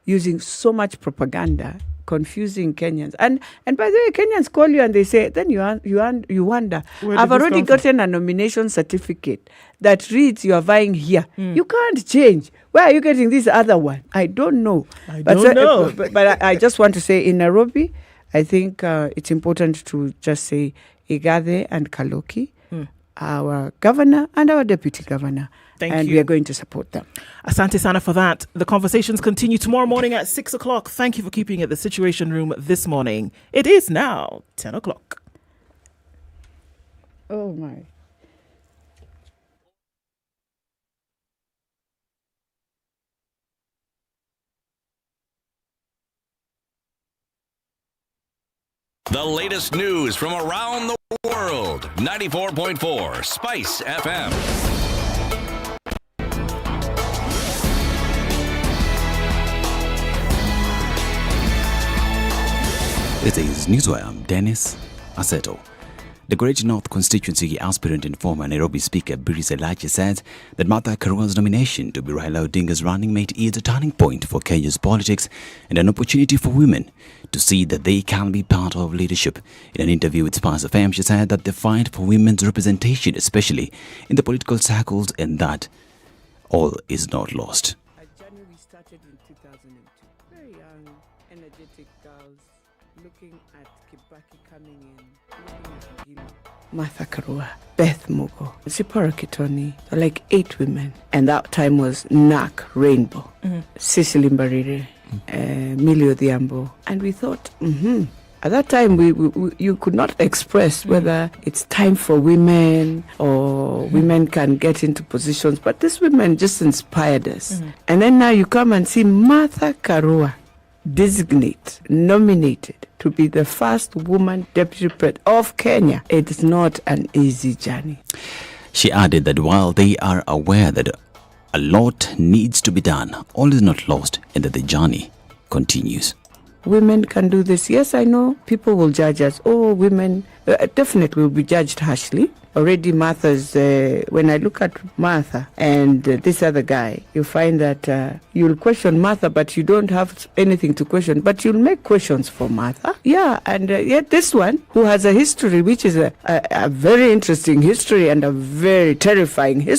using so much propaganda, confusing Kenyans. And by the way, Kenyans call you and they say, then you wonder, I've already gotten a nomination certificate that reads you are vying here. You can't change. Where are you getting this other one? I don't know. But I just want to say in Nairobi, I think it's important to just say Igathe and Kaloki, our governor and our deputy governor. Thank you. We are going to support them. Asante Sana for that. The conversations continue tomorrow morning at 6 o'clock. Thank you for keeping it the Situation Room this morning. It is now 10 o'clock. Oh, my. The latest news from around the world. 94.4 Spice FM. This is Newswire. I'm Dennis Aseto. The Great North constituency aspirant and former Nairobi Speaker Beatrice Alachi said that Martha Karua's nomination to be Raila Odinga's running mate is a turning point for Kenya's politics and an opportunity for women to see that they can be part of leadership. In an interview with SpiceFM, she said that the fight for women's representation, especially in the political circles, and that all is not lost. A journey we started in 2002. Very young, energetic girls looking at Kibaki coming in, looking at Gila, Martha Karua, Beth Muga, Zipporah Kitoni, like 8 women. And that time was NAC, Rainbow, Cecily Mbarire, Millie Odhiambo. And we thought, at that time, you could not express whether it's time for women or women can get into positions. But these women just inspired us. And then now you come and see Martha Karua nominated to be the first woman deputy president of Kenya. It's not an easy journey. She added that while they are aware that a lot needs to be done, all is not lost, and that the journey continues. Women can do this. Yes, I know people will judge us. Oh, women definitely will be judged harshly. Already Martha's, when I look at Martha and this other guy, you find that you'll question Martha, but you don't have anything to question. But you'll make questions for Martha. Yeah, and yet this one, who has a history, which is a very interesting history and a very terrifying history.